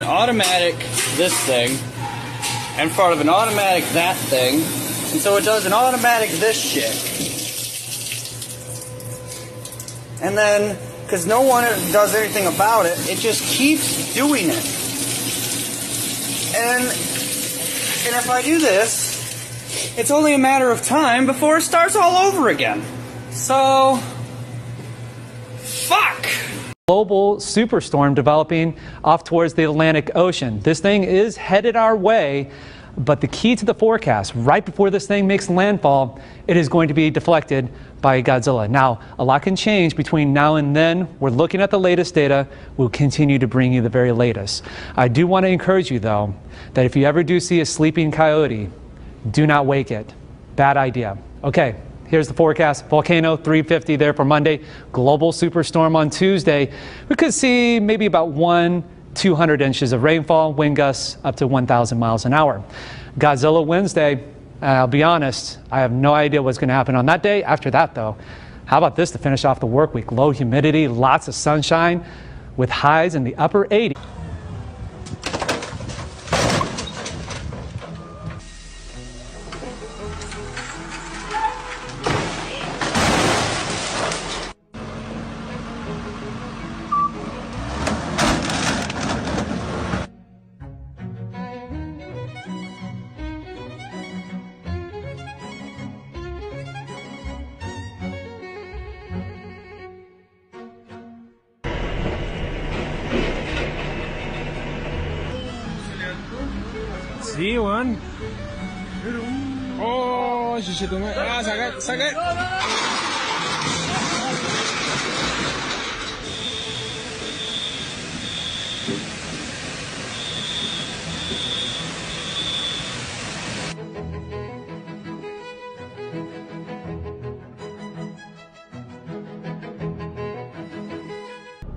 automatic this thing, and part of an automatic that thing, and so it does an automatic this shit. And then, because no one does anything about it, it just keeps doing it. And if I do this, it's only a matter of time before it starts all over again. So, fuck! Global superstorm developing off towards the Atlantic Ocean. This thing is headed our way, but the key to the forecast, right before this thing makes landfall, it is going to be deflected by Godzilla. Now, a lot can change between now and then. We're looking at the latest data. We'll continue to bring you the very latest. I do want to encourage you, though, that if you ever do see a sleeping coyote, do not wake it. Bad idea. Okay. Here's the forecast. Volcano 350 there for Monday. Global superstorm on Tuesday. We could see maybe about 200 inches of rainfall, wind gusts up to 1,000 miles an hour. Godzilla Wednesday. I'll be honest, I have no idea what's going to happen on that day. After that, though, how about this to finish off the work week? Low humidity, lots of sunshine with highs in the upper 80s. Sí, Juan. Oh, shit, saca.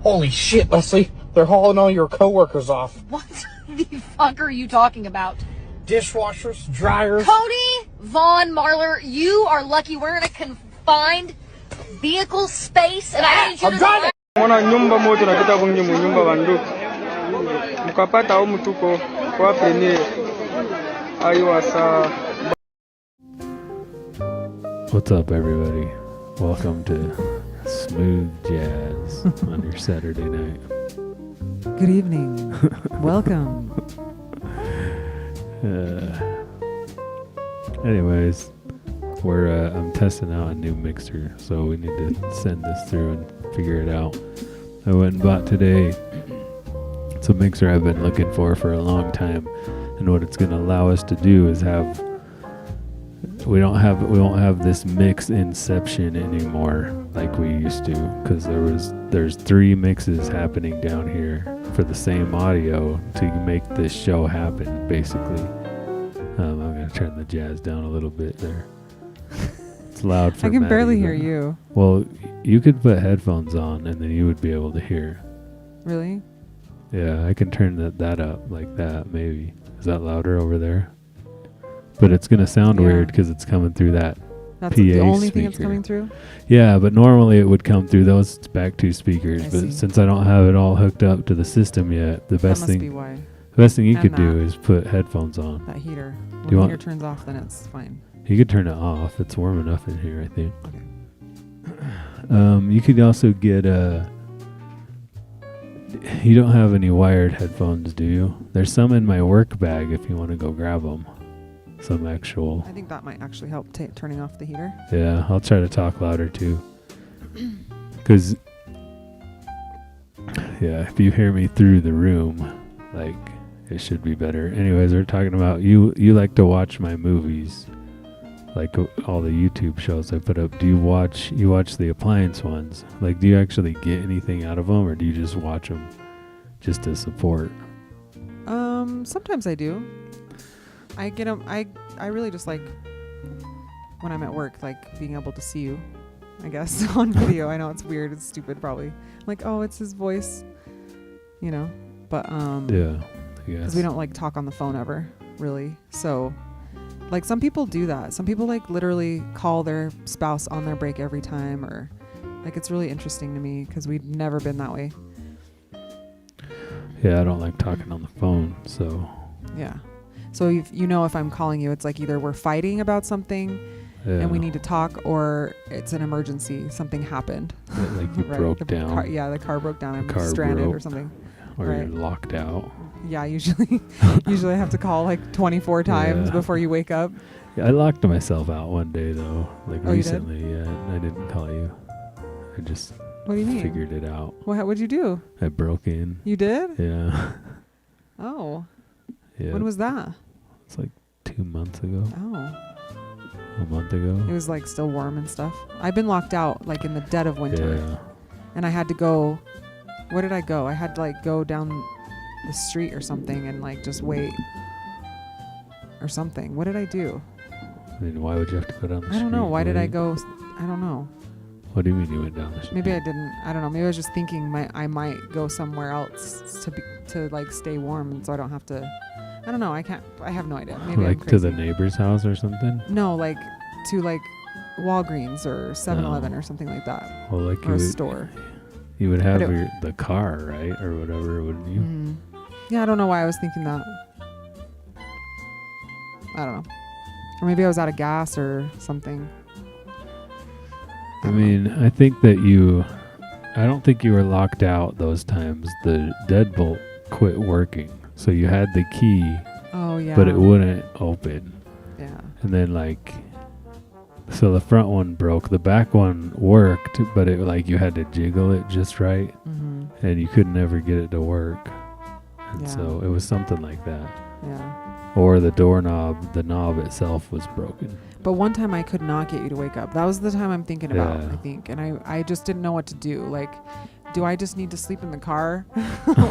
Holy shit, Leslie. They're hauling all your coworkers off. What the fuck are you talking about? Dishwashers, dryers. Cody Von Marler, you are lucky we're in a confined vehicle space and I need you to drive. Mwana nyumba moto napita kwenye nyumba bandu. Mkapata au mtuko kwa penye. Aiwasa. What's up, everybody? Welcome to Smooth Jazz on your Saturday night. Good evening. Welcome. Anyways, I'm testing out a new mixer, so we need to send this through and figure it out. I went and bought today. It's a mixer I've been looking for a long time, and what it's going to allow us to do is we won't have this mix inception anymore like we used to, because there's 3 mixes happening down here for the same audio to make this show happen, basically. I'm gonna turn the jazz down a little bit there. It's loud for I can Maddie, barely hear you. Well, you could put headphones on and then you would be able to hear. Really? Yeah, I can turn that up like that, maybe. Is that louder over there? But it's going to sound weird because it's coming through that That's PA the only speaker. thing it's coming through? Yeah, but normally it would come through those back 2 speakers. I But see. since I don't have it all hooked up to the system yet, the best That must be why. you And could do that. is put headphones on. That heater. When you the want- heater turns off, then it's fine. You could turn it off. It's warm enough in here, I think. Okay. You could also get you don't have any wired headphones, do you? There's some in my work bag if you want to go grab them. Some actual. I think that might actually help turning off the heater. Yeah, I'll try to talk louder too. Because, yeah, if you hear me through the room, like, it should be better. Anyways, we're talking about, you like to watch my movies, like all the YouTube shows I put up. Do you watch the appliance ones? Like, do you actually get anything out of them, or do you just watch them just to support? Sometimes I do. I get them. I really just like when I'm at work, like being able to see you, I guess, on video. I know it's weird. It's stupid, probably. Like, oh, it's his voice, you know. But yeah, I guess. because we don't like talk on the phone ever, really. So, like, some people do that. Some people like literally call their spouse on their break every time, or like, it's really interesting to me because we've never been that way. Yeah, I don't like talking on the phone, so Yeah. So if if I'm calling you, it's like either we're fighting about something yeah. and we need to talk, or it's an emergency. Something happened. Like you Right. broke The down, car, the car broke down. I'm car stranded or broke. something. or right. you're locked out. Yeah, usually I have to call like 24 times Yeah. before you wake up. Yeah, I locked myself out one day though, like Oh, you did? recently. Yeah, and I didn't call you. I just What do you mean? figured it out. What'd you do? I broke in. You did? Yeah. Oh. Yeah. When was that? It's like 2 months ago. Oh. A month ago. It was like still warm and stuff. I've been locked out like in the dead of winter. Yeah. And I had to go. Where did I go? I had to like go down the street or something and like just wait or something. What did I do? I mean, why would you have to go down the street? I don't know. Why did I Wait. go? I don't know. What do you mean you went down the street? Maybe I didn't. I don't know. Maybe I was just thinking I might go somewhere else to like stay warm, and so I don't have to. I don't know. I can't. I have no idea. Maybe I'm Like crazy. to the neighbor's house or something? No, like to like Walgreens or 7-Eleven or something like that, Well, like or a store. you would have But it- the car, right? Or whatever, wouldn't you? Mhm. Yeah, I don't know why I was thinking that. I don't know. Or maybe I was out of gas or something. I mean, I think that I don't think you were locked out those times. The deadbolt quit working. So you had the key, Oh yeah. but it wouldn't open. Yeah. And then so the front one broke. The back one worked, but it you had to jiggle it just right, Mm-hmm. and you could never get it to work. And Yeah. so it was something like that. Yeah. Or the doorknob, the knob itself was broken. But one time I could not get you to wake up. That was the time I'm thinking about, Yeah. I think. And I just didn't know what to do. Like, do I just need to sleep in the car?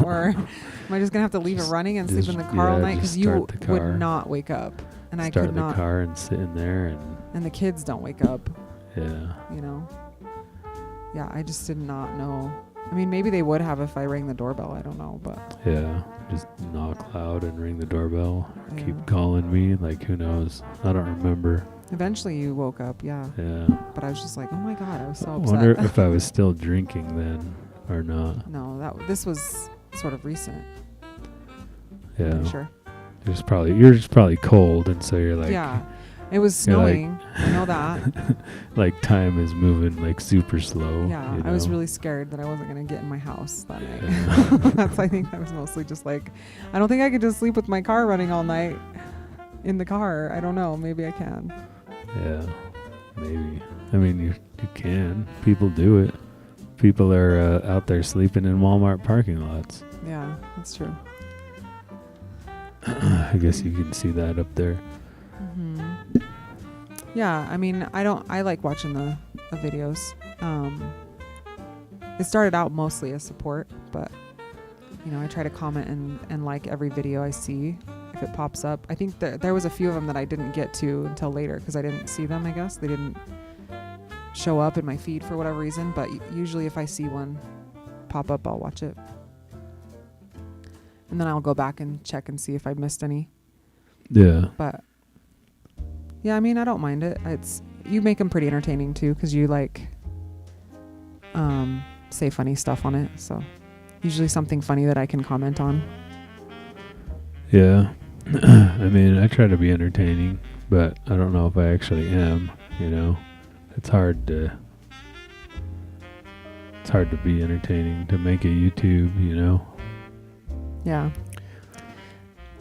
Or am I just going to have to leave it running and sleep in the car all night? Because you start the car. would not wake up. And I Start could the not. car and sit in there and And the kids don't wake up, yeah. Yeah, I just did not know. I mean, maybe they would have if I rang the doorbell. I don't know. But Yeah, just knock loud and ring the doorbell. Yeah. Keep calling me. Who knows? I don't remember. eventually you woke up, yeah. Yeah. But I was just like, oh my God, I was so I upset. wonder if I was still drinking then or not. No, this was sort of recent. Yeah. I'm sure. You're just probably cold, and so you're Yeah. It was you're like- snowing. I know that. time is moving super slow. Yeah, you I was know? really scared that I wasn't going to get in my house that night. Yeah. I think I was mostly just like, I don't think I could just sleep with my car running all night in the car. I don't know. Maybe I can. Yeah, maybe. I mean, you can. People do it. People are out there sleeping in Walmart parking lots. Yeah, that's true. I guess you can see that up there. Hmm. Yeah, I mean, I like watching the videos. It started out mostly as support, but I try to comment and like every video I see if it pops up. I think there was a few of them that I didn't get to until later because I didn't see them, I guess. They didn't show up in my feed for whatever reason, but usually if I see one pop up, I'll watch it. And then I'll go back and check and see if I missed any. Yeah. But yeah, I mean, I don't mind it. You make them pretty entertaining too, because you say funny stuff on it. So usually something funny that I can comment on. Yeah. I mean, I try to be entertaining, but I don't know if I actually am, It's hard to be entertaining, to make a YouTube, Yeah.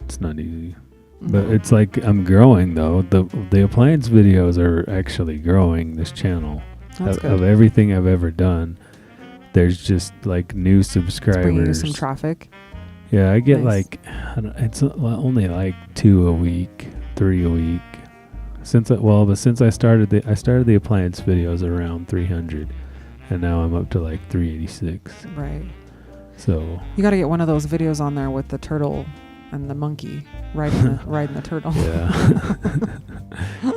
It's not easy. But it's I'm growing though. The appliance videos are actually growing this channel. That's Of good. everything I've ever done, there's just new It's bringing you subscribers. some traffic. Yeah, I get Nice. it's only 2 a week, 3 a week. Since I started the appliance videos around 300, and now I'm up to 386. Right. So You got to get one of those videos on there with the turtle and the monkey riding the turtle. yeah,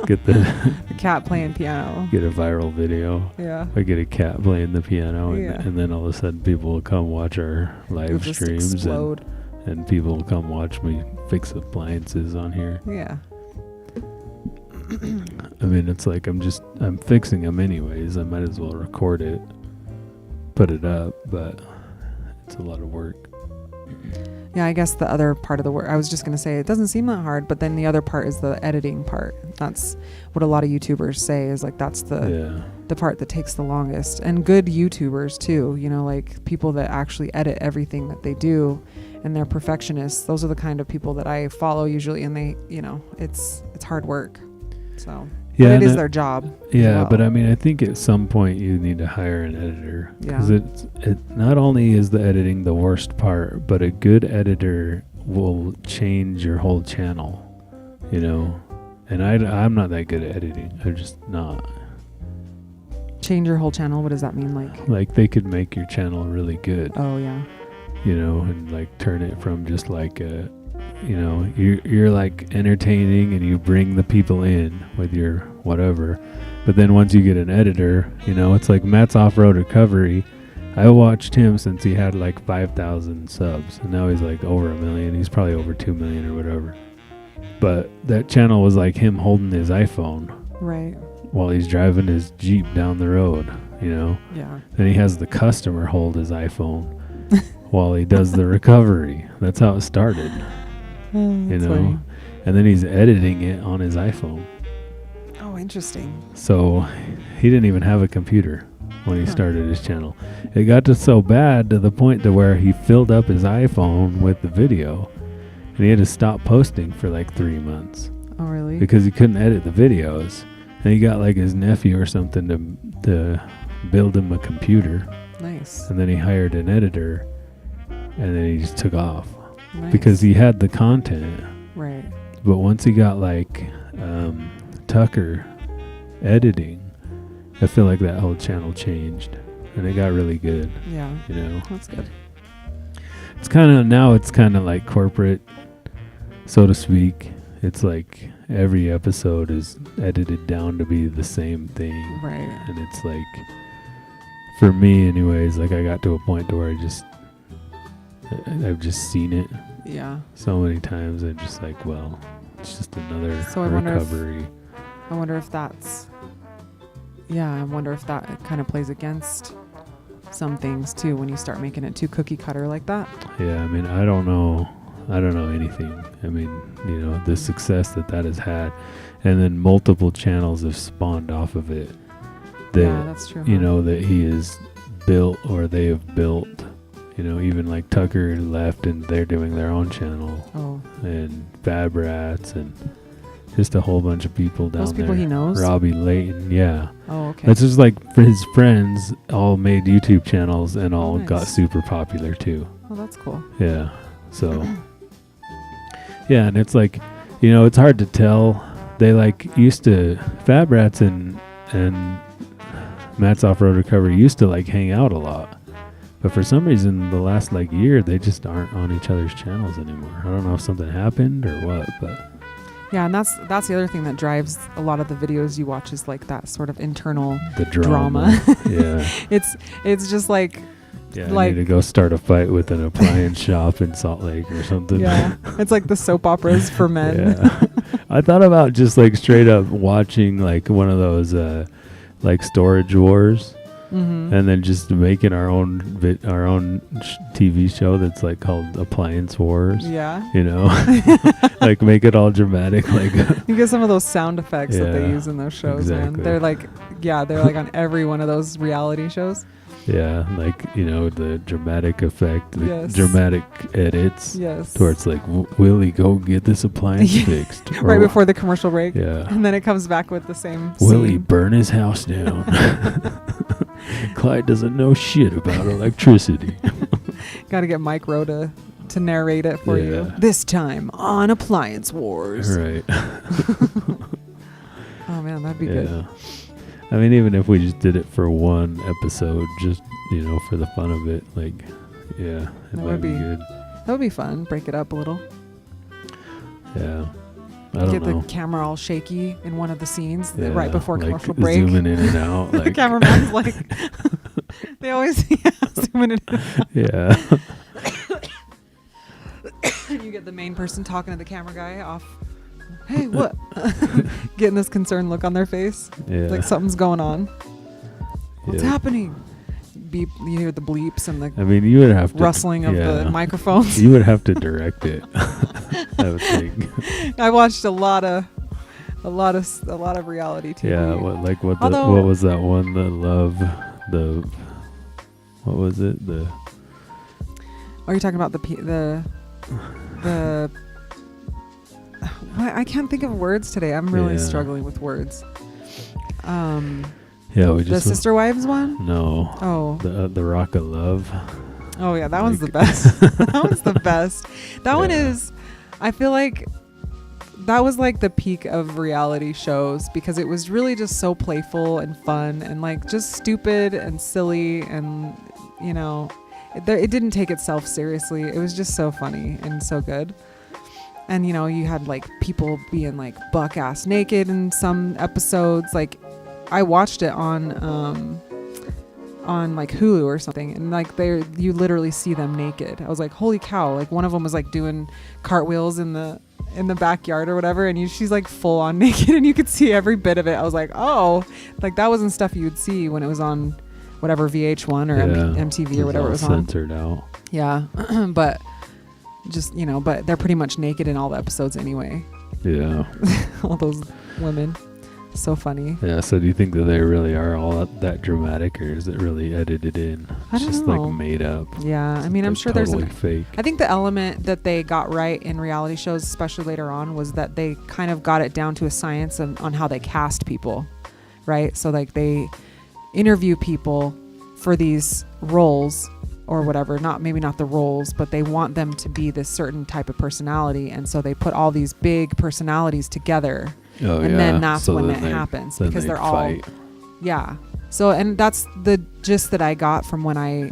get The cat playing piano. get a viral video. Yeah. I get a cat playing the piano, Yeah. and then all of a sudden people will come watch our It'll live just streams, explode. and people will come watch me fix appliances on here. Yeah. I mean, it's I'm fixing them anyways. I might as well record it, put it up, but it's a lot of work. Yeah, I guess the other part of the work, I was just going to say, it doesn't seem that hard, but then the other part is the editing part. That's what a lot of YouTubers say is like, that's the part that takes the longest. And good YouTubers too, you know, like people that actually edit everything that they do and they're perfectionists. Those are the kind of people that I follow usually. And they, you know, it's hard work. So Yeah, but it is their job. Yeah, well. but I mean, I think at some point you need to hire an editor because Yeah. it not only is the editing the worst part, but a good editor will change your whole channel, you know. And I'm not that good at editing. I'm just not. Change your whole channel. What does that mean? Like they could make your channel really good, Oh yeah. you know, and like turn it from just like a, you know, you're like entertaining and you bring the people in with your whatever. But then once you get an editor, you know, it's like Matt's Off-Road Recovery. I watched him since he had like 5,000 subs, and now he's like over 1 million. He's probably over 2 million or whatever. But that channel was like him holding his iPhone Right. while he's driving his Jeep down the road, you know. Yeah. Then he has the customer hold his iPhone while he does the recovery. That's how it started, you That's know. funny. And then he's editing it on his iPhone. Oh, interesting. So he didn't even have a computer when he Huh. started his channel. It got to so bad to the point to where he filled up his iPhone with the video, and he had to stop posting for like 3 months Oh, really? because he couldn't edit the videos. And he got like his nephew or something to build him a computer, Nice. and then he hired an editor, and then he just took off Nice. because he had the content. Right. But once he got like Tucker editing, I feel like that whole channel changed and it got really good, Yeah. you know. That's good. It's kind of like corporate, so to speak. It's like every episode is edited down to be the same thing. Right. And it's like, for me anyways, like I got to a point to where I've just seen it Yeah. so many times. I'm just like, well, it's just another So I wonder if- recovery. I wonder if that's. Yeah, I wonder if that kind of plays against some things too when you start making it too cookie cutter like that. Yeah, I mean, I don't know anything. I mean, you know, the success that has had, and then multiple channels have spawned off of it. That, Yeah, that's true. you know, that he has built or they have built. You know, even like Tucker left and they're doing their own channel, Oh, and Fab Rats and just a whole bunch of people down those people there. he knows. Robbie Layton, yeah. Oh, okay. That's just like his friends all made YouTube channels and all Nice. got super popular too. Oh, that's cool. Yeah. So, yeah, and it's like, you know, it's hard to tell. They like used to, Fab Rats and Matt's Off-Road Recovery used to like hang out a lot. But for some reason, the last like year, they just aren't on each other's channels anymore. I don't know if something happened or what, but Yeah, and that's the other thing that drives a lot of the videos you watch is like that sort of internal the drama. Yeah. it's just like Yeah, I like need to go start a fight with an appliance shop in Salt Lake or something. yeah, it's like the soap operas for men. Yeah. I thought about just like straight up watching like one of those like Storage Wars, Mm-hmm. and then just making our own TV show that's like called Appliance Wars. Yeah. You know, like make it all dramatic. Like You get some of those sound effects that they Yeah, use in those shows, exactly. man. They're like on every one of those reality shows. yeah, like you know the dramatic effect, the Yes. dramatic edits. Yes. To where it's like, Willie, go get this appliance fixed. Right Or, before the commercial break. Yeah. And then it comes back with the same Willie, scene. burn his house down. Clyde doesn't know shit about electricity. Got to get Mike Rowe to narrate it for you. Yeah. This time on Appliance Wars. Right. Oh man, that'd be Yeah. good. I mean, even if we just did it for one episode, just, you know, for the fun of it, like, yeah, it That might would be be- good. That would be fun. Break it up a little. Yeah. I don't Get know. the camera all shaky in one of the scenes Yeah, right before like commercial break. zooming in and out. The Like, cameraman's like, they always zooming in and out. yeah. And you get the main person talking to the camera guy off. Hey, what? Getting this concerned look on their face. Yeah. Like something's going on. What's Yeah. happening? beep. You hear the bleeps and the I mean, you would have to rustling of the microphones. You would have to direct it. I would think. I watched a lot of reality TV. Yeah, what Although- was that one? What was it? Are you talking about the what? I can't think of words today. I'm really Yeah. struggling with words. Yeah, we The just Sister Wives one? no. Oh. The Rock of Love. Oh yeah, that one's the best. That one's the best. That one is, I feel like that was like the peak of reality shows because it was really just so playful and fun and like just stupid and silly and it didn't take itself seriously. It was just so funny and so good. And you had like people being like buck ass naked in some episodes. Like I watched it on like Hulu or something, and like you literally see them naked. I was like, holy cow. Like one of them was like doing cartwheels in the backyard or whatever, and she's like full on naked and you could see every bit of it. I was like, oh, like that wasn't stuff you would see when it was on whatever VH1 or MTV or whatever it was on. Censored out. Yeah. But just but they're pretty much naked in all the episodes anyway. Yeah. All those women. So funny. Yeah, so do you think that they really are all that dramatic, or is it really edited in? I It's don't just know. like made up. Yeah, I mean, I'm sure totally there's fake. I think the element that they got right in reality shows, especially later on, was that they kind of got it down to a science on how they cast people, right? So like they interview people for these roles or whatever, maybe not the roles, but they want them to be this certain type of personality, and so they put all these big personalities together. Oh, And yeah. then that's So when then it happens then because they they're all fight. yeah. So and that's the gist that I got from when I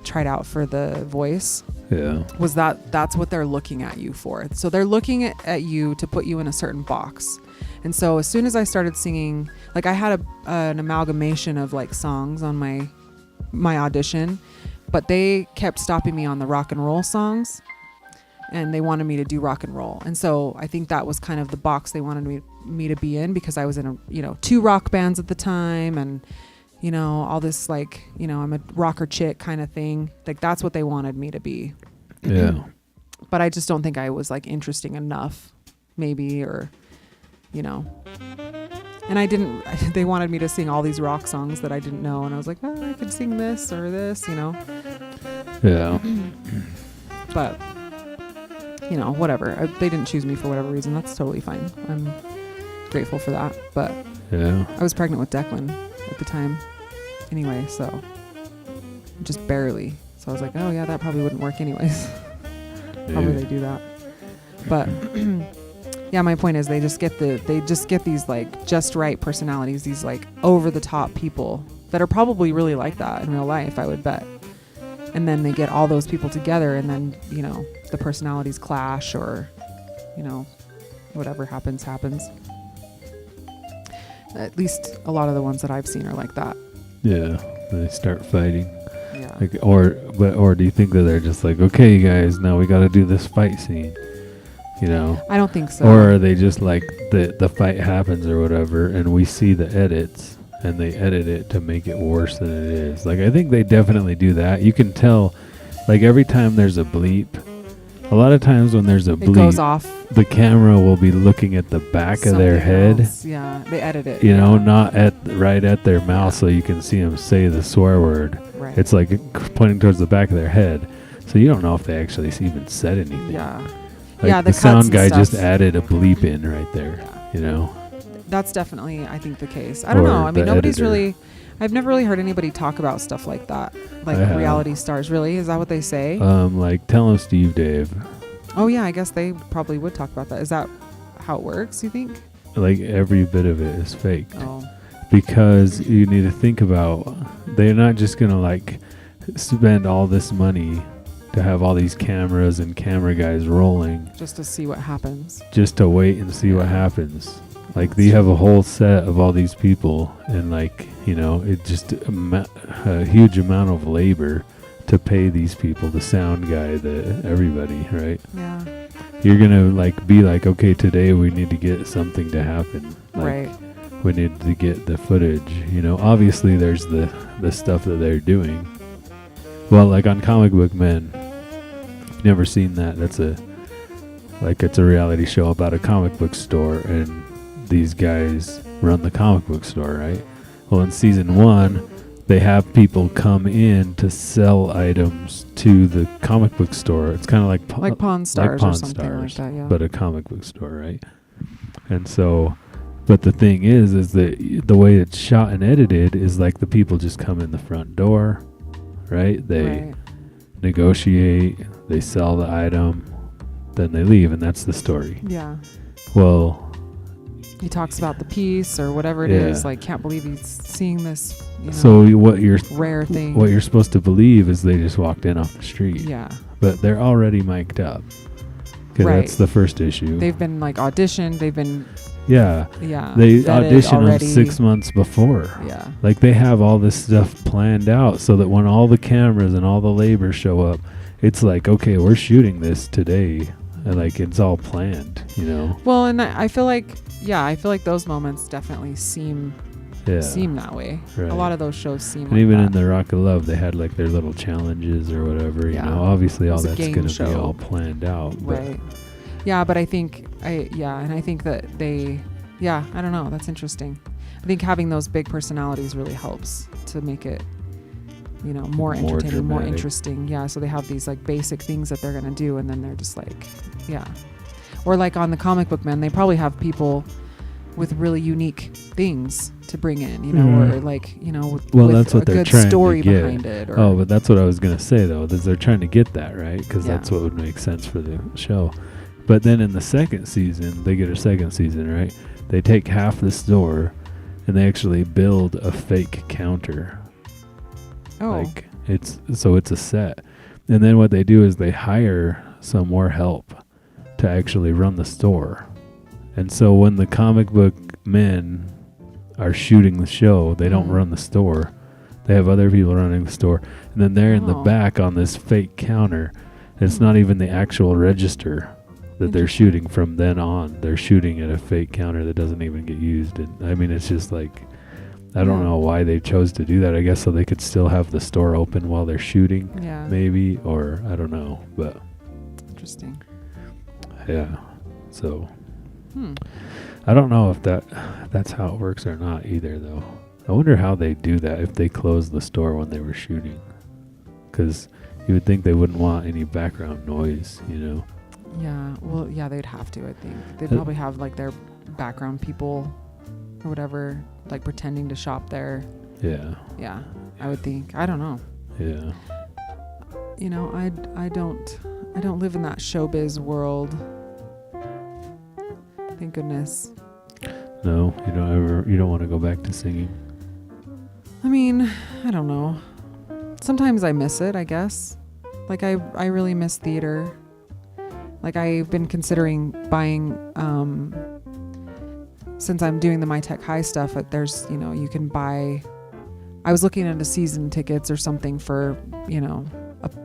tried out for The Voice. Yeah. Was that's what they're looking at you for. So they're looking at you to put you in a certain box. And so as soon as I started singing, like I had an amalgamation of like songs on my audition, but they kept stopping me on the rock and roll songs, and they wanted me to do rock and roll. And so I think that was kind of the box they wanted me to be in, because I was in 2 rock bands at the time, and all this like I'm a rocker chick kind of thing. Like that's what they wanted me to be. Yeah. But I just don't think I was like interesting enough, maybe, or and I didn't. They wanted me to sing all these rock songs that I didn't know, and I was like, I could sing this or this, Yeah. But whatever. They didn't choose me for whatever reason. That's totally fine. I'm grateful for that. But Yeah. I was pregnant with Declan at the time, anyway, so just barely. So I was like, oh yeah, that probably wouldn't work anyways. How would they do that? But yeah, my point is they just get these like just right personalities, these like over the top people that are probably really like that in real life, I would bet. And then they get all those people together, and then the personalities clash, or whatever happens. At least a lot of the ones that I've seen are like that. Yeah. They start fighting. Yeah. Like, or do you think that they're just like, okay, you guys, now we got to do this fight scene, I don't think so. Or are they just like the fight happens or whatever, and we see the edits and they edit it to make it worse than it is? Like, I think they definitely do that. You can tell, like every time there's a bleep, a lot of times when there's a bleep, it goes off. the camera will be looking at the back of their head. Else. Yeah, they edit it. Not right at their mouth, so you can see them say the swear word. Right. It's like pointing towards the back of their head, so you don't know if they actually even said anything. Yeah. Like Yeah, the the sound cuts guy and just stuff. added a bleep in right there. Yeah. That's definitely, I think, the case. I don't Or know. I mean, the nobody's editor. I've never really heard anybody talk about stuff like that. Like I have. reality stars, really? Is that what they say? Like tell him Steve Dave. Oh, yeah, I guess they probably would talk about that. Is that how it works, you think? Like every bit of it is fake. Oh, Because you need to think about, they're not just going to like spend all this money to have all these cameras and camera guys rolling just to see what happens. just to wait and see what happens. Like you have a whole set of all these people, and like, it just a huge amount of labor to pay these people, the sound guy, everybody, right? Yeah. You're going to like be like, okay, today we need to get something to happen. Like, Right. we need to get the footage. You know, obviously there's the stuff that they're doing. Well, like on Comic Book Men, if you've never seen that, it's a reality show about a comic book store, and these guys run the comic book store, right? Well, in season 1, they have people come in to sell items to the comic book store. It's kind of like Pawn Stars or something like that, yeah. But a comic book store, right? And so, but the thing is that the way it's shot and edited is like the people just come in the front door, right? They negotiate, they sell the item, then they leave, and that's the story. Yeah. Well, he talks about the piece or whatever it is. Like, can't believe he's seeing this. You know, so what you're rare thing. What you're supposed to believe is they just walked in off the street. Yeah. But they're already mic'd up. Okay, Right. That's the first issue. They've been like auditioned. They've been. Yeah. Yeah. They vetted audition them already. 6 months before. Yeah. Like they have all this stuff planned out so that when all the cameras and all the labor show up, it's like, okay, we're shooting this today. And like it's all planned, you know. Well, and I feel like, I feel like those moments definitely seem that way. Right. A lot of those shows seem and like even that. in the Rock of Love, they had like their little challenges or whatever, Yeah. you know. Obviously, all It's a that's game going to be show. all planned out. Right. Yeah, but I think I think that I don't know. That's interesting. I think having those big personalities really helps to make it, you know, more entertaining, more dramatic. interesting. Yeah. So they have these like basic things that they're gonna do, and then they're just like, or like on the Comic Book Men, they probably have people with really unique things to bring in, you know, or like, you know, with that's what a they're good trying story to get. behind it. Or, Oh, but that's what I was going to say, though, is they're trying to get that, right? Because Yeah. that's what would make sense for the show. But then in the second season, they get a second season, right? They take half the store and they actually build a fake counter. oh, Like it's a set. And then what they do is they hire some more help to actually run the store. And so when the Comic Book Men are shooting the show, they don't run the store. They have other people running the store. And then they're in the Oh. back on this fake counter. It's not even the actual register that they're shooting from then on. They're shooting at a fake counter that doesn't even get used. And I mean, it's just like, I don't know why they chose to do that. I guess so they could still have the store open while they're shooting, yeah, maybe, or I don't know. But interesting. yeah, so I don't know if that's how it works or not either, though. I wonder how they do that if they close the store when they were shooting, because you would think they wouldn't want any background noise, you know. Yeah, well, yeah, they'd have to. I think they'd probably have like their background people or whatever, like pretending to shop there. Yeah. Yeah, I would think. I don't know. Yeah. You know, I don't live in that showbiz world. Thank goodness. No, you don't want to go back to singing. I mean, I don't know. Sometimes I miss it, I guess. Like I really miss theater. Like I've been considering buying, since I'm doing the My Tech High stuff, there's, you know, you can buy, I was looking into season tickets or something for, you know,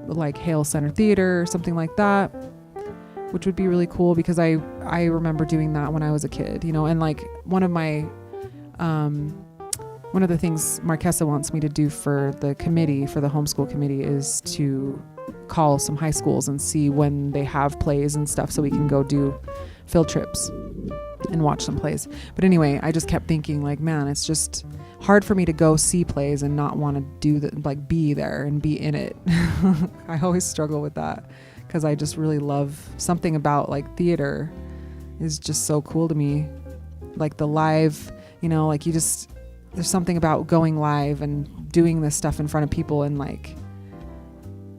like Hale Center Theater or something like that, which would be really cool because I remember doing that when I was a kid, you know, and like one of the things Marquesa wants me to do for the committee, for the homeschool committee, is to call some high schools and see when they have plays and stuff so we can go do field trips and watch some plays. But anyway, I just kept thinking like, man, it's just hard for me to go see plays and not want to do that, like be there and be in it. I always struggle with that because I just really love something about like theater is just so cool to me. Like the live, you know, like there's something about going live and doing this stuff in front of people, and like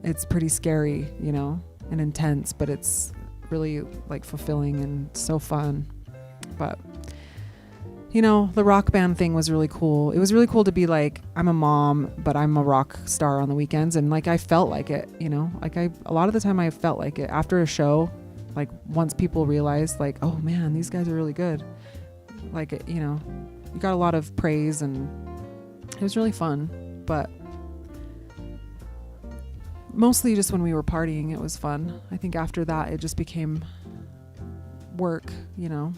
it's pretty scary, you know, and intense, but it's really like fulfilling and so fun. But you know, the rock band thing was really cool. It was really cool to be like, I'm a mom, but I'm a rock star on the weekends, and like I felt like it, you know, like a lot of the time I felt like it after a show. Like once people realized like, oh man, these guys are really good, like, you know, you got a lot of praise and it was really fun. But mostly just when we were partying, it was fun. I think after that, it just became work, you know.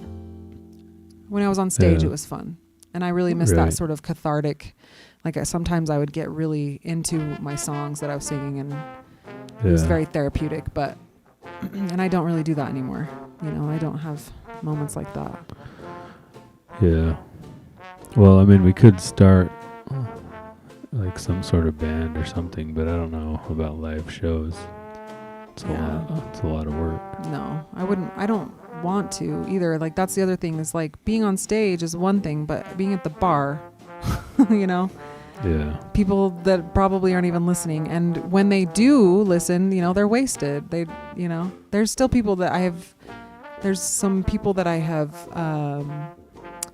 When I was on stage, it was fun. And I really miss that Right. sort of cathartic, like sometimes I would get really into my songs that I was singing, and it was very therapeutic, but, and I don't really do that anymore. You know, I don't have moments like that. Yeah. Well, I mean, we could start like some sort of band or something, but I don't know about live shows. It's a lot of work. No, I wouldn't. I don't want to either. Like, that's the other thing is like being on stage is one thing, but being at the bar, you know, Yeah. people that probably aren't even listening. And when they do listen, you know, they're wasted. They, you know, there's still people that there's some people that I have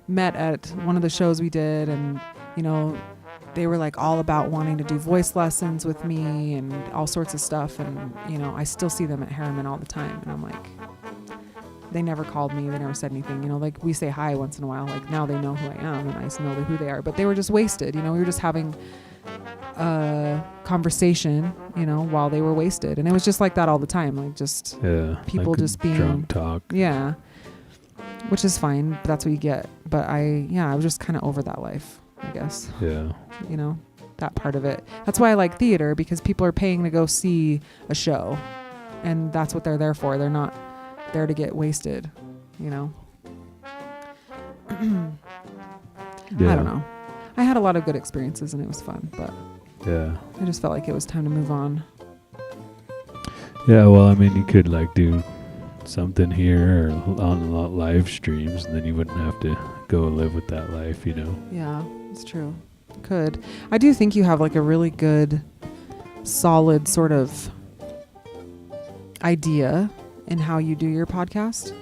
met at one of the shows we did, and, you know, they were like all about wanting to do voice lessons with me and all sorts of stuff. And, you know, I still see them at Harriman all the time. And I'm like, they never called me. They never said anything. You know, like we say hi once in a while. Like now they know who I am and I know who they are. But they were just wasted. You know, we were just having a conversation, you know, while they were wasted. And it was just like that all the time. Like just people like just being drunk talk. Yeah. Which is fine. But that's what you get. But I was just kind of over that life, I guess. Yeah. You know, that part of it. That's why I like theater, because people are paying to go see a show, and that's what they're there for. They're not there to get wasted, you know. Yeah. I don't know. I had a lot of good experiences and it was fun, but Yeah. I just felt like it was time to move on. Yeah, well, I mean, you could like do something here or on live streams, and then you wouldn't have to go live with that life, you know. Yeah, it's true. Could. I do think you have like a really good, solid sort of idea in how you do your podcast.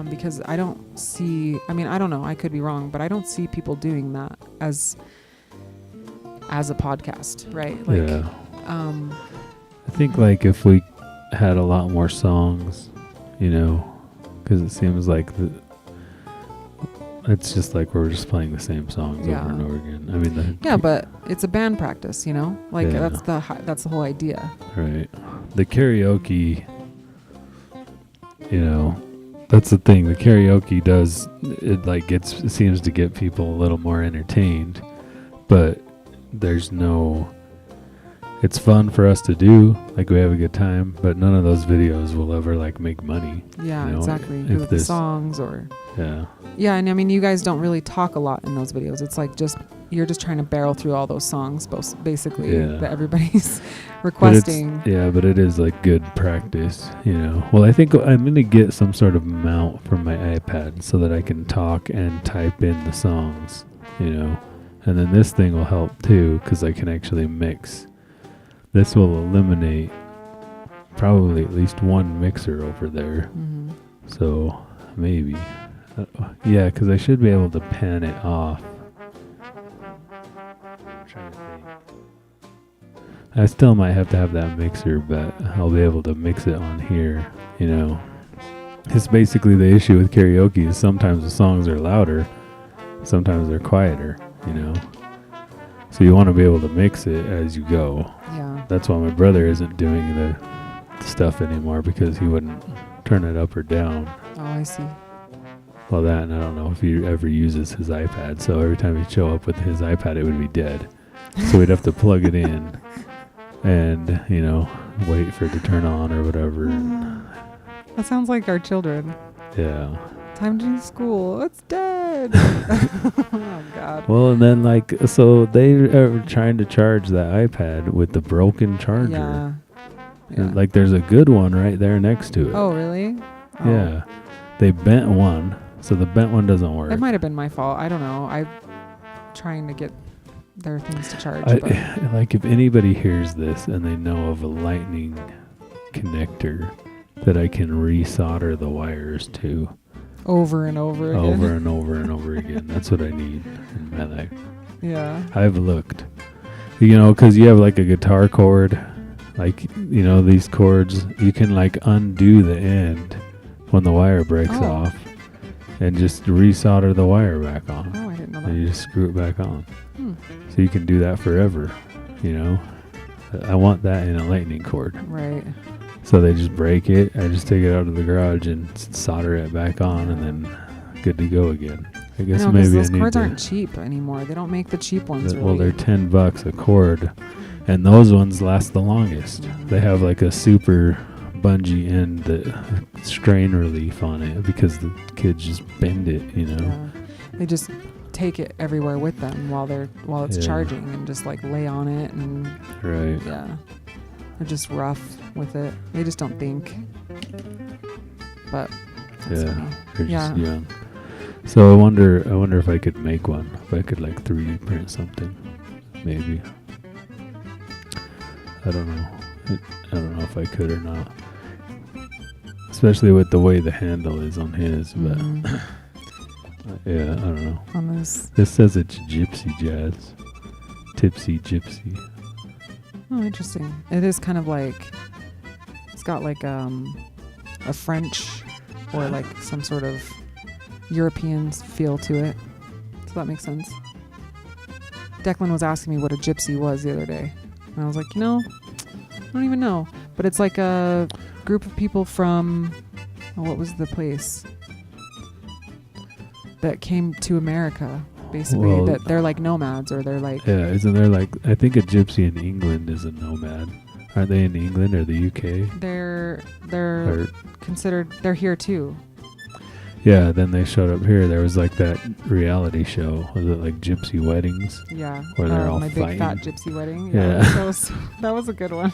Because I don't see, I mean, I don't know, I could be wrong, but I don't see people doing that as a podcast, right? Like, yeah. I think like if we had a lot more songs, you know, because it seems like it's just like we're just playing the same songs over and over again. I mean, but it's a band practice, you know, like that's the whole idea. Right. The karaoke, you know, that's the thing. The karaoke it seems to get people a little more entertained, but it's fun for us to do. Like, we have a good time, but none of those videos will ever like make money. Yeah, you know? exactly. If the songs or. Yeah. Yeah, and I mean, you guys don't really talk a lot in those videos. It's like you're just trying to barrel through all those songs, basically, that everybody's requesting. But it is like good practice, you know. Well, I think I'm going to get some sort of mount for my iPad so that I can talk and type in the songs, you know. And then this thing will help too, because I can actually mix. This will eliminate probably at least one mixer over there. Mm-hmm. So maybe. Yeah, because I should be able to pan it off. I'm trying to think. I still might have to have that mixer, but I'll be able to mix it on here, you know. It's basically the issue with karaoke is sometimes the songs are louder, sometimes they're quieter, you know. So you want to be able to mix it as you go. Yeah. That's why my brother isn't doing the stuff anymore, because he wouldn't turn it up or down. Oh, I see. Well, that, and I don't know if he ever uses his iPad. So every time he'd show up with his iPad, it would be dead. So we'd have to plug it in and, you know, wait for it to turn on or whatever. That sounds like our children. Yeah. Time to do school. It's dead. Oh, God. Well, and then, like, so they are trying to charge that iPad with the broken charger. Yeah. And, like, there's a good one right there next to it. Oh, really? Oh. Yeah. They bent one, so the bent one doesn't work. It might have been my fault. I don't know. I'm trying to get their things to charge. Like, if anybody hears this and they know of a lightning connector that I can resolder the wires to. Over and over again. Over and over and over again. That's what I need in my life. Yeah. I've looked. You know, because you have like a guitar cord. Like, you know, these cords, you can like undo the end when the wire breaks off and just resolder the wire back on. Oh, I didn't know that. And you just screw it back on. So you can do that forever, you know. I want that in a lightning cord. Right. So they just break it. I just take it out of the garage and solder it back on, and then good to go again. I guess No, maybe because I those need cords to. aren't cheap anymore. They don't make the cheap ones. Well, they're Really. $10 a cord, and those ones last the longest. They have like a super bungee end that strain relief on it because the kids just bend it, you know. Yeah. They just take it everywhere with them while it's Yeah. charging and just like lay on it and Right. yeah. They're just rough with it. They just don't think. But that's Yeah. funny. They're just Yeah. young. So I wonder if I could make one. If I could like 3D print something, maybe. I don't know. I don't know if I could or not. Especially with the way the handle is on his, but Mhm. yeah, I don't know. On this. This says it's gypsy jazz. Tipsy gypsy. Oh, interesting. It is kind of like it's got like a French or like some sort of European feel to it. Does that make sense? Declan was asking me what a gypsy was the other day, and I was like, I don't even know. But it's like a group of people from what was the place that came to America, basically. Well, that they're like nomads, or they're like Yeah, isn't there like I think a gypsy in England is a nomad. Aren't they in England or the UK? they're Or, considered. They're here too. yeah, then they showed up here. There was like that reality show. Was it like Gypsy Weddings? Yeah. Where they're all my big fat fighting. gypsy wedding. Yeah. That was a good one.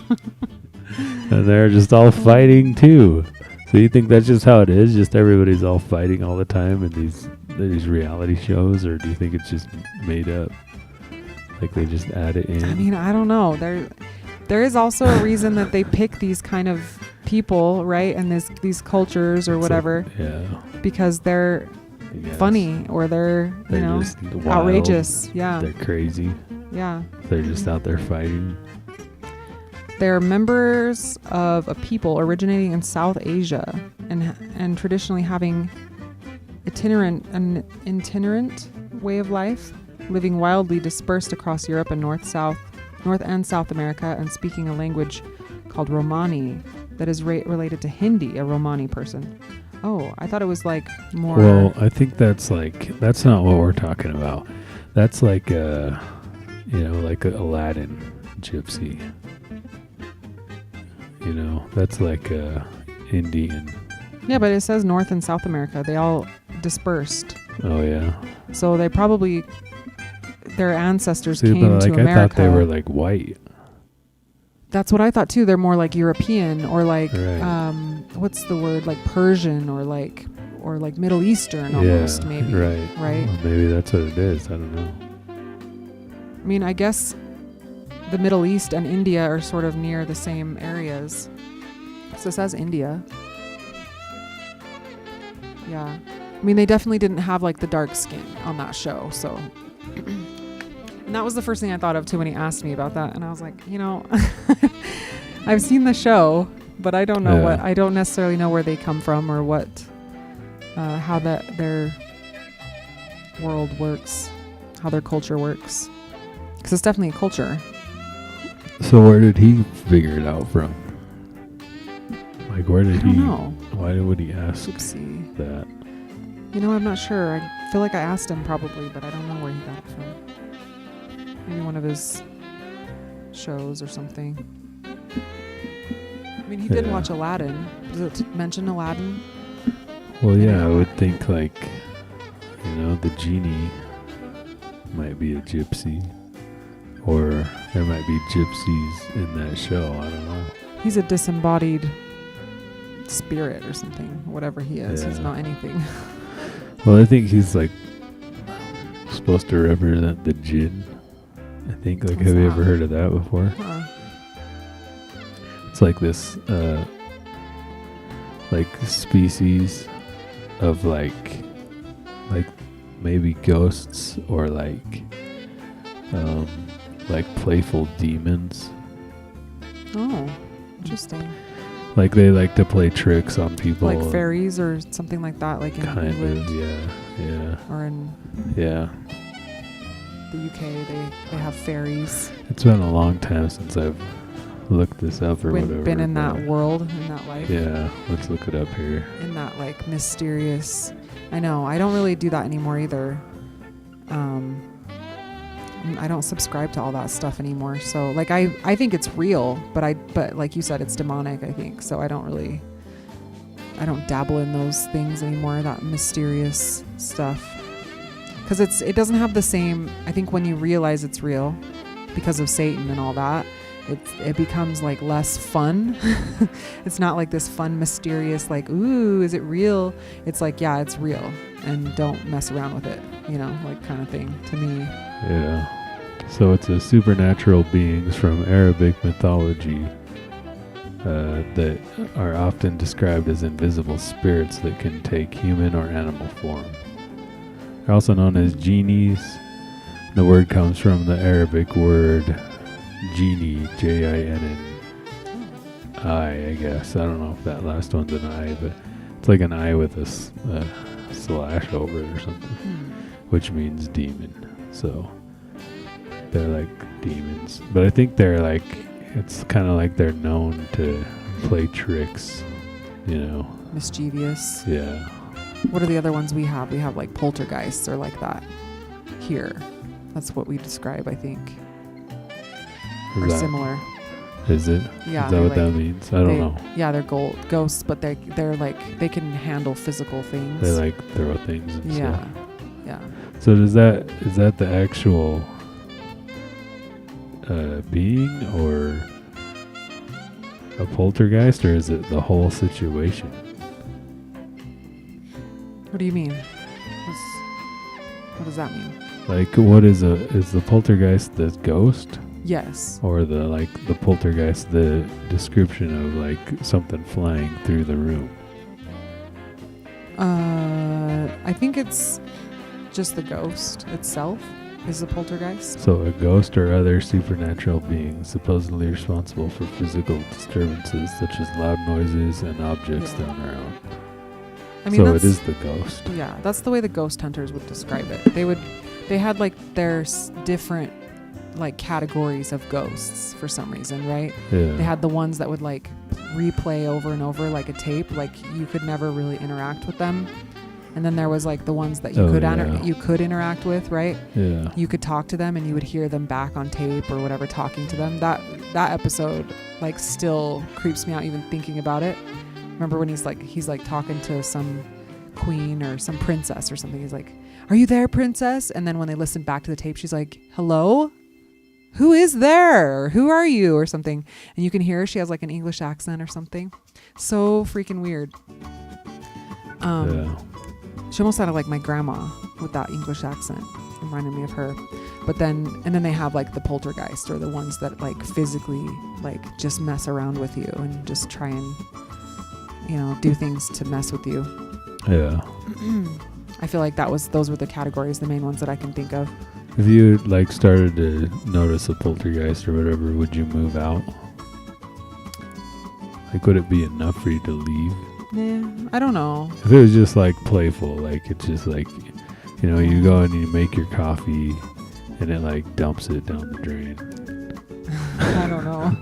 And they're just all fighting too. So you think that's just how it is? Just everybody's all fighting all the time in these reality shows, or do you think it's just made up? Like they just add it in? I mean, I don't know. There is also a reason that they pick these kind of people, right? And these cultures or It's whatever, like, yeah. because they're I guess. funny or they're Just wild. outrageous. Yeah. They're crazy. Yeah. They're just out there fighting. They're members of a people originating in South Asia and traditionally having an itinerant way of life, living wildly dispersed across Europe and North and South America, and speaking a language called Romani that is related to Hindi, a Romani person. Oh, I thought it was like more. Well, I think that's not what we're talking about. That's like like a Aladdin gypsy. That's like Indian. Yeah, but it says North and South America. They all dispersed. Oh yeah. So they probably, their ancestors See, came but to like America. I thought they were like white. That's what I thought too. They're more like European or like, Right. What's the word? Like Persian or like Middle Eastern almost, Yeah, maybe. right. Right? Well, maybe that's what it is. I don't know. I mean, I guess the Middle East and India are sort of near the same areas. So it says India. Yeah. I mean, they definitely didn't have like the dark skin on that show. So, and that was the first thing I thought of too when he asked me about that. And I was like, I've seen the show, but I don't know Yeah. I don't necessarily know where they come from or what, how their world works, how their culture works. Because it's definitely a culture. So where did he figure it out from? Like where did I don't know. Why would he ask Oopsie. that? I'm not sure. I feel like I asked him probably, but I don't know where he got it from. Maybe one of his shows or something. I mean, he did Yeah. watch Aladdin. Does it mention Aladdin? Well, yeah, I Yeah. would think like, the genie might be a gypsy, or there might be gypsies in that show. I don't know. He's a disembodied spirit or something. Whatever he is, he's Yeah. not anything. Well, I think he's like supposed to represent the jinn. I think. Like, What's have you that? ever heard of that before? Huh. It's like this, like species of like maybe ghosts or like playful demons. Oh, interesting. Like they like to play tricks on people. Like fairies or something like that, like in Kind England of, yeah. or in Yeah. the UK, they have fairies. It's been a long time since I've looked this up or whatever. Been in that but world, in that life. Yeah, let's look it up here. In that like mysterious I know. I don't really do that anymore either. I don't subscribe to all that stuff anymore. So like I think it's real, but like you said, it's demonic, I think. So I don't dabble in those things anymore, that mysterious stuff. Because it doesn't have the same, I think when you realize it's real because of Satan and all that, it becomes like less fun. It's not like this fun, mysterious, like, ooh, is it real? It's like, yeah, it's real, and don't mess around with it, like kind of thing to me. Yeah. So it's a supernatural beings from Arabic mythology that are often described as invisible spirits that can take human or animal form. They're also known as genies. The word comes from the Arabic word genie, Jinni, I guess. I don't know if that last one's an I, but it's like an I with a slash over it or something, which means demon. So they're like demons. But I think they're like, it's kind of like they're known to play tricks, Mischievous. Yeah. What are the other ones we have? We have like poltergeists or like that here. That's what we describe, I think. Or similar. Is it? Yeah. Is that what that means? I don't know. Yeah, they're ghosts, but they're like, they can handle physical things. They like throw things and stuff. Yeah. So is that the actual being or a poltergeist, or is it the whole situation? What do you mean? What does that mean? Like, what is the poltergeist the ghost? Yes. Or the poltergeist the description of like something flying through the room? I think it's just the ghost itself is a poltergeist. So a ghost or other supernatural being supposedly responsible for physical disturbances such as loud noises and objects thrown around. I mean, so it is the ghost. Yeah, that's the way the ghost hunters would describe it. They had like their different like categories of ghosts for some reason, right? Yeah. They had the ones that would like replay over and over like a tape, like you could never really interact with them. And then there was like the ones that you could interact with, right? Yeah. You could talk to them and you would hear them back on tape or whatever talking to them. That episode like still creeps me out even thinking about it. Remember when he's like talking to some queen or some princess or something. He's like, "Are you there, princess?" And then when they listen back to the tape, she's like, "Hello? Who is there? Who are you?" or something. And you can hear she has like an English accent or something. So freaking weird. Yeah. She almost sounded like my grandma with that English accent. Reminded me of her. But then they have like the poltergeist, or the ones that like physically like just mess around with you and just try and do things to mess with you. Yeah. I feel like those were the categories, the main ones that I can think of. If you like started to notice a poltergeist or whatever, would you move out? Like, would it be enough for you to leave? Nah, I don't know. If it was just like playful, like it's just like, you go and you make your coffee and it like dumps it down the drain. I don't know.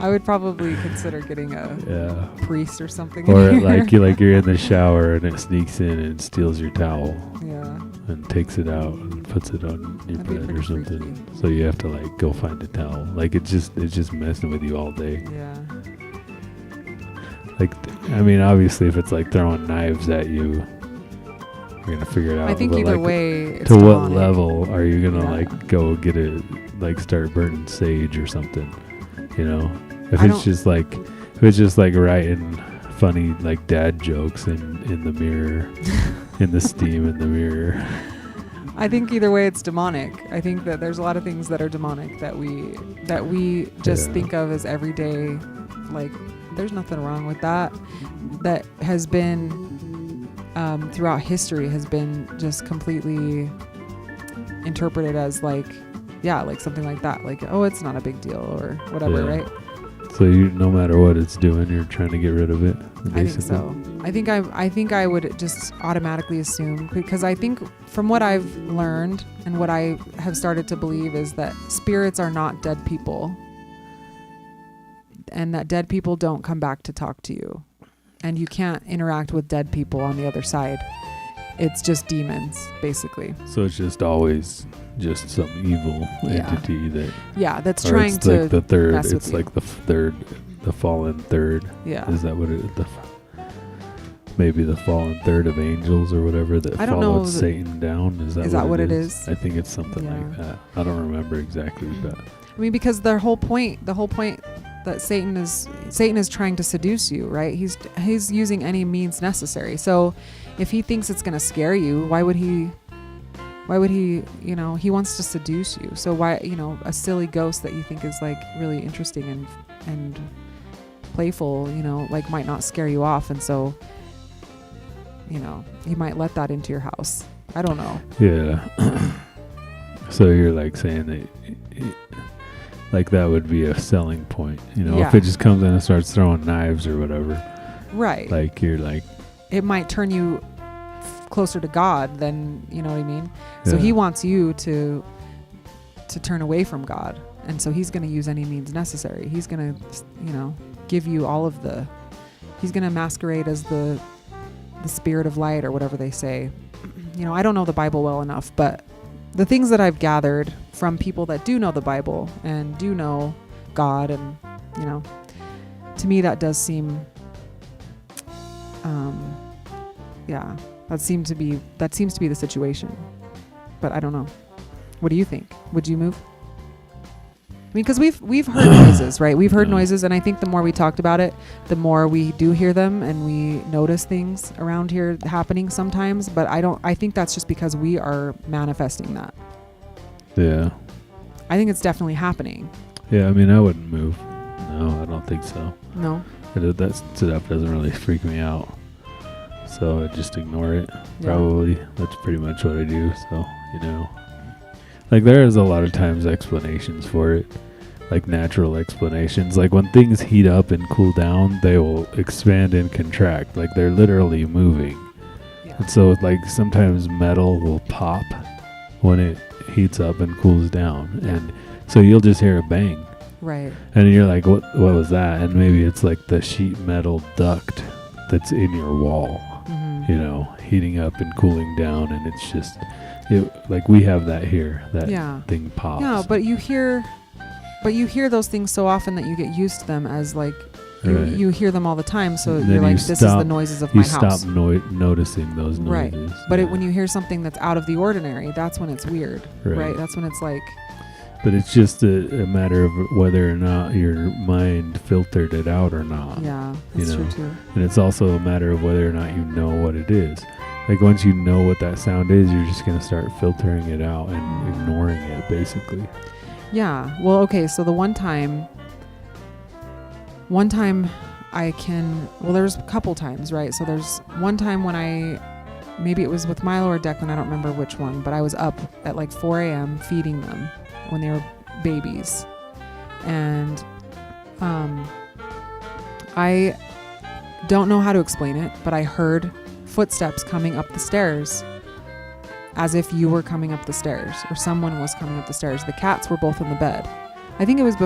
I would probably consider getting a priest or something. Or like you're in the shower and it sneaks in and steals your towel. Yeah. And takes it out and puts it on your That'd be bed or pretty something. freaky. So you have to like go find a towel. Like it's just messing with you all day. Yeah. Like, I mean, obviously, if it's like throwing knives at you, you're gonna figure it out. I think but either like, way, it's to what demonic. level are you gonna Yeah. like go get it? Like start burning sage or something? If I it's just like writing funny like dad jokes in the mirror, in the steam in the mirror. I think either way it's demonic. I think that there's a lot of things that are demonic that we just think of as everyday. Like, there's nothing wrong with that. That has been throughout history has been just completely interpreted as like something like that. Like, oh, it's not a big deal or whatever, Yeah. right? So you, no matter what it's doing, you're trying to get rid of it. Basically. I think so. I think I would just automatically assume, because I think from what I've learned and what I have started to believe is that spirits are not dead people, and that dead people don't come back to talk to you, and you can't interact with dead people on the other side. it's just demons, basically. So it's just always just some evil entity that. Yeah, that's or trying it's to. like the third. mess with It's you. like the third, the fallen third. Yeah. Is that what it? Maybe the fallen third of angels or whatever that I don't know followed that- Satan down. Is that what it is? I think it's something like that. I don't remember exactly, but I mean, because the whole point that Satan is trying to seduce you, right? He's using any means necessary. So if he thinks it's going to scare you, why would he, he wants to seduce you. So why, a silly ghost that you think is like really interesting and playful, like might not scare you off. And so, you might let that into your house. I don't know. yeah. So you're like saying that like that would be a selling point, if it just comes in and starts throwing knives or whatever. Right. Like you're like, it might turn you closer to God than, you know what I mean? So he wants you to turn away from God. And so he's going to use any means necessary. He's going to, give you all of he's going to masquerade as the spirit of light or whatever they say. I don't know the Bible well enough, but the things that I've gathered from people that do know the Bible and do know God, and to me that does seem that seems to be the situation. But I don't know. What do you think? Would you move? I mean, because we've heard noises, right? We've heard noises, and I think the more we talked about it, the more we do hear them, and we notice things around here happening sometimes. But I think that's just because we are manifesting that. yeah. I think it's definitely happening. Yeah, I mean, I wouldn't move. No, I don't think so. No. That stuff doesn't really freak me out. So I just ignore it. Probably. That's pretty much what I do. So, like there is a lot of times explanations for it. Like natural explanations. Like when things heat up and cool down, they will expand and contract. Like they're literally moving. Yeah. And so like sometimes metal will pop when it heats up and cools down. Yeah. And so you'll just hear a bang. Right. And you're like, what was that? And maybe it's like the sheet metal duct that's in your wall, heating up and cooling down. And it's just, like we have that here, that thing pops. Yeah, but you hear those things so often that you get used to them as like, you hear them all the time. So And you're then like, you this is stop- the noises of my You house. stop noticing those Right. noises. But when you hear something that's out of the ordinary, that's when it's weird, right? That's when it's like, But it's just a matter of whether or not your mind filtered it out or not. yeah, that's true too. And it's also a matter of whether or not you know what it is. Like once you know what that sound is, you're just going to start filtering it out and ignoring it, basically. Yeah. Well, okay. So the one time there's a couple times, right? So there's one time when maybe it was with Milo or Declan, I don't remember which one, but I was up at like 4 a.m. feeding them when they were babies. And I don't know how to explain it, but I heard footsteps coming up the stairs as if you were coming up the stairs or someone was coming up the stairs. The cats were both in the bed. I think it was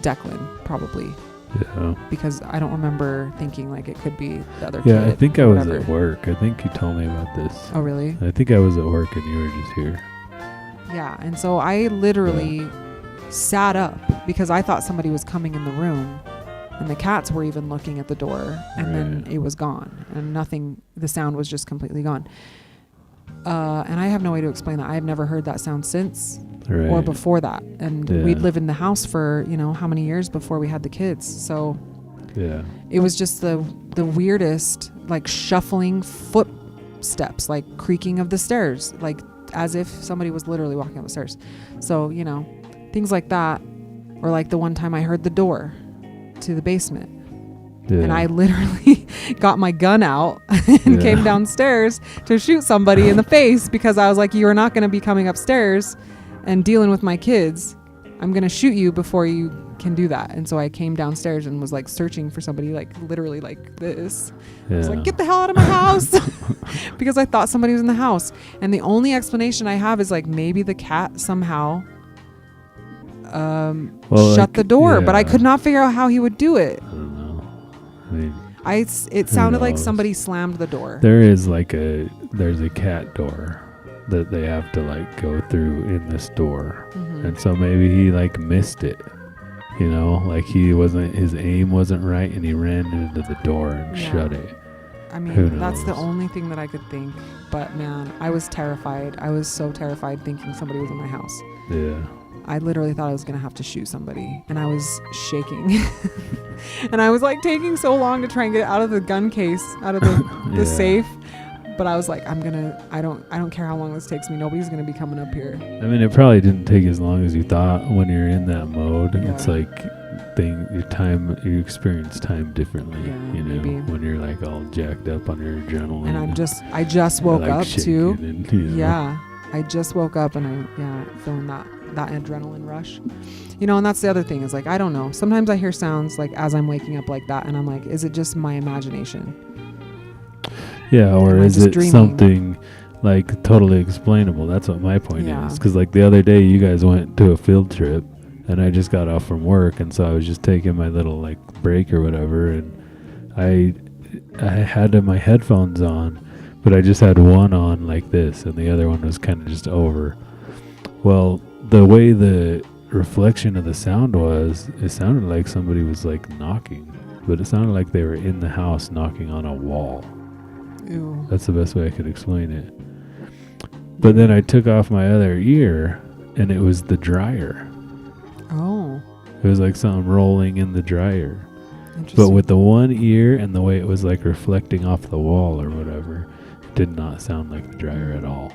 Declan, probably. Yeah. Because I don't remember thinking like it could be the other Yeah, kid. I think I was whatever. at work. I think you told me about this. Oh, really? I think I was at work and you were just here. Yeah, and so I literally sat up because I thought somebody was coming in the room, and the cats were even looking at the door, and then it was gone, and the sound was just completely gone. And I have no way to explain that. I've never heard that sound since or before that. And we'd lived in the house for, how many years before we had the kids. So it was just the weirdest, like shuffling footsteps, like creaking of the stairs, like as if somebody was literally walking up the stairs. So, things like that. Or like the one time I heard the door to the basement. Yeah. And I literally got my gun out and came downstairs to shoot somebody in the face because I was like, you are not going to be coming upstairs and dealing with my kids. I'm going to shoot you before you can do that. And so I came downstairs and was like searching for somebody, like literally like this. I was like, get the hell out of my house because I thought somebody was in the house. And the only explanation I have is like maybe the cat somehow shut the door, but I could not figure out how he would do it. I don't know. I mean, It sounded like knows? somebody slammed the door. There's a cat door that they have to like go through in this door. Mhm. And so maybe he like missed it. You know, like his aim wasn't right and he ran into the door and Yeah. shut it. I Who mean, that's the knows? only thing that I could think. But man, I was terrified. I was so terrified thinking somebody was in my house. Yeah. I literally thought I was going to have to shoot somebody, and I was shaking. And I was like taking so long to try and get it out of the gun case, out of the Yeah. safe. But I was like, I don't care how long this takes me. Nobody's going to be coming up here. I mean, it probably didn't take as long as you thought when you're in that mode. Yeah. It's like you experience time differently, Yeah, you know, maybe. when you're like all jacked up on your adrenaline. And I just woke like up too. shaking and, you know. Yeah. I just woke up and feeling that adrenaline rush. You know, and that's the other thing is like, I don't know. Sometimes I hear sounds like as I'm waking up like that and I'm like, is it just my imagination? Yeah, or Am I is just it dreaming? something like totally explainable? That's what my point Yeah. is. Because like the other day, you guys went to a field trip, and I just got off from work, and so I was just taking my little like break or whatever, and I had my headphones on, but I just had one on like this, and the other one was kind of just over. Well, the way the reflection of the sound was, it sounded like somebody was like knocking, but it sounded like they were in the house knocking on a wall. Ew. That's the best way I could explain it. But then I took off my other ear, and it was the dryer. Oh, It was like something rolling in the dryer. interesting. But with the one ear and the way it was like reflecting off the wall or whatever, it did not sound like the dryer at all.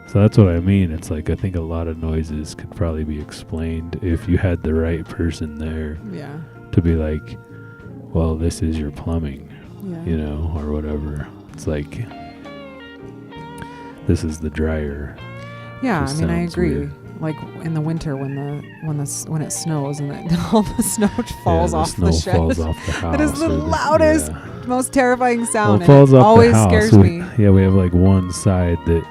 So that's what I mean. It's like I think a lot of noises could probably be explained if you had the right person there Yeah. to be like, well, this is your plumbing, Yeah. you know, or whatever. It's like, this is the dryer. Yeah, I Just mean, I sounds agree. weird. Like in the winter when it snows and all the snow falls Yeah, off snow the shed. falls off the house. That is the or loudest, yeah. most terrifying Well, sound. it falls and it off always the house. scares me. Yeah, we have like one side that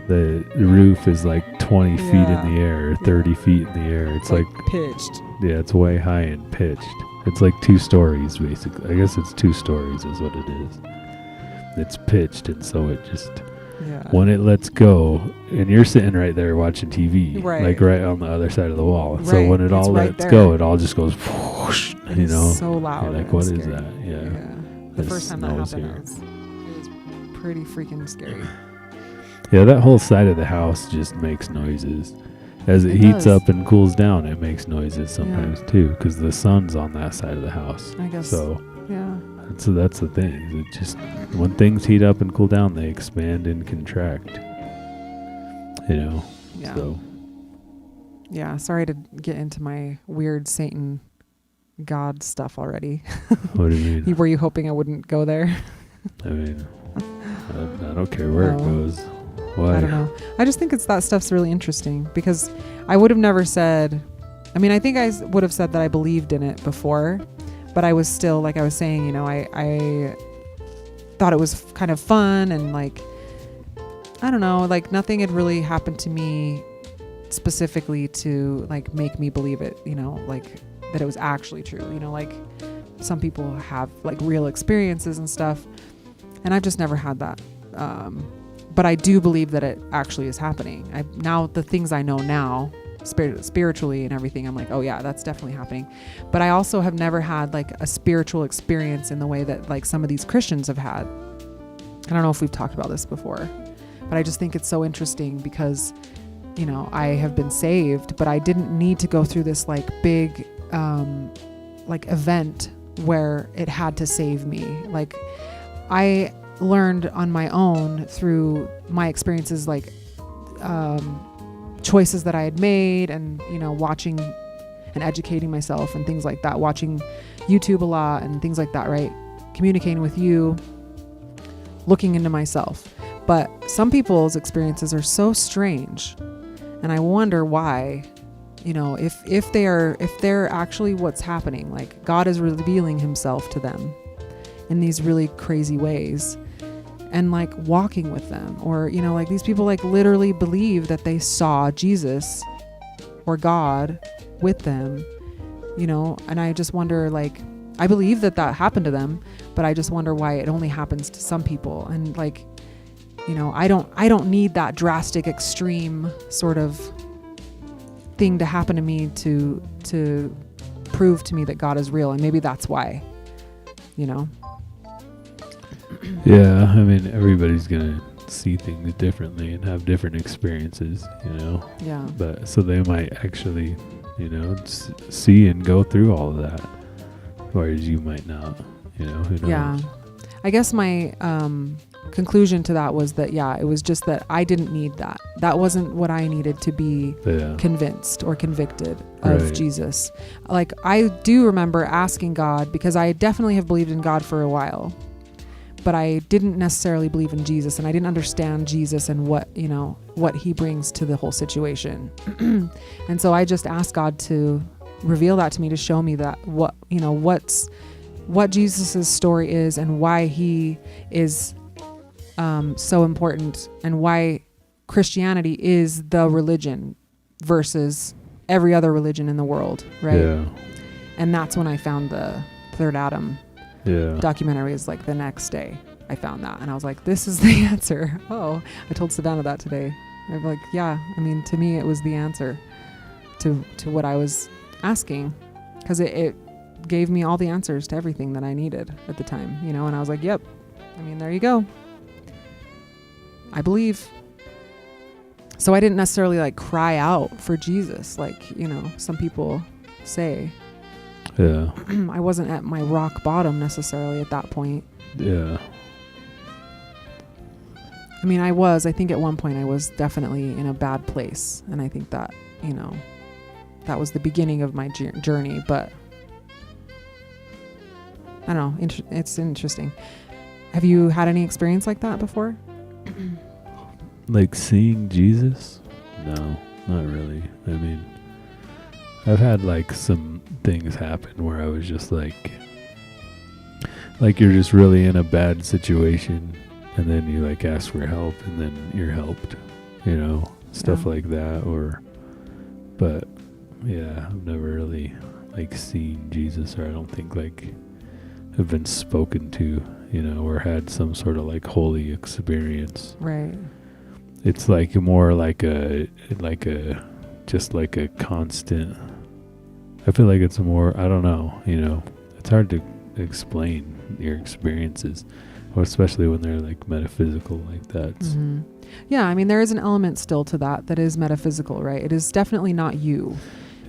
the roof is like 20 feet Yeah. in the air, or 30 feet in the air. It's like, pitched. yeah, it's way high and pitched. It's like 2 stories, basically. I guess it's 2 stories is what it is. It's pitched, and so it just, Yeah. when it lets go, and you're sitting right there watching TV, Right. like right on the other side of the wall. So Right, when it all it's right lets there. go, it all just goes whoosh, It you is know. so loud. You're like, and what is scary. that? Yeah. The It first time that snows happened, here. it was pretty freaking scary. Yeah, that whole side of the house just makes noises. As it It heats does. up and cools down, it makes noises sometimes too, because the sun's on that side of the house. I guess. So Yeah. that's the thing. It just, when things heat up and cool down, they expand and contract. You know. Yeah. So Yeah. Sorry to get into my weird Satan God stuff already. what do you mean? Were you hoping I wouldn't go there? I mean, I don't care where it No. goes. Why? I don't know. I just think that stuff's really interesting because I would have never said, I mean, I think I would have said that I believed in it before, but I was still, like I was saying, you know, I thought it was kind of fun and like, I don't know, like nothing had really happened to me specifically to like make me believe it, you know, like that it was actually true, you know, like some people have like real experiences and stuff, and I've just never had that. But I do believe that it actually is happening. Now the things I know now, spiritually and everything, I'm like, oh yeah, that's definitely happening. But I also have never had like a spiritual experience in the way that like some of these Christians have had. I don't know if we've talked about this before, but I just think it's so interesting because, you know, I have been saved, but I didn't need to go through this like big, like event where it had to save me. Like I learned on my own through my experiences, like choices that I had made and, you know, watching and educating myself and things like that, watching YouTube a lot and things like that, right? Communicating with you, looking into myself. But some people's experiences are so strange, and I wonder why, you know, if they're actually what's happening, like God is revealing himself to them in these really crazy ways and like walking with them, or, you know, like these people like literally believe that they saw Jesus or God with them, you know, and I just wonder like I believe that happened to them, but I just wonder why it only happens to some people. And like, I don't need that drastic, extreme sort of thing to happen to me to prove to me that God is real. And maybe that's why, Yeah, I mean, everybody's gonna see things differently and have different experiences, Yeah. But so they might actually, see and go through all of that, whereas you might not, who knows? Yeah. I guess my conclusion to that was that, it was just that I didn't need that. That wasn't what I needed to be convinced or convicted of Jesus. Like, I do remember asking God, because I definitely have believed in God for a while, but I didn't necessarily believe in Jesus, and I didn't understand Jesus and what he brings to the whole situation. And so I just asked God to reveal that to me, to show me that what Jesus's story is, and why he is so important, and why Christianity is the religion versus every other religion in the world, right? Yeah. And that's when I found the Third Adam documentary. Is like the next day I found that, and I was like, this is the answer. Oh, I told Savannah that today. I'm like, I mean, to me it was the answer to what I was asking, because it gave me all the answers to everything that I needed at the time, and I was like, yep, I mean, there you go, I believe. So I didn't necessarily like cry out for Jesus like some people say. Yeah. I wasn't at my rock bottom necessarily at that point. Yeah. I mean, I think at one point I was definitely in a bad place, and I think that that was the beginning of my journey. But I don't know, it's interesting. Have you had any experience like that before? Like seeing Jesus? No, not really. I mean, I've had like some things happen where I was just like you're just really in a bad situation, and then you like ask for help, and then you're helped, stuff like that. But yeah, I've never really like seen Jesus, or I don't think like have been spoken to, or had some sort of like holy experience. Right. It's like more like a just like a constant. I feel like it's more, I don't know, it's hard to explain your experiences, or especially when they're like metaphysical like that. Mm-hmm. Yeah, I mean, there is an element still to that is metaphysical, right? It is definitely not you.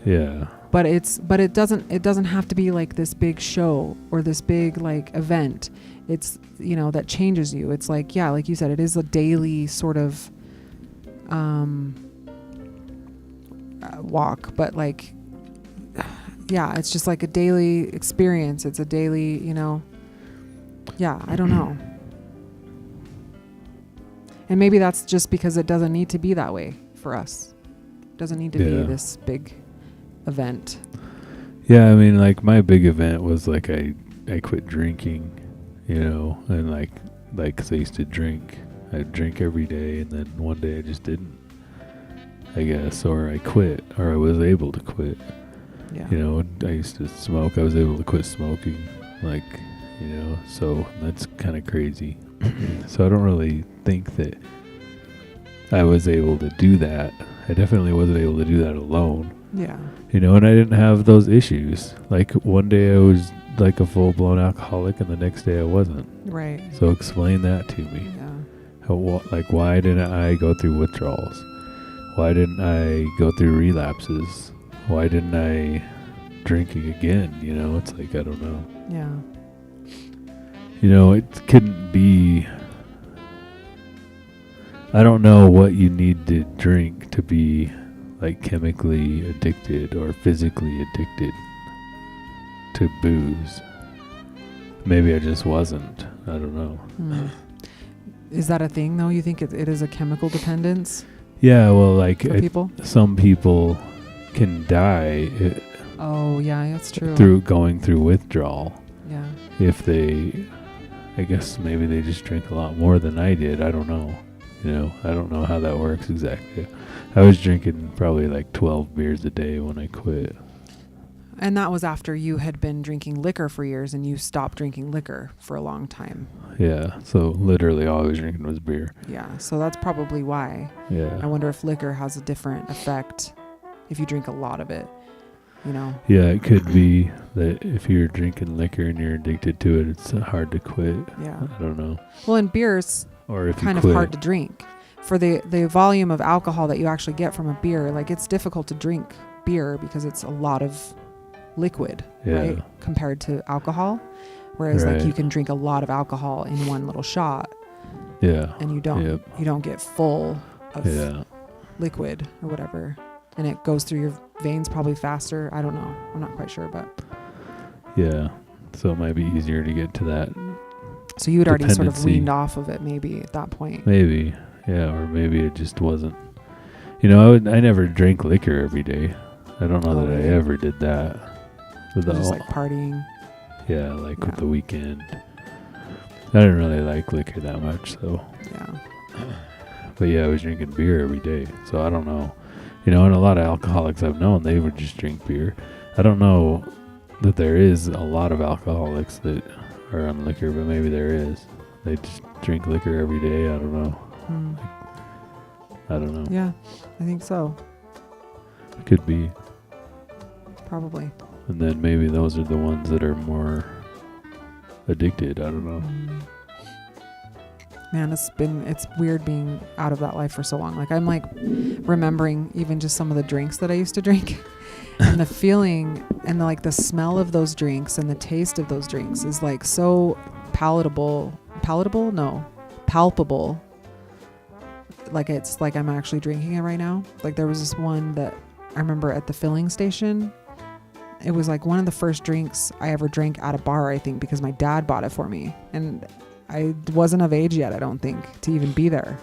Yeah. But it doesn't have to be like this big show or this big like event. It's that changes you. It's like, like you said, it is a daily sort of walk, but like, it's just like a daily experience. It's a daily, I don't know. And maybe that's just because it doesn't need to be that way for us. It doesn't need to be this big event. Yeah, I mean, like my big event was like I quit drinking, and like 'cause I used to drink. I'd drink every day, and then one day I just didn't, I guess, or I quit, or I was able to quit. Yeah. I used to smoke. I was able to quit smoking, like, so that's kind of crazy. So I don't really think that I was able to do that. I definitely wasn't able to do that alone. Yeah. And I didn't have those issues. Like one day I was like a full-blown alcoholic, and the next day I wasn't. Right. So explain that to me. Yeah. Why didn't I go through withdrawals? Why didn't I go through relapses? Why didn't I drinking again? It's like, I don't know. Yeah. It couldn't be. I don't know what you need to drink to be like chemically addicted or physically addicted to booze. Maybe I just wasn't. I don't know. Is that a thing though? You think it is a chemical dependence? Yeah, well, like for people? Some people can die. Oh yeah, that's true. Through going through withdrawal. Yeah. If they, I guess maybe they just drink a lot more than I did. I don't know. I don't know how that works exactly. I was drinking probably like 12 beers a day when I quit. And that was after you had been drinking liquor for years and you stopped drinking liquor for a long time. Yeah. So literally all I was drinking was beer. Yeah. So that's probably why. Yeah. I wonder if liquor has a different effect if you drink a lot of it, you know? Yeah, it could be that if you're drinking liquor and you're addicted to it, it's hard to quit. Yeah. I don't know. Well, and beer's Or if kind you of quit. hard to drink. For the volume of alcohol that you actually get from a beer, like it's difficult to drink beer because it's a lot of liquid, right? Compared to alcohol. Whereas like you can drink a lot of alcohol in one little shot. Yeah. And you don't get full of liquid or whatever. And it goes through your veins probably faster. I don't know. I'm not quite sure, but yeah. So it might be easier to get to that. So you had already sort of dependency. weaned off of it maybe at that point. Maybe. Yeah, or maybe it just wasn't. You know, I never drank liquor every day. I don't know that I ever did that. Just like partying. Yeah, like with the weekend. I didn't really like liquor that much, so. Yeah. But yeah, I was drinking beer every day, so I don't know. You know, and a lot of alcoholics I've known, they would just drink beer. I don't know that there is a lot of alcoholics that are on liquor, but maybe there is. They just drink liquor every day. I don't know. I don't know. Yeah, I think so. Could be. Probably. And then maybe those are the ones that are more addicted. I don't know. Man, it's weird being out of that life for so long. Like I'm like remembering even just some of the drinks that I used to drink and the feeling and the smell of those drinks and the taste of those drinks is like so palpable. Like it's like I'm actually drinking it right now. Like there was this one that I remember at the filling station. It was like one of the first drinks I ever drank at a bar, I think, because my dad bought it for me. And I wasn't of age yet, I don't think, to even be there.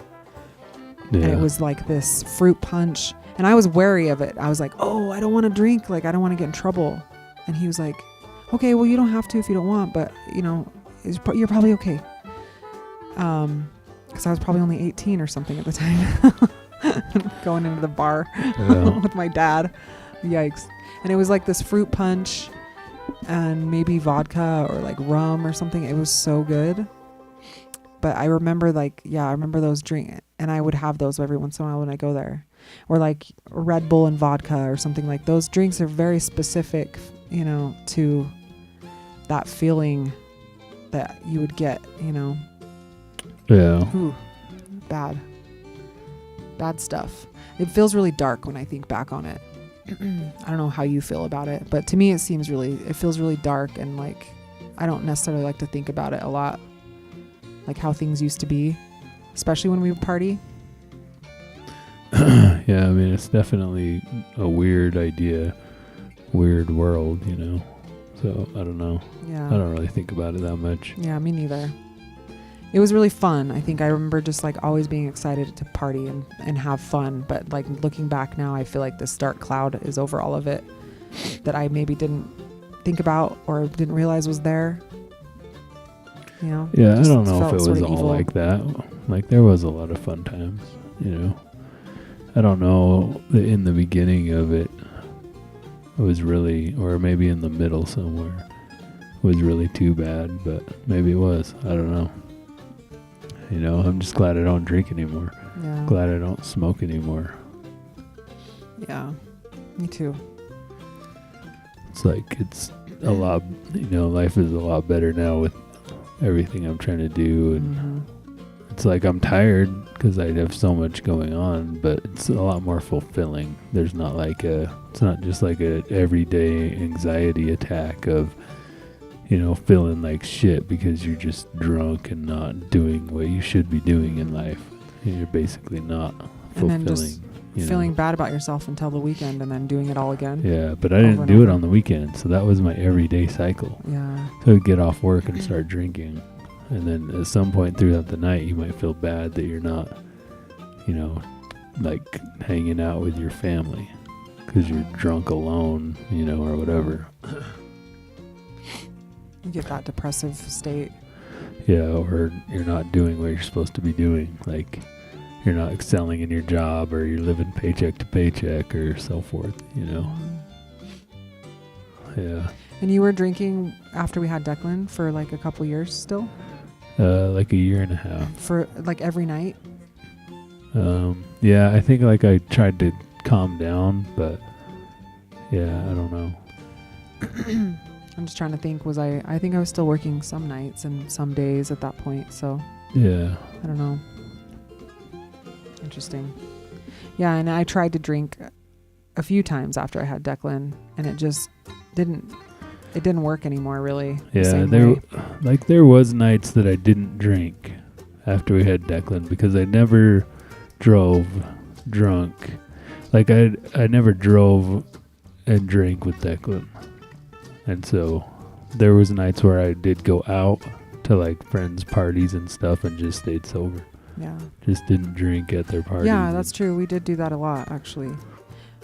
Yeah. And it was like this fruit punch. And I was wary of it. I was like, oh, I don't want to drink. Like, I don't want to get in trouble. And he was like, okay, well, you don't have to if you don't want. But, you know, you're probably okay. Because I was probably only 18 or something at the time. Going into the bar with my dad. Yikes. And it was like this fruit punch and maybe vodka or like rum or something. It was so good. But I remember I remember those drinks. And I would have those every once in a while when I go there. Or like Red Bull and vodka or something. Like those drinks are very specific, you know, to that feeling that you would get, you know. Yeah. Ooh, bad stuff. It feels really dark when I think back on it. I don't know how you feel about it, but to me it feels really dark, and like I don't necessarily like to think about it a lot, like how things used to be, especially when we would party. Yeah, I mean, it's definitely a weird idea, weird world, you know. So I don't know. Yeah. I don't really think about it that much. Yeah, me neither. It was really fun. I think I remember just like always being excited to party and have fun. But like looking back now, I feel like this dark cloud is over all of it that I maybe didn't think about or didn't realize was there. You know? Yeah, I don't know if it was all evil. like that. Like there was a lot of fun times, you know. I don't know that in the beginning of it was really, or maybe in the middle somewhere, was really too bad, but maybe it was. I don't know. You know, I'm just glad I don't drink anymore. Yeah. Glad I don't smoke anymore. Yeah, me too. It's like it's a lot, you know, life is a lot better now with everything I'm trying to do. And it's like I'm tired because I have so much going on, but it's a lot more fulfilling. There's not like it's not just like a everyday anxiety attack of, you know, feeling like shit because you're just drunk and not doing what you should be doing in life. And you're basically not fulfilling. And then just feeling bad about yourself until the weekend and then doing it all again. Yeah, but I didn't do it on the weekend, so that was my everyday cycle. Yeah. So I'd get off work and start drinking. And then at some point throughout the night, you might feel bad that you're not, you know, like hanging out with your family because you're drunk alone, you know, or whatever. You get that depressive state. Yeah, or you're not doing what you're supposed to be doing. Like you're not excelling in your job, or you're living paycheck to paycheck, or so forth, you know. Yeah. And you were drinking after we had Declan for like a couple years still? Like a year and a half. For like every night? Yeah, I think like I tried to calm down, but yeah, I don't know. I'm just trying to think. I think I was still working some nights and some days at that point. So Yeah. I don't know. Interesting. Yeah, and I tried to drink a few times after I had Declan, and it just didn't work anymore, really. Yeah, there was nights that I didn't drink after we had Declan because I never drove drunk. Like I never drove and drank with Declan. And so there was nights where I did go out to like friends' parties and stuff and just stayed sober. Yeah. Just didn't drink at their parties. Yeah, that's true. We did do that a lot, actually.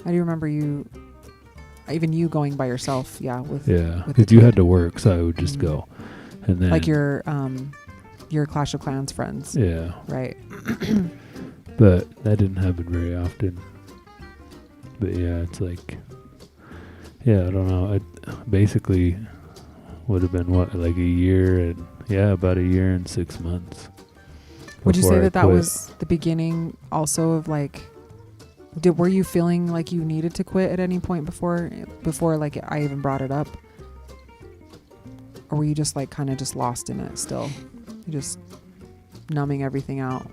I do remember you going by yourself. Yeah. Yeah, because you had to work, so I would just go. And then like your Clash of Clans friends. Yeah. Right. But that didn't happen very often. But yeah, it's like, yeah, I don't know. It basically would have been like a year about a year and 6 months. Would you say that quit. was the beginning also of like, were you feeling like you needed to quit at any point before like I even brought it up? Or were you just like kind of just lost in it still? You just numbing everything out?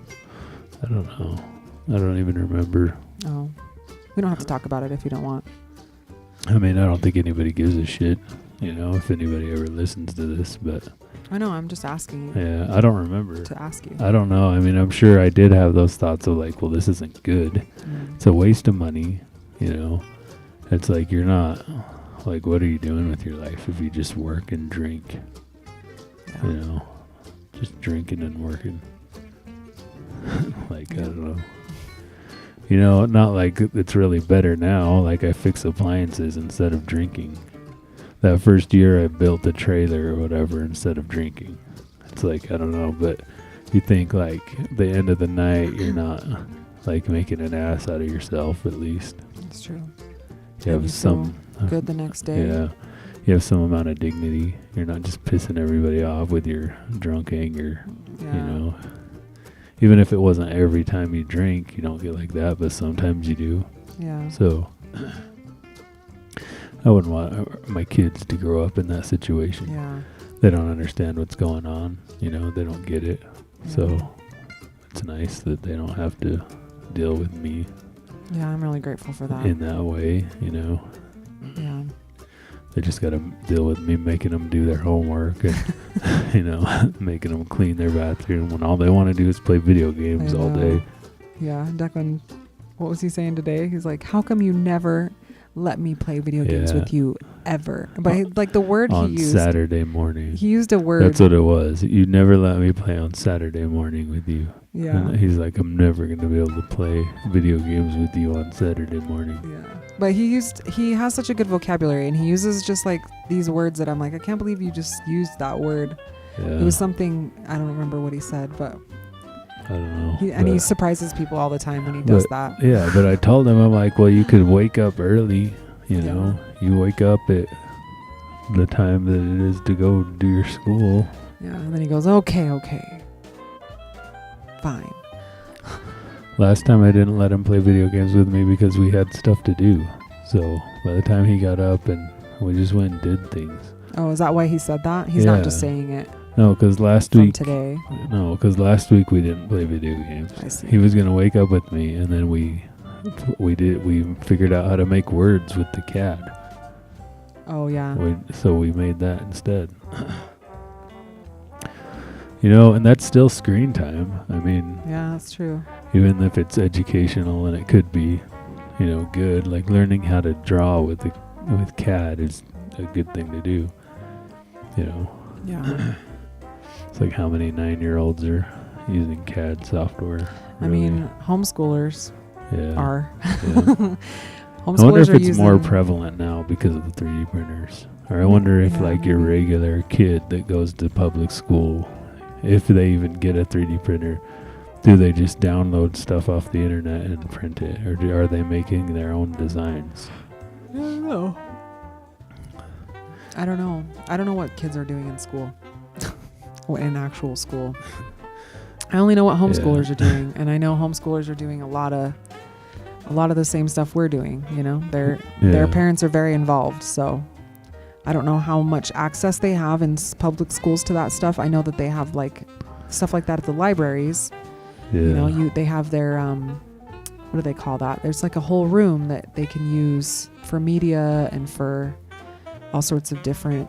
I don't know. I don't even remember. Oh, we don't have to talk about it if you don't want. I mean, I don't think anybody gives a shit, if anybody ever listens to this, but I know, I'm just asking you. Yeah, I don't remember. To ask you. I don't know. I mean, I'm sure I did have those thoughts of like, well, this isn't good. It's a waste of money, It's like you're not, like, what are you doing with your life if you just work and drink? Yeah. Just drinking and working. Like, I don't know. Not like it's really better now. Like, I fix appliances instead of drinking. That first year I built a trailer or whatever instead of drinking. It's like, I don't know, but you think like the end of the night you're not like making an ass out of yourself at least. That's true. You have some good the next day. Yeah. You have some amount of dignity. You're not just pissing everybody off with your drunk anger. Yeah. Even if it wasn't every time you drink, you don't get like that, but sometimes you do. Yeah. So I wouldn't want my kids to grow up in that situation. Yeah. They don't understand what's going on. They don't get it. Yeah. So it's nice that they don't have to deal with me. Yeah, I'm really grateful for that. In that way, Yeah. They just got to deal with me making them do their homework and, making them clean their bathroom when all they want to do is play video games all day. Yeah. Declan, what was he saying today? He's like, how come you never let me play video games with you ever? But like the word on he used. Saturday morning. He used a word. That's what it was. You never let me play on Saturday morning with you. Yeah. And he's like, I'm never going to be able to play video games with you on Saturday morning. Yeah. But he has such a good vocabulary, and he uses just like these words that I'm like, I can't believe you just used that word. Yeah. It was something, I don't remember what he said, but I don't know. he surprises people all the time when he does that. Yeah, but I told him, I'm like, well, you could wake up early, Yeah. You wake up at the time that it is to go do your school. Yeah, and then he goes, okay. Fine. Last time I didn't let him play video games with me because we had stuff to do. So by the time he got up and we just went and did things. Oh, is that why he said that? He's not just saying it. No, because last from week today. No, because last week we didn't play video games. I see. He was gonna wake up with me, and then we figured out how to make words with the cat. Oh yeah. So we made that instead. And that's still screen time. I mean, yeah, that's true. Even if it's educational and it could be, good. Like learning how to draw with CAD is a good thing to do. Yeah. It's like how many 9-year-olds are using CAD software. Really. I mean, homeschoolers are. Yeah. Homeschoolers I wonder if are it's more prevalent now because of the 3D printers. Or I wonder if like your regular kid that goes to public school, if they even get a 3D printer, do they just download stuff off the internet and print it? Or are they making their own designs? I don't know. I don't know. I don't know what kids are doing in school. In actual school. I only know what homeschoolers are doing, and I know homeschoolers are doing a lot of the same stuff we're doing. You know, their parents are very involved, so I don't know how much access they have in public schools to that stuff. I know that they have like stuff like that at the libraries. Yeah. You know, they have their what do they call that? There's like a whole room that they can use for media and for all sorts of different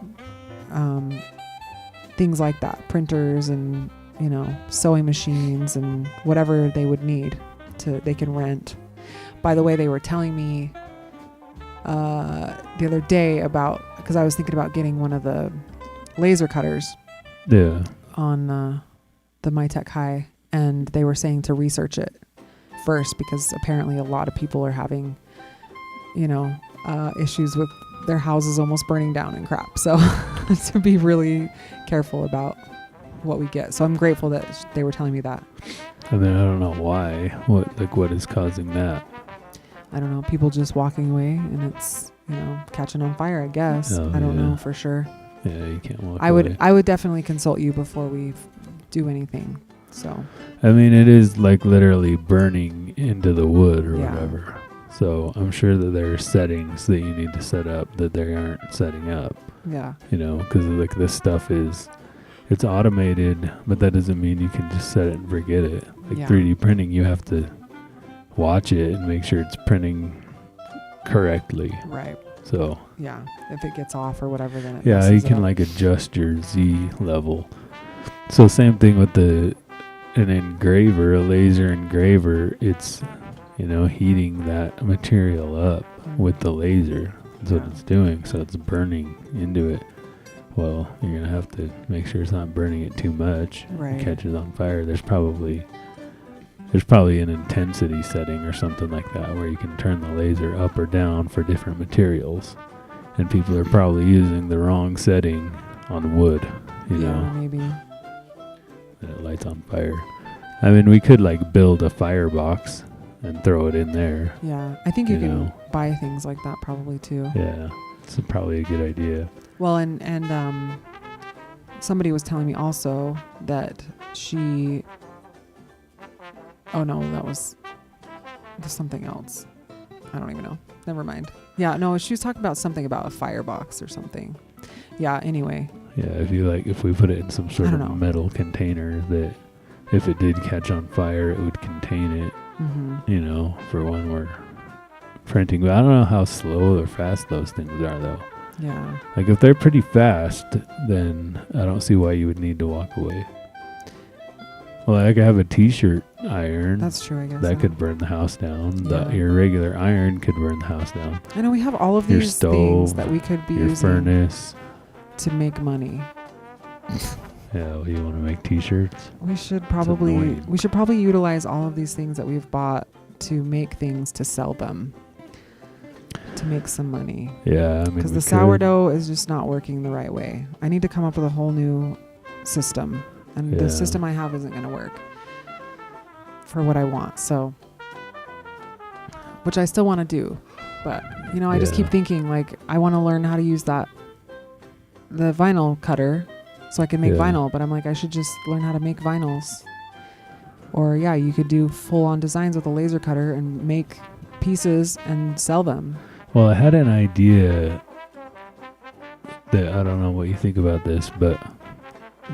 things like that, printers and, you know, sewing machines and whatever they would need they can rent. By the way, they were telling me the other day because I was thinking about getting one of the laser cutters on the MyTech High, and they were saying to research it first because apparently a lot of people are having, you know, issues with their houses almost burning down and crap. So to be really careful about what we get. So I'm grateful that they were telling me that. I mean, I don't know why. What is causing that? I don't know. People just walking away and it's, you know, catching on fire, I guess. I don't know for sure. Yeah, you can't walk away. I would definitely consult you before we do anything. So I mean, it is like literally burning into the wood or whatever. So I'm sure that there are settings that you need to set up that they aren't setting up. Yeah. You know, because like this stuff it's automated, but that doesn't mean you can just set it and forget it. Like 3D printing, you have to watch it and make sure it's printing correctly. Right. So yeah, if it gets off or whatever, then you can like adjust your Z level. So same thing with an engraver, a laser engraver. It's, you know, heating that material up with the laser. That's what it's doing. So it's burning into it. Well, you're going to have to make sure it's not burning it too much. Right. It catches on fire. There's probably an intensity setting or something like that where you can turn the laser up or down for different materials. And people are probably using the wrong setting on wood, you know. Maybe. And it lights on fire. I mean, we could like build a firebox and throw it in there. Yeah, I think you can buy things like that probably too. Yeah, it's probably a good idea. Well, and somebody was telling me also that she... Oh no, that was something else. I don't even know. Never mind. Yeah, no, she was talking about something about a firebox or something. Yeah, anyway. Yeah, if we put it in some sort of metal container that if it did catch on fire, it would contain it, you know, for when we're printing. But I don't know how slow or fast those things are, though. Yeah. Like, if they're pretty fast, then I don't see why you would need to walk away. Well, I could have a t-shirt iron. That's true, I guess. That could burn the house down. Your regular iron could burn the house down. I know we have all of these things that we could be your using furnace to make money. Yeah, well, you want to make t-shirts? We should probably utilize all of these things that we've bought to make things to sell them, to make some money. Yeah, I mean, because the sourdough is just not working the right way. I need to come up with a whole new system, and the system I have isn't going to work for what I want. So, which I still want to do, but you know, I just keep thinking like I want to learn how to use the vinyl cutter so I can make vinyl, but I'm like, I should just learn how to make vinyls. Or you could do full-on designs with a laser cutter and make pieces and sell them. Well, I had an idea that I don't know what you think about this, but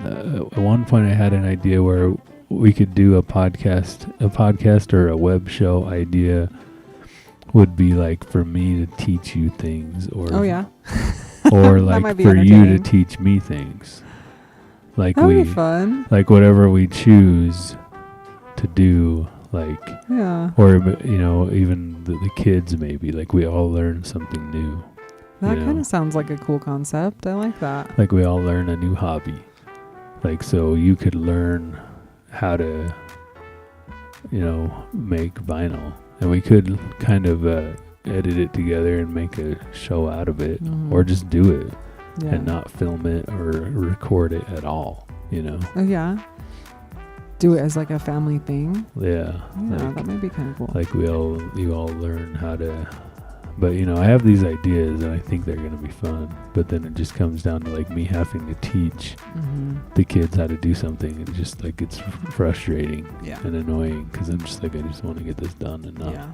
at one point I had an idea where we could do a podcast or a web show idea would be like for me to teach you things, or or like for you to teach me things. Like that would be fun. Like whatever we choose to do, like or you know, even the kids, maybe like we all learn something new. That kind of sounds like a cool concept. I like that. Like we all learn a new hobby. Like, so you could learn how to, you know, make vinyl, and we could kind of edit it together and make a show out of it, or just do it and not film it or record it at all, you know. Do it as like a family thing. Like, that might be kind of cool. Like you all learn how to But I have these ideas and I think they're gonna be fun. But then it just comes down to like me having to teach the kids how to do something, and just like it's frustrating and annoying because I'm just like I just want to get this done and not. Yeah,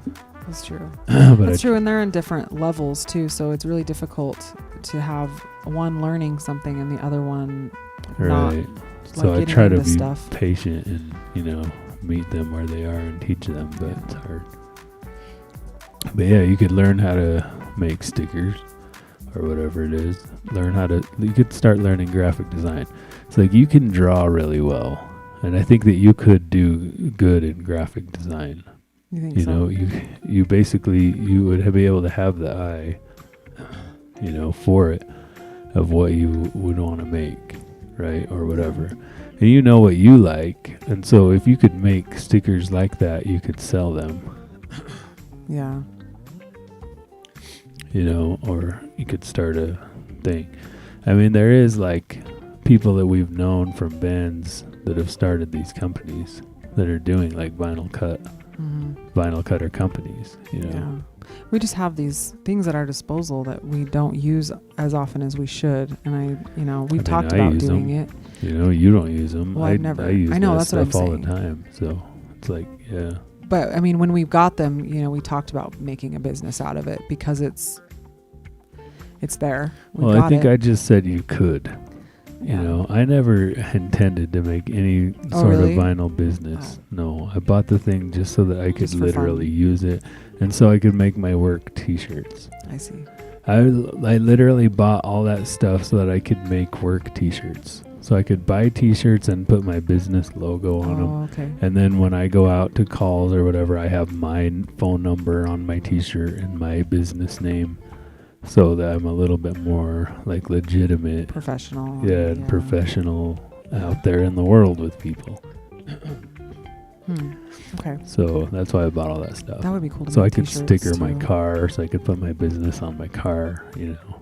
that's true. But That's true, and they're in different levels too, so it's really difficult to have one learning something and the other one not. Right. So I getting try to into be stuff. patient and meet them where they are and teach them, but it's hard. But yeah, you could learn how to make stickers or whatever it is. You could start learning graphic design. It's like you can draw really well, and I think that you could do good in graphic design. You think so? You basically you would be able to have the eye, for it, of what you would want to make, right, or whatever. And you know what you like, and so if you could make stickers like that, you could sell them. Yeah. Or you could start a thing. I mean, there is like people that we've known from bands that have started these companies that are doing like vinyl cutter companies, Yeah. We just have these things at our disposal that we don't use as often as we should. And we've talked about doing it. You don't use them. Well, I've never. I use I know, that that's what I'm stuff all saying. the time. So it's like, yeah. But I mean, when we've got them, we talked about making a business out of it because it's there. I think I just said you could. Yeah. I never intended to make any sort really? of vinyl business. Oh. No, I bought the thing just so that I could Just for literally fun. use it, and so I could make my work T-shirts. I see. I literally bought all that stuff so that I could make work T-shirts. So I could buy T-shirts and put my business logo on them. Oh, okay. And then when I go out to calls or whatever, I have my phone number on my T-shirt and my business name, so that I'm a little bit more like legitimate. Professional. Yeah, and professional out there in the world with people. Okay. So that's why I bought all that stuff. That would be cool to So I make could t-shirts sticker my too. car, so I could put my business on my car,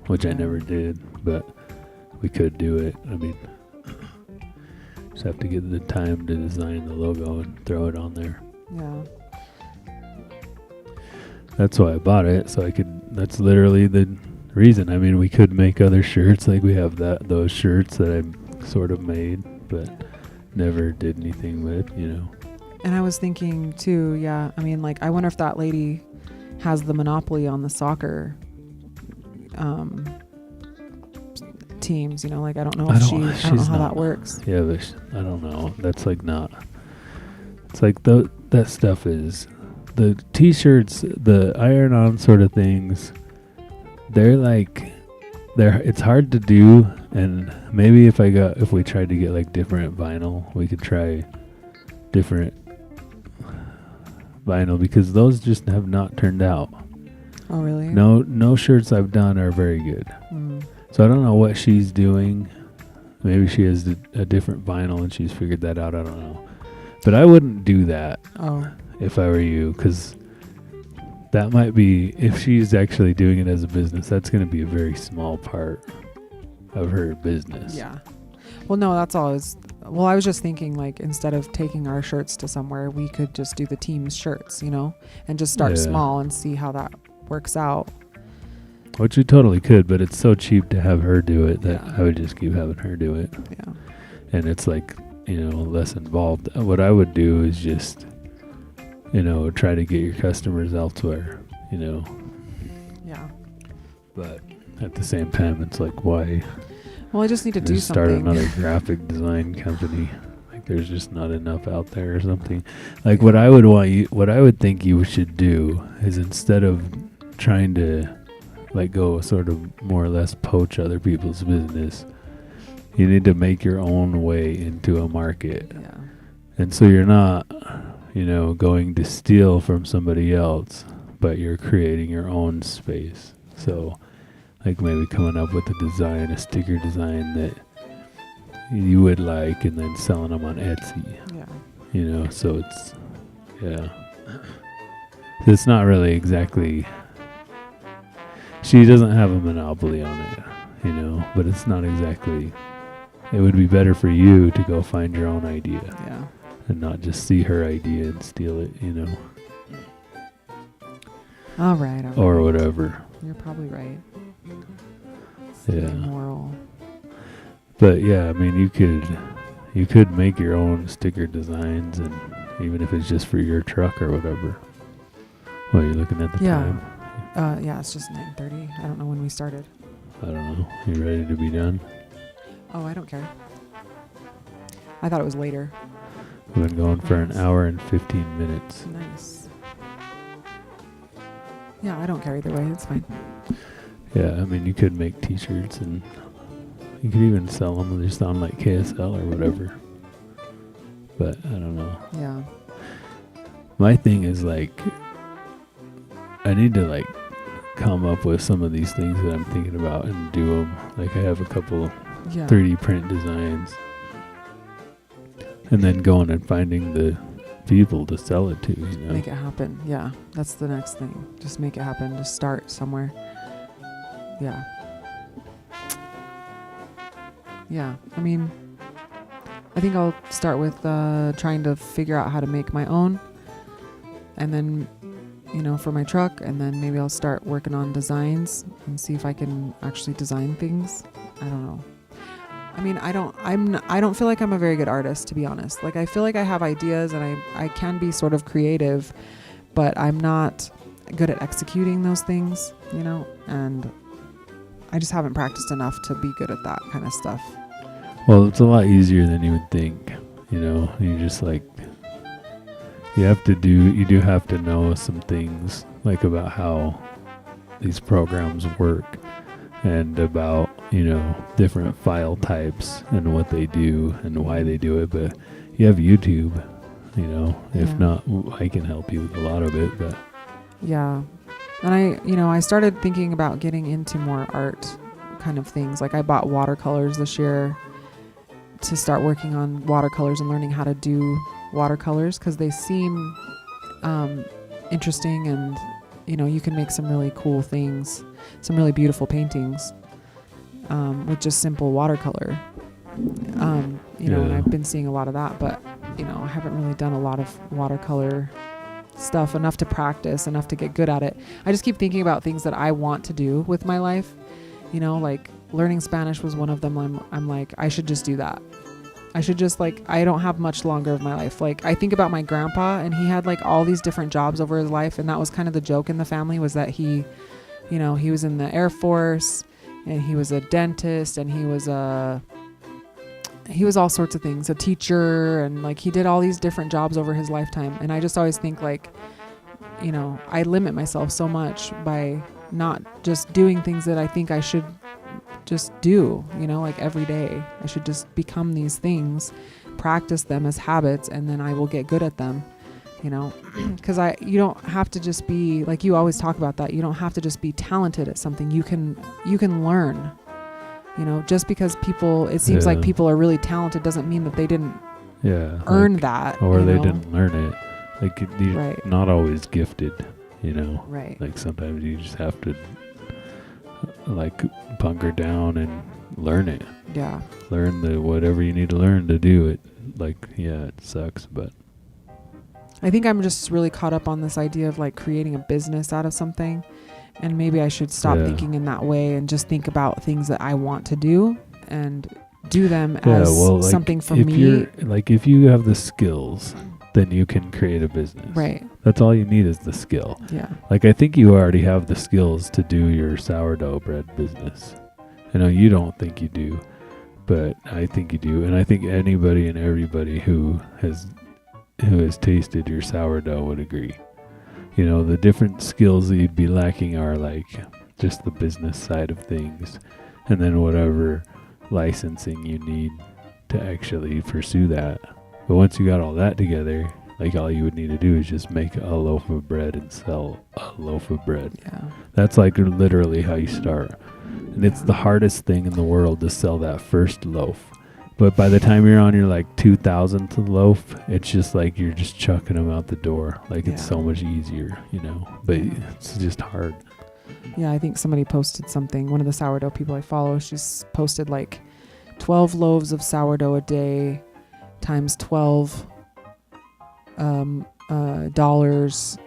which I never did, but we could do it. I mean, just have to get the time to design the logo and throw it on there. Yeah. That's why I bought it, so I could. That's literally the reason. I mean, we could make other shirts, like we have those shirts that I sort of made, but never did anything with, And I was thinking too, yeah, I mean, like, I wonder if that lady has the monopoly on the soccer teams, like, I don't know if I don't know how that works. Yeah, but I don't know. That's like not. It's like that stuff is the T-shirts, the iron-on sort of things. It's hard to do, and maybe if we tried to get like different vinyl, we could try different vinyl, because those just have not turned out. Oh, really? No shirts I've done are very good. So I don't know what she's doing. Maybe she has a different vinyl and she's figured that out. I don't know. But I wouldn't do that if I were you, because that might be, if she's actually doing it as a business, that's going to be a very small part of her business. Yeah. Well, no, that's all. Well, I was just thinking, like, instead of taking our shirts to somewhere, we could just do the team's shirts, and just start small and see how that works out. Which you totally could, but it's so cheap to have her do it that I would just keep having her do it. Yeah. And it's like, less involved. What I would do is just, try to get your customers elsewhere, Yeah. But at the same time, it's like, why? Well, I just need to do start something. another graphic design company. Like, there's just not enough out there or something. Like, what I would think you should do is, instead of trying to like go sort of more or less poach other people's business, you need to make your own way into a market. Yeah. And so you're not, going to steal from somebody else, but you're creating your own space. So like maybe coming up with a sticker design that you would like, and then selling them on Etsy. Yeah. So it's, it's not really exactly, she doesn't have a monopoly on it, but it's not exactly, it would be better for you to go find your own idea. And not just see her idea and steal it, All right. or whatever. You're probably right. Yeah. Moral. But yeah, I mean, you could make your own sticker designs, and even if it's just for your truck or whatever. Well, you're looking at the time. Yeah, it's just 9:30. I don't know when we started. I don't know. You ready to be done? Oh, I don't care. I thought it was later. We've been going for an hour and 15 minutes. Nice. Yeah, I don't care either way. It's fine. Yeah, I mean, you could make t-shirts, and you could even sell them just on like KSL or whatever. But I don't know. Yeah. My thing is like, I need to like come up with some of these things that I'm thinking about and do them. Like I have a couple 3D print designs, and then going and finding the people to sell it to, you know. Make it happen. Yeah, that's the next thing. Just make it happen. Just start somewhere. Yeah. Yeah, I mean, I think I'll start with trying to figure out how to make my own, and then, you know, for my truck, and then maybe I'll start working on designs and see if I can actually design things. I don't know. I mean, I don't feel like I'm a very good artist, to be honest. Like, I feel like I have ideas and I can be sort of creative, but I'm not good at executing those things, you know, and I just haven't practiced enough to be good at that kind of stuff. Well, it's a lot easier than you would think, you know. You just like, you do have to know some things, like about how these programs work and about, you know, different file types and what they do and why they do it. But you have YouTube, you know. If not, I can help you with a lot of it. But yeah, and I started thinking about getting into more art kind of things. Like I bought watercolors this year to start working on watercolors and learning how to do watercolors, because they seem interesting, and you know, you can make some really cool things, some really beautiful paintings with just simple watercolor. You know, and I've been seeing a lot of that, but you know, I haven't really done a lot of watercolor stuff, enough to practice, enough to get good at it. I just keep thinking about things that I want to do with my life. You know, like learning Spanish was one of them. I'm like, I should just do that. I should just like, I don't have much longer of my life. Like I think about my grandpa, and he had like all these different jobs over his life. And that was kind of the joke in the family, was that he, you know, he was in the Air Force, and he was a dentist, and he was all sorts of things, a teacher, and like he did all these different jobs over his lifetime. And I just always think like, you know, I limit myself so much by not just doing things that I think I should just do, you know, like every day. I should just become these things, practice them as habits, and then I will get good at them, you know, because you don't have to just be, like you always talk about that, you don't have to just be talented at something. You can learn, you know. Just because it seems like people are really talented doesn't mean that they didn't earn that, or they know? didn't learn it. Like you're not always gifted, you know. Right. Like sometimes you just have to like bunker down and learn it. Yeah. Learn whatever you need to learn to do it. Like, yeah, it sucks, but I think I'm just really caught up on this idea of like creating a business out of something, and maybe I should stop thinking in that way and just think about things that I want to do and do them as like something for if me. If you have the skills, then you can create a business. Right. That's all you need is the skill. Yeah. Like I think you already have the skills to do your sourdough bread business. I know you don't think you do, but I think you do. And I think anybody and everybody who has tasted your sourdough would agree. You know, the different skills that you'd be lacking are like just the business side of things, and then whatever licensing you need to actually pursue that. But once you got all that together, like all you would need to do is just make a loaf of bread and sell a loaf of bread. Yeah. That's like literally how you start. And it's the hardest thing in the world to sell that first loaf. But by the time you're on your like 2,000th loaf, it's just like you're just chucking them out the door. Like it's so much easier, you know. But it's just hard. Yeah, I think somebody posted something. One of the sourdough people I follow, she's posted like 12 loaves of sourdough a day times 12 dollars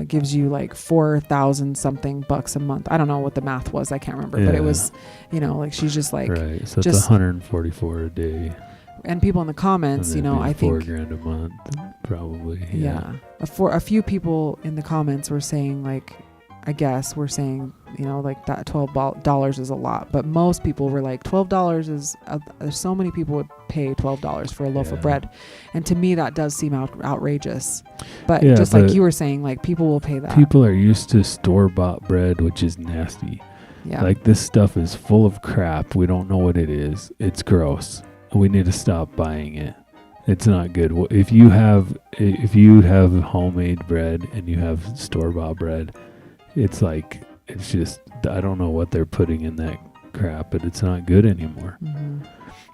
gives you like 4,000 something bucks a month. I don't know what the math was. I can't remember, but it was, like she's just like, right. So it's just 144 a day. And people in the comments, And I think $4,000 a month, probably. Yeah. A few people in the comments were saying like, I guess we're saying, like that $12 is a lot, but most people were like $12 is, there's so many people would pay $12 for a loaf of bread. And to me, that does seem outrageous, but just like you were saying, like people will pay that. People are used to store-bought bread, which is nasty. Yeah. Like this stuff is full of crap. We don't know what it is. It's gross. We need to stop buying it. It's not good. If you have homemade bread and you have store-bought bread, it's just, I don't know what they're putting in that crap, but it's not good anymore. Mm-hmm.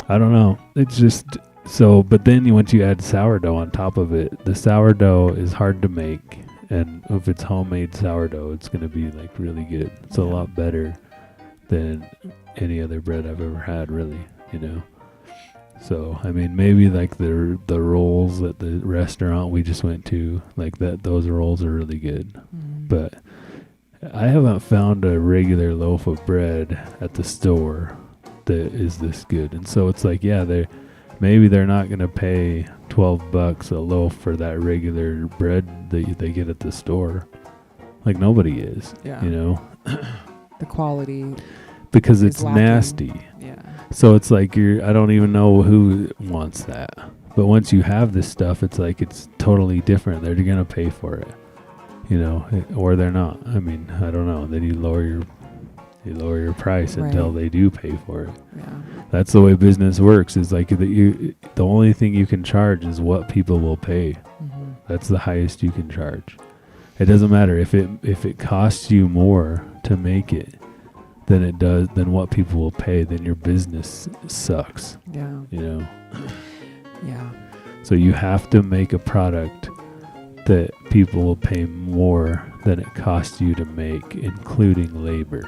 I don't know. It's just so, but then once you add sourdough on top of it, the sourdough is hard to make. And if it's homemade sourdough, it's going to be like really good. It's a lot better than any other bread I've ever had, really, So, I mean, maybe like the rolls at the restaurant we just went to, like those rolls are really good. Mm-hmm. But I haven't found a regular loaf of bread at the store that is this good. And so it's like, maybe they're not going to pay $12 a loaf for that regular bread that they get at the store. Like nobody is, The quality. Because it's lacking. nasty. Yeah. So it's like I don't even know who wants that. But once you have this stuff, it's like it's totally different. They're going to pay for it, or they're not. I mean, I don't know. Then you lower your price until they do pay for it. Yeah. That's the way business works. Is like the only thing you can charge is what people will pay. Mm-hmm. That's the highest you can charge. It doesn't matter if it costs you more to make it than what people will pay, then your business sucks. Yeah. Yeah. So you have to make a product that people will pay more than it costs you to make, including labor.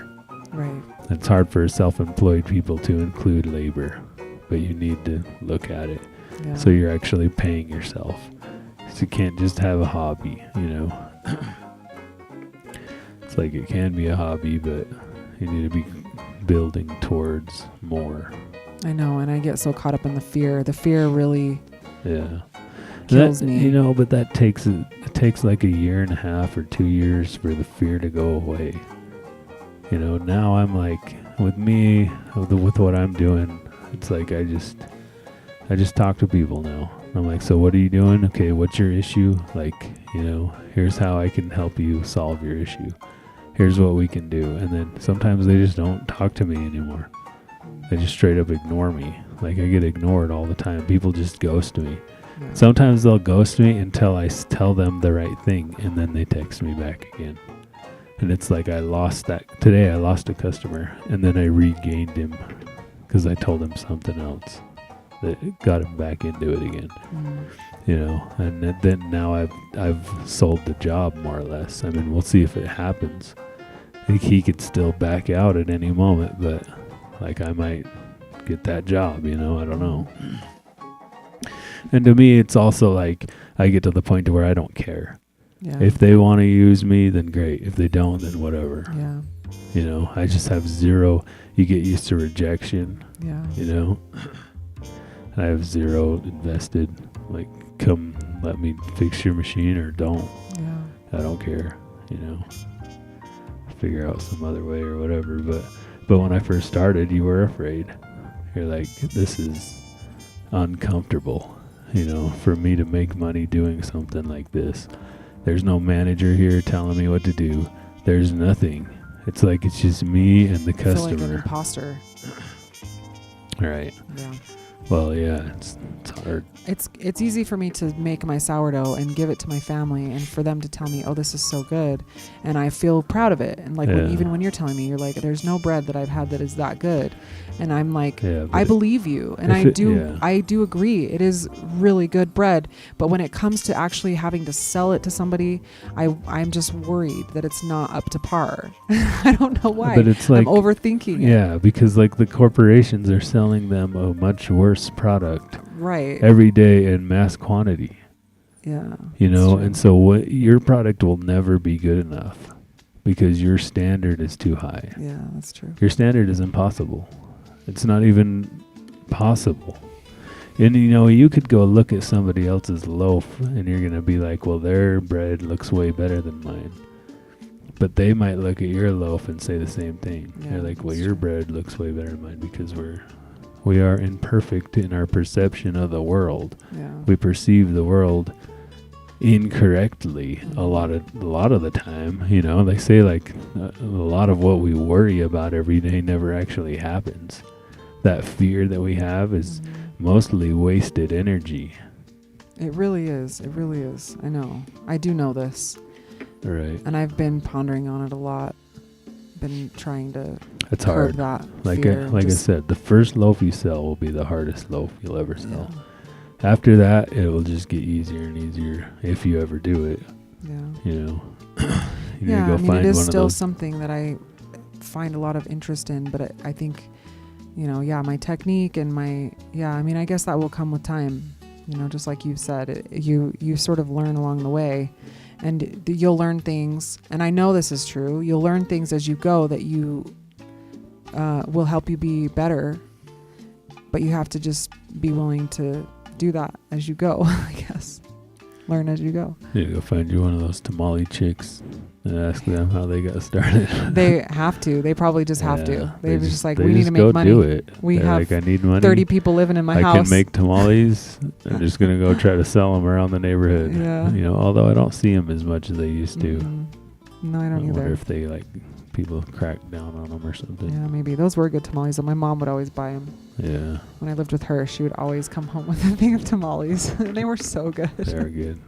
Right. It's hard for self-employed people to include labor, but you need to look at it. Yeah. So you're actually paying yourself. So you can't just have a hobby, It's like it can be a hobby, but you need to be building towards more. I know, and I get so caught up in the fear. The fear really kills me. But it takes like a year and a half or 2 years for the fear to go away. Now I'm like, with what I'm doing, it's like I just talk to people now. I'm like, so what are you doing? Okay, what's your issue? Like, here's how I can help you solve your issue. Here's what we can do. And then sometimes they just don't talk to me anymore. They just straight up ignore me. Like I get ignored all the time. People just ghost me. Yeah. Sometimes they'll ghost me until I tell them the right thing, and then they text me back again. And it's like today I lost a customer, and then I regained him because I told him something else that got him back into it again. And then now I've sold the job more or less. I mean, we'll see if it happens. He could still back out at any moment, but like I might get that job, I don't know. And to me, it's also like I get to the point to where I don't care. Yeah. If they want to use me, then great. If they don't, then whatever. Yeah. I just have zero. You get used to rejection. Yeah. I have zero invested. Like, come let me fix your machine or don't. Yeah. I don't care. Figure out some other way or whatever. But when I first started, you were afraid. You're like, this is uncomfortable. For me to make money doing something like this. There's no manager here telling me what to do. There's nothing. It's like it's just me and the customer. I feel like an imposter. Right. Yeah. Well, yeah, it's hard. It's easy for me to make my sourdough and give it to my family, and for them to tell me, oh, this is so good, and I feel proud of it. And like even when you're telling me, you're like, there's no bread that I've had that is that good, and I'm like, I believe you, and I do agree, it is really good bread. But when it comes to actually having to sell it to somebody, I'm just worried that it's not up to par. I don't know why. But it's like I'm overthinking it. Yeah, because like the corporations are selling them a much worse product. Right. Every day in mass quantity. Yeah. You that's know, true. and so what your product will never be good enough because your standard is too high. Yeah, that's true. Your standard is impossible. It's not even possible. And you know, you could go look at somebody else's loaf and you're going to be like, well, their bread looks way better than mine. But they might look at your loaf and say the same thing. Yeah, They're like, well, that's your true. bread looks way better than mine because we are imperfect in our perception of the world. Yeah. We perceive the world incorrectly a lot of the time. You know, they say like a lot of what we worry about every day never actually happens. That fear that we have is mostly wasted energy. It really is. It really is. I know. I do know this. Right. And I've been pondering on it a lot. Been trying to It's curb hard. that Like fear. I Just- said, the first loaf you sell will be the hardest loaf you'll ever yeah. sell. After that, it will just get easier and easier if you ever do it. Yeah. You know, you Yeah, need to go I mean, find it is one still of those. something that I find a lot of interest in, but I think, you know, my technique and I mean, I guess that will come with time, you know, just like you've said, you sort of learn along the way, and you'll learn things, and I know this is true, you'll learn things as you go that you will help you be better, but you have to just be willing to do that as you go, I guess. Learn as you go. You go find you one of those tamale chicks and ask them how they got started. They have to. They probably just have to. Yeah, They're just like, they we need just to make go money. do it. We They're have like, I need money. 30 people living in my I house. can make tamales. I'm just gonna go try to sell them around the neighborhood. Yeah. You know, although I don't see them as much as they used to. Mhm. No, I I don't wonder either. if they like people crack down on them or something. Yeah, maybe. Those were good tamales, and my mom would always buy them. Yeah, When I lived with her, she would always come home with a thing of tamales. And they were so good. they're good.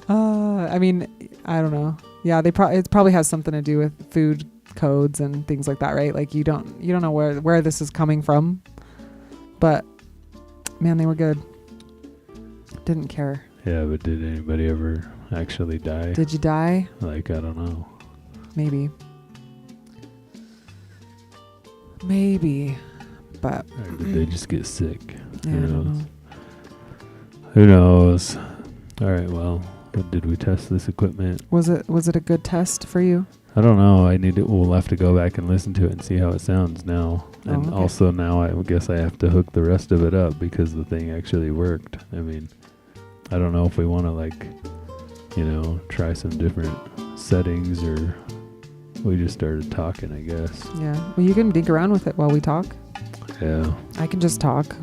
I mean, I don't know. Yeah, it probably has something to do with food codes and things like that, right? Like you don't know where this is coming from, but man, they were good. Didn't care. Yeah, but did anybody ever actually die? Did you die? Like, I don't know. Maybe, but Or did they just get sick? yeah, I Who don't knows? know. Who knows? All right, well, did we test this equipment? Was it a good test for you? I don't know. We'll have to go back and listen to it and see how it sounds now. Oh, And okay. also now I guess I have to hook the rest of it up because the thing actually worked. I mean, I don't know if we want to like, you know, try some different settings or we just started talking, I guess. Yeah. Well, you can dig around with it while we talk. Yeah. I can just talk.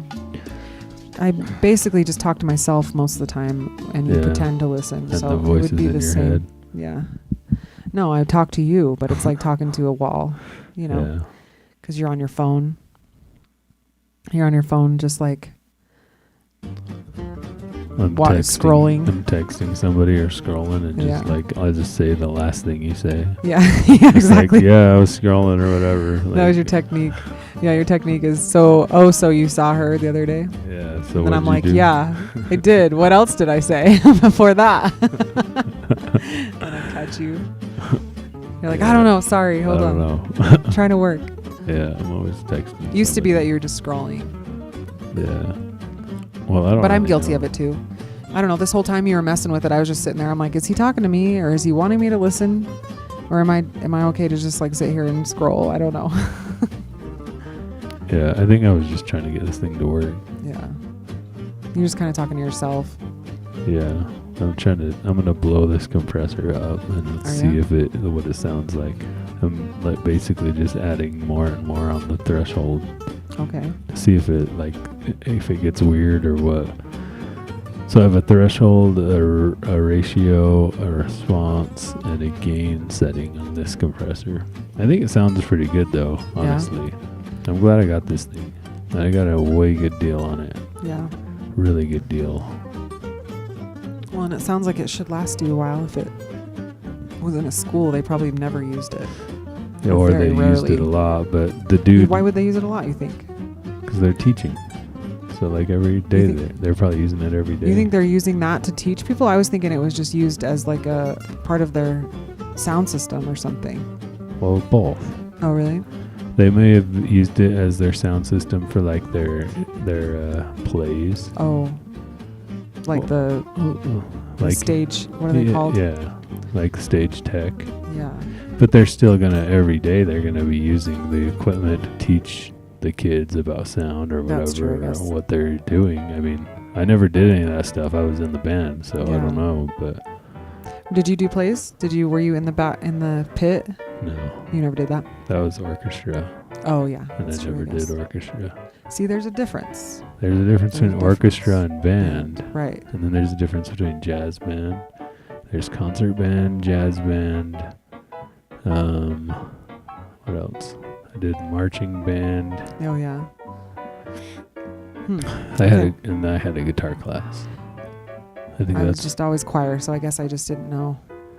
I basically just talk to myself most of the time, and you Yeah. pretend to listen. And so the it voices would be in the your same. head. Yeah. No, I talk to you, but it's like talking to a wall, you know, Yeah. because you're on your phone. You're on your phone, just like I'm scrolling. I'm texting somebody or scrolling and just Yeah. like I'll just say the last thing you say. yeah, yeah, It's exactly. like, yeah, I was scrolling or whatever. That was Like, your technique. Yeah, your technique is so you saw her the other day. Yeah. So And I'm what'd like, you do? yeah, I did. What else did I say before that? And I catch you. You're like, I don't know. Sorry. I Hold don't on. know. I'm trying to work. Yeah, I'm always texting. Used to be somebody. that you were just scrolling. Yeah. Well, I don't. But I'm really guilty know. of it too. I don't know. This whole time you were messing with it, I was just sitting there. I'm like, is he talking to me, or is he wanting me to listen, or am I okay to just like sit here and scroll? I don't know. Yeah, I think I was just trying to get this thing to work. Yeah. You're just kind of talking to yourself. Yeah, I'm gonna blow this compressor up and Are see ya? what it sounds like. I'm like basically just adding more and more on the threshold Okay. to see if it gets weird or what. So I have a threshold, a ratio, a response, and a gain setting on this compressor. I think it sounds pretty good though, honestly. I'm glad I got this thing. I got a way good deal on it. Yeah. Really good deal. Well, and it sounds like it should last you a while. If it was in a school, they probably never used it. Yeah, or Very they used rarely. it a lot, but the dude, Why would they use it a lot, you think? because they're teaching. So like every day they're probably using it every day. You think they're using that to teach people? I was thinking it was just used as like a part of their sound system or something. Well, both. Oh, really? They may have used it as their sound system for like their plays. Oh, like the like stage. What are they called? Yeah, like stage tech. Yeah. But they're still gonna every day. They're gonna be using the equipment to teach the kids about sound or That's true, I whatever, guess. or what they're doing. I mean, I never did any of that stuff. I was in the band, so I Yeah. don't know. But Did you do plays? Were you in the pit? no, You never did that? that was orchestra, Oh yeah. and that's I true, never guess. did orchestra. See, there's a difference. There's a difference There's a between orchestra and band, Right. and then there's a difference between jazz band. There's concert band, jazz band. What else? I did marching band. Oh yeah. I had a guitar class. I think I was that's just always choir, so I guess I just didn't know.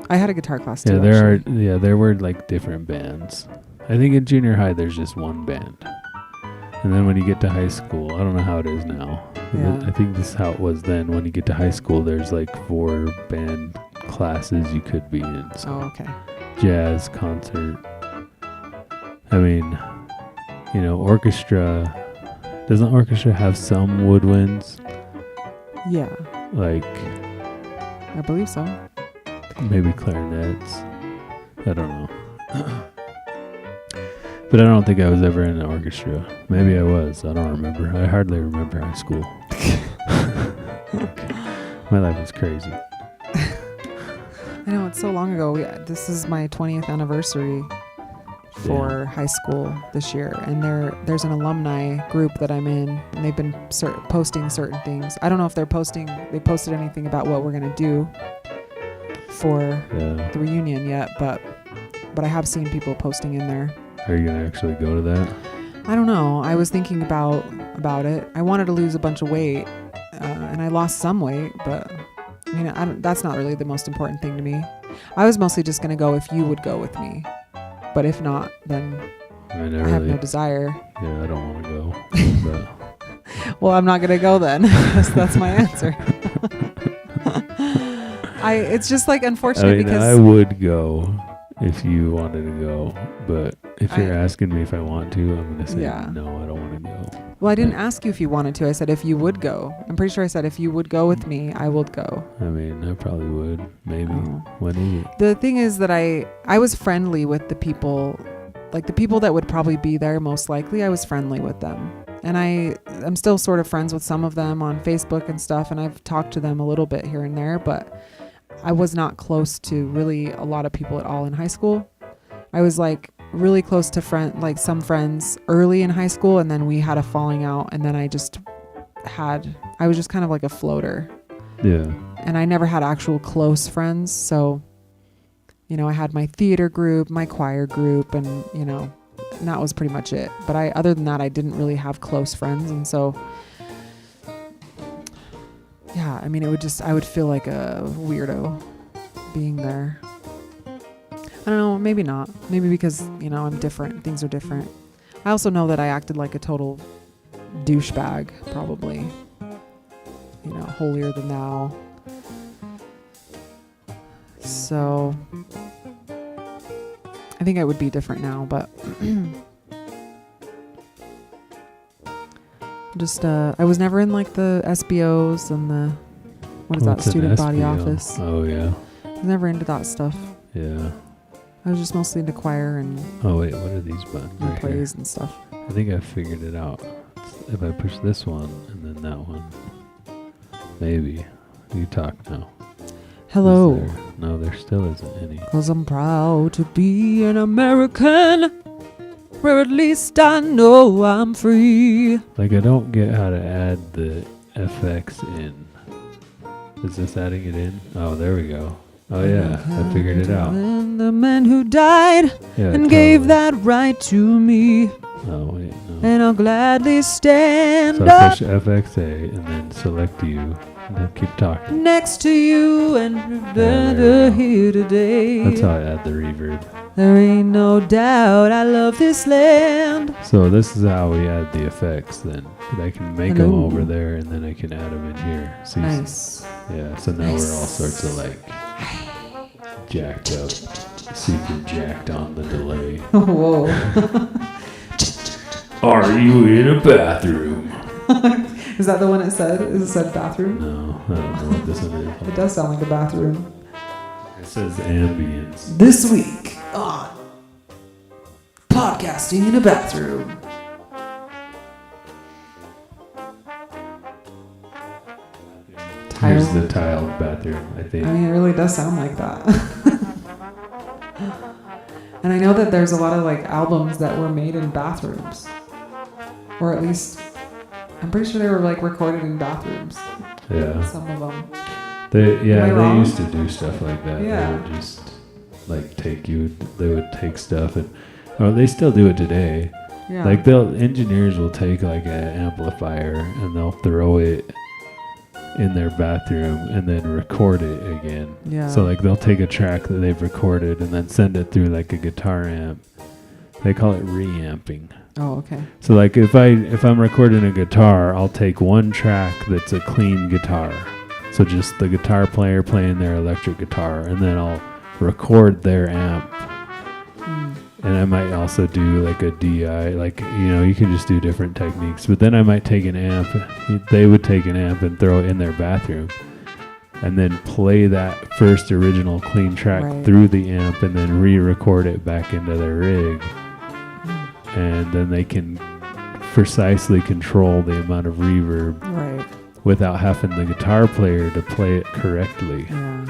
I had a guitar class too. yeah. actually. There were like different bands. I think in junior high there's just one band, and then when you get to high school, I don't know how it is now. Yeah. I think this is how it was then. When you get to high school, there's like 4 band classes you could be in. So Oh okay. jazz, concert. I mean, orchestra. Doesn't orchestra have some woodwinds? Yeah, Like I believe so. maybe clarinets. I don't know. But I don't think I was ever in an orchestra. Maybe I was. I don't remember. I hardly remember high school. My life was crazy. I know it's so long ago. This is my 20th anniversary for high school this year, and there's an alumni group that I'm in, and they've been posting certain things. I don't know if they posted anything about what we're gonna do for the reunion yet, but I have seen people posting in there. Are you gonna actually go to that? I don't know. I was thinking about it. I wanted to lose a bunch of weight, and I lost some weight, but I mean, that's not really the most important thing to me. I was mostly just gonna go if you would go with me. But if not, then I have no desire. Yeah, I don't want to go. But Well, I'm not going to go then. That's my answer. It's just like unfortunate because I would go if you wanted to go. But if you're asking me if I want to, I'm going to say no, I don't want to go. Well, I didn't ask you if you wanted to. I said if you would go. I'm pretty sure I said if you would go with me, I would go. I mean, I probably would. Maybe. When is it? The thing is that I was friendly with the people, like the people that would probably be there most likely. I was friendly with them. And I'm still sort of friends with some of them on Facebook and stuff. And I've talked to them a little bit here and there, but I was not close to really a lot of people at all in high school. I was like really close to some friends early in high school, and then we had a falling out, and then I was just kind of like a floater. Yeah. And I never had actual close friends, so I had my theater group, my choir group, and and that was pretty much it. But other than that, I didn't really have close friends, and so yeah, I mean, I would feel like a weirdo being there. I don't know, maybe not. Maybe because, I'm different. Things are different. I also know that I acted like a total douchebag, probably. Holier than thou. So, I think I would be different now, but I was never in like the SBOs and the, student body office. Oh, yeah. I was never into that stuff. Yeah. I was just mostly into choir and oh wait, what are these buttons? and Right plays here. and stuff. I think I figured it out. If I push this one and then that one, maybe. You talk now. Hello. No, there still isn't any. 'Cause I'm proud to be an American, where at least I know I'm free. Like, I don't get how to add the FX in. Is this adding it in? Oh, there we go. Oh yeah, I figured it out. And the man who died and gave that right to me. Oh wait, no. And I'll gladly stand So up push FXA and then select you and then keep talking. next to you and remember here today. That's how I add the reverb. There ain't no doubt I love this land. So this is how we add the effects then. I can make them Hello. over there and then I can add them in here. See, Nice. Yeah, so now we're all sorts of like jacked up, super jacked on the delay. Whoa. Are you in a bathroom? Is that the one it said? Is it said bathroom? No, I don't know what this one is. It does sound like a bathroom. It says ambience. This week on Podcasting in a Bathroom. Here's the tiled bathroom, I think. I mean, it really does sound like that. And I know that there's a lot of like albums that were made in bathrooms, or at least I'm pretty sure they were like recorded in bathrooms. Yeah. Some of them. They Am I wrong? used to do stuff like that. Yeah. They would just like they would take stuff and they still do it today. Yeah. Like engineers will take like an amplifier and they'll throw it in their bathroom and then record it again. Yeah. So like they'll take a track that they've recorded and then send it through like a guitar amp. They call it reamping. Oh, okay. So like if I'm recording a guitar, I'll take one track that's a clean guitar. So just the guitar player playing their electric guitar, and then I'll record their amp. And I might also do like a DI, like, you can just do different techniques. But then I might take an amp. They would take an amp and throw it in their bathroom and then play that first original clean track through the amp and then re-record it back into their rig. And then they can precisely control the amount of reverb without having the guitar player to play it correctly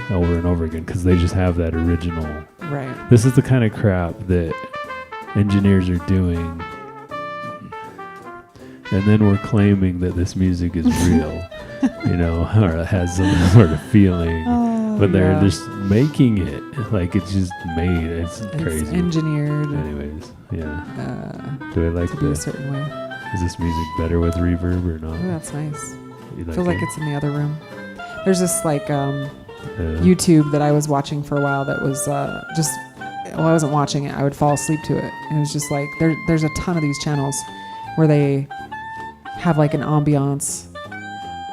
over and over again, because they just have that original. Right. This is the kind of crap that engineers are doing, and then we're claiming that this music is real, or it has some sort of feeling. But they're just making it like it's just made. It's crazy. It's engineered. Anyways, yeah. Do I like to be a certain way? Is this music better with reverb or not? Oh, that's nice. You Feels like it's in the other room. There's this like YouTube that I was watching for a while that was I wasn't watching it. I would fall asleep to it. And it was just like there's a ton of these channels where they have like an ambiance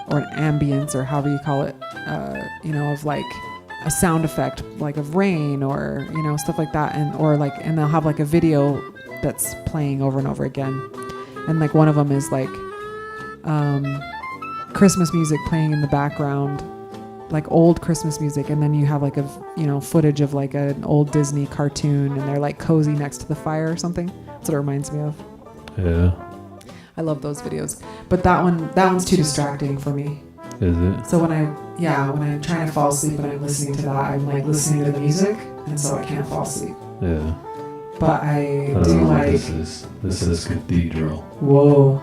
or an ambience or however you call it, of like a sound effect, like of rain or, stuff like that. And they'll have like a video that's playing over and over again. And like one of them is like Christmas music playing in the background, like old Christmas music. And then you have like footage of like an old Disney cartoon and they're like cozy next to the fire or something. That's what it reminds me of. Yeah. I love those videos. But that one's too distracting for me. Is it? So when I'm trying to fall asleep and I'm listening to that, I'm like listening to the music, and so I can't fall asleep. Yeah. But I do like. This is Cathedral. Whoa.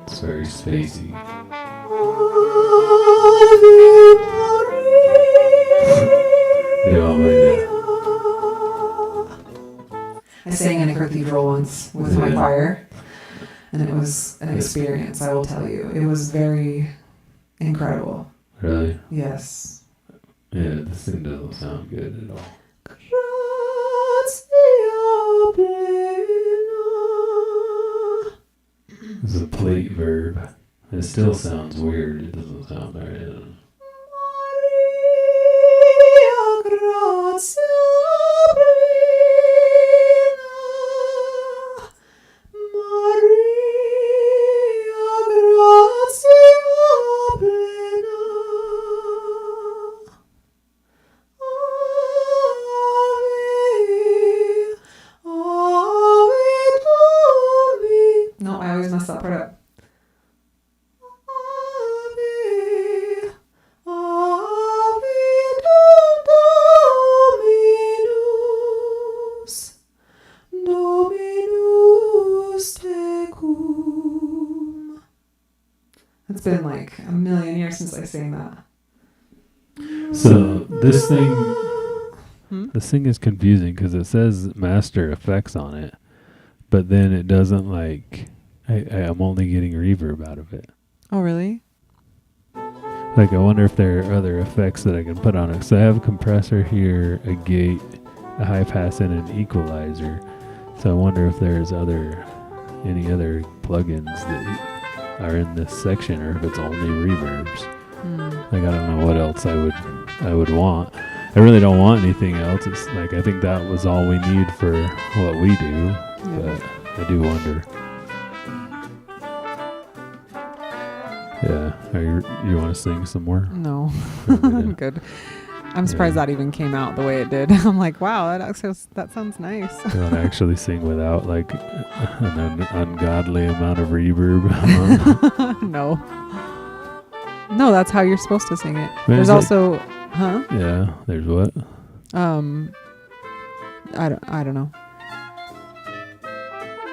It's very spacey. I sang in a cathedral once with my choir, and it was an experience, I will tell you. It was very incredible. Really? Yes. Yeah, this thing doesn't sound good at all. It's a plate verb. It still sounds weird. It doesn't sound right. No, I always mess that part up. It's been like a million years since I sang that. So this thing is confusing because it says master effects on it, but then it doesn't like. I'm only getting reverb out of it. Oh, really? Like, I wonder if there are other effects that I can put on it. So I have a compressor here, a gate, a high pass, and an equalizer. So I wonder if there's any other plugins that are in this section, or if it's only reverbs. Like, I don't know what else I would want. I really don't want anything else. It's like, I think that was all we need for what we do. Yeah. But I do wonder. Yeah. You want to sing some more? No, Yeah. I'm good. I'm surprised that even came out the way it did. I'm like, wow, that sounds nice. You want to actually sing without like an ungodly amount of reverb? No, that's how you're supposed to sing it. Man, There's it's also, Yeah. There's what? I don't know.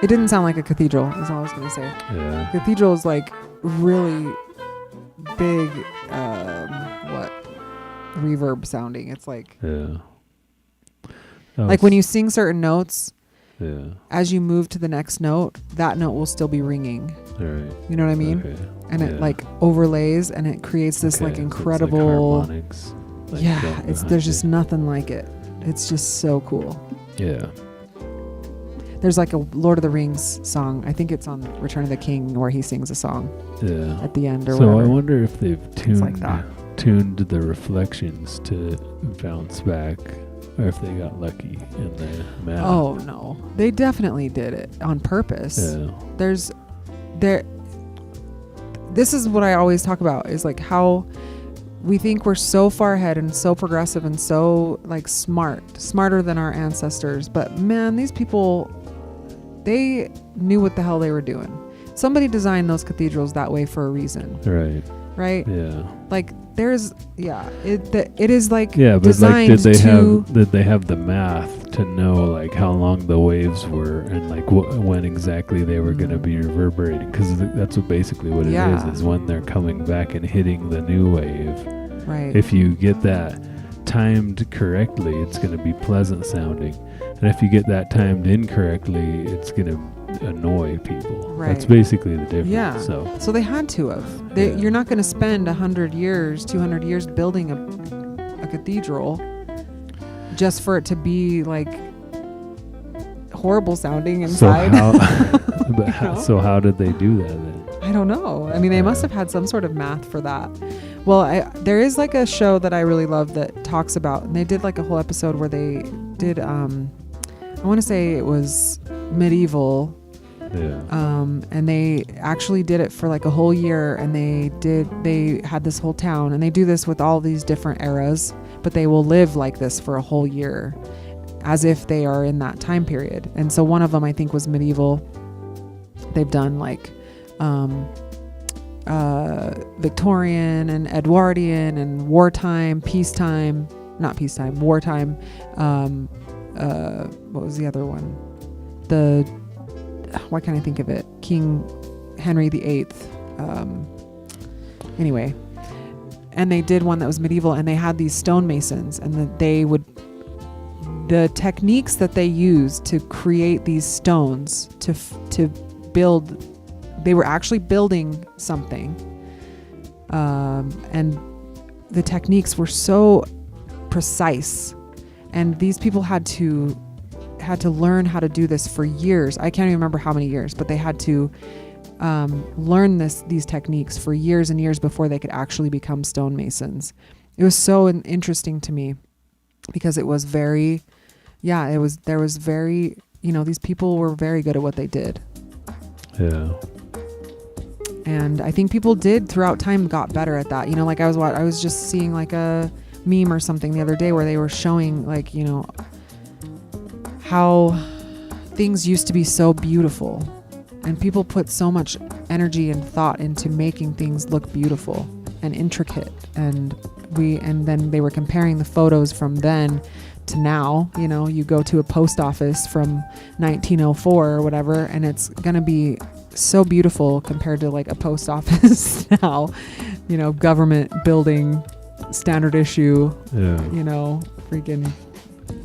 It didn't sound like a cathedral, is all I was going to say. Yeah. Cathedral is like really big, reverb sounding. It's like, Yeah. like when you sing certain notes, Yeah. as you move to the next note, that note will still be ringing. All right. You know what I mean? Okay. And it like overlays and it creates this like Okay, so it's incredible. like harmonics, like Yeah, going there's behind just it. nothing like it. It's just so cool. Yeah. There's like a Lord of the Rings song. I think it's on Return of the King where he sings a song Yeah. at the end or So whatever. I wonder if they've tuned like that. tuned the reflections to bounce back, or if they got lucky in the math. Oh no, they definitely did it on purpose. Yeah. This is what I always talk about, is like how we think we're so far ahead and so progressive and so like smarter than our ancestors. But man, these people, they knew what the hell they were doing. Somebody designed those cathedrals that way for a reason, right? Yeah. Like there's, it is like Yeah, but like, designed did they have the math to know like how long the waves were and like when exactly they were going to be reverberating? Because that's basically what it is when they're coming back and hitting the new wave. Right. If you get that timed correctly, it's going to be pleasant sounding, and if you get that timed incorrectly, it's going to annoy people. Right. That's basically the difference. Yeah. So they had to have. You're not going to spend 100 years, 200 years building a cathedral just for it to be like horrible sounding inside. So how did they do that then? I don't know. I mean, they must have had some sort of math for that. Well, there is like a show that I really love that talks about, and they did like a whole episode where they did, I want to say it was medieval. Yeah. And they actually did it for like a whole year, and they had this whole town, and they do this with all these different eras, but they will live like this for a whole year as if they are in that time period. And so one of them I think was medieval. They've done like Victorian and Edwardian and wartime, wartime. What was the other one? Why can't I think of it? King Henry VIII. Anyway, and they did one that was medieval, and they had these stonemasons, and the techniques that they used to create these stones to build, they were actually building something, and the techniques were so precise, and these people had to learn how to do this for years. I can't even remember how many years, but they had to learn these techniques for years and years before they could actually become stonemasons. It was so interesting to me because it was very, these people were very good at what they did. Yeah. And I think people did throughout time got better at that. Like I was just seeing like a meme or something the other day where they were showing like, how things used to be so beautiful, and people put so much energy and thought into making things look beautiful and intricate, and then they were comparing the photos from then to now. You go to a post office from 1904 or whatever, and it's gonna be so beautiful compared to like a post office now, government building, standard issue, freaking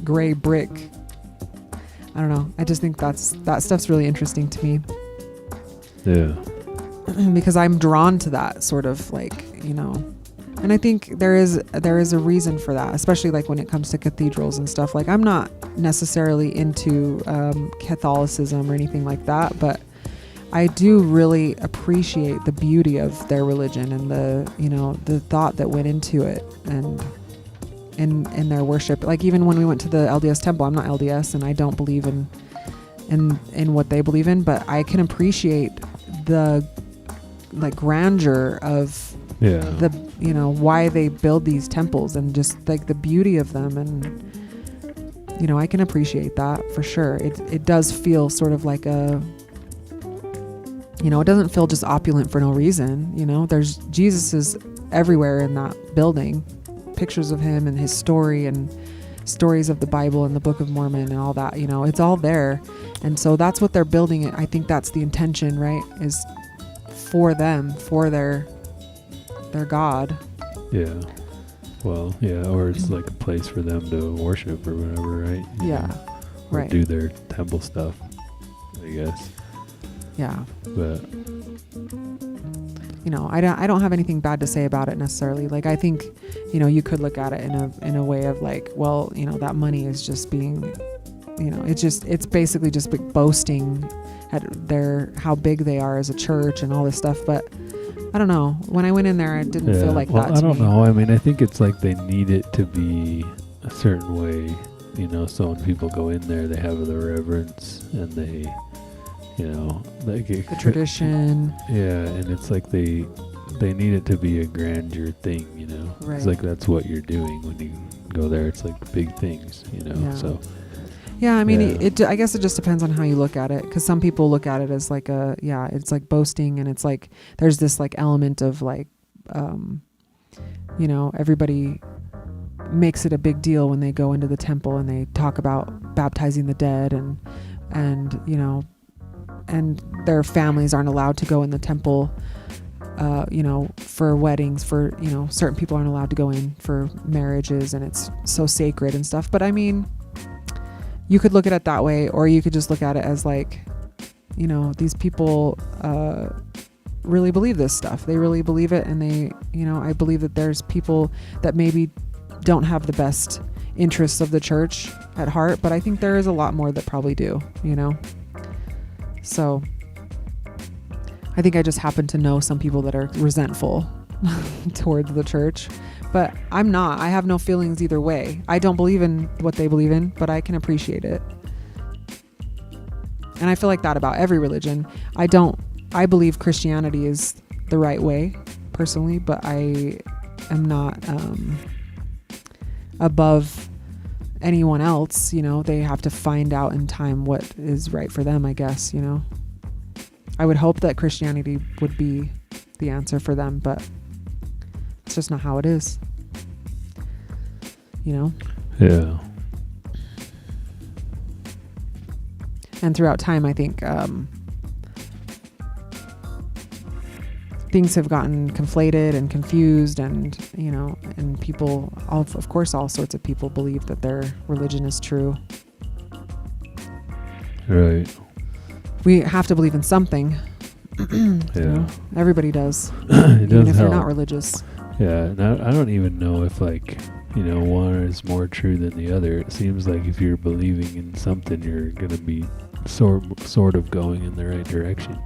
gray brick. I don't know. I just think that stuff's really interesting to me. Yeah. Because I'm drawn to that sort of like, and I think there is a reason for that, especially like when it comes to cathedrals and stuff. Like I'm not necessarily into Catholicism or anything like that, but I do really appreciate the beauty of their religion and the thought that went into it, and in their worship. Like even when we went to the LDS temple, I'm not LDS and I don't believe in what they believe in, but I can appreciate the like grandeur of Yeah. the, you know, why they build these temples and just like the beauty of them. And, you know, I can appreciate that for sure. It does feel sort of like a, you know, it doesn't feel just opulent for no reason. You know, there's Jesus is everywhere in that building, pictures of him and his story and stories of the Bible and the Book of Mormon and all that, you know, it's all there. And so that's what they're building it. I think that's the intention, right? Is for them, for their God. Yeah. Well, yeah, or it's like a place for them to worship or whatever, right? Yeah. Or Right. do their temple stuff, I guess. Yeah. But You know, I don't have anything bad to say about it necessarily. Like, I think, you know, you could look at it in a way of like, well, you know, that money is just being, you know, it's basically just boasting at how big they are as a church and all this stuff. But I don't know. When I went in there, it didn't feel like that. I don't know. I mean, I think it's like they need it to be a certain way, you know, so when people go in there, they have the reverence and they, you know, like the tradition. Yeah, and it's like they need it to be a grandeur thing, you know. Right. It's like that's what you're doing when you go there. It's like big things, you know. Yeah. So Yeah, I mean, Yeah. I guess it just depends on how you look at it. Because some people look at it as like it's like boasting, and it's like there's this like element of like, you know, everybody makes it a big deal when they go into the temple and they talk about baptizing the dead, and you know, and their families aren't allowed to go in the temple. You know, for weddings, for, you know, certain people aren't allowed to go in for marriages, and it's so sacred and stuff. But I mean, you could look at it that way, or you could just look at it as like, you know, these people really believe this stuff. They really believe it, and they, you know, I believe that there's people that maybe don't have the best interests of the church at heart, but I think there is a lot more that probably do, you know. So I think I just happen to know some people that are resentful towards the church, but I'm not. I have no feelings either way. I don't believe in what they believe in, but I can appreciate it. And I feel like that about every religion. I believe Christianity is the right way personally, but I am not above anyone else. You know, they have to find out in time what is right for them, I guess, you know. I would hope that Christianity would be the answer for them, but it's just not how it is. You know? yeah, And throughout time, I think things have gotten conflated and confused, and, you know, and people, of course, all sorts of people believe that their religion is true. right. We have to believe in something. You Yeah. know? Everybody does. It Even does if you're help. not religious. Yeah, and I don't even know if, like, you know, one is more true than the other. It seems like if you're believing in something, you're going to be sort of going in the right direction.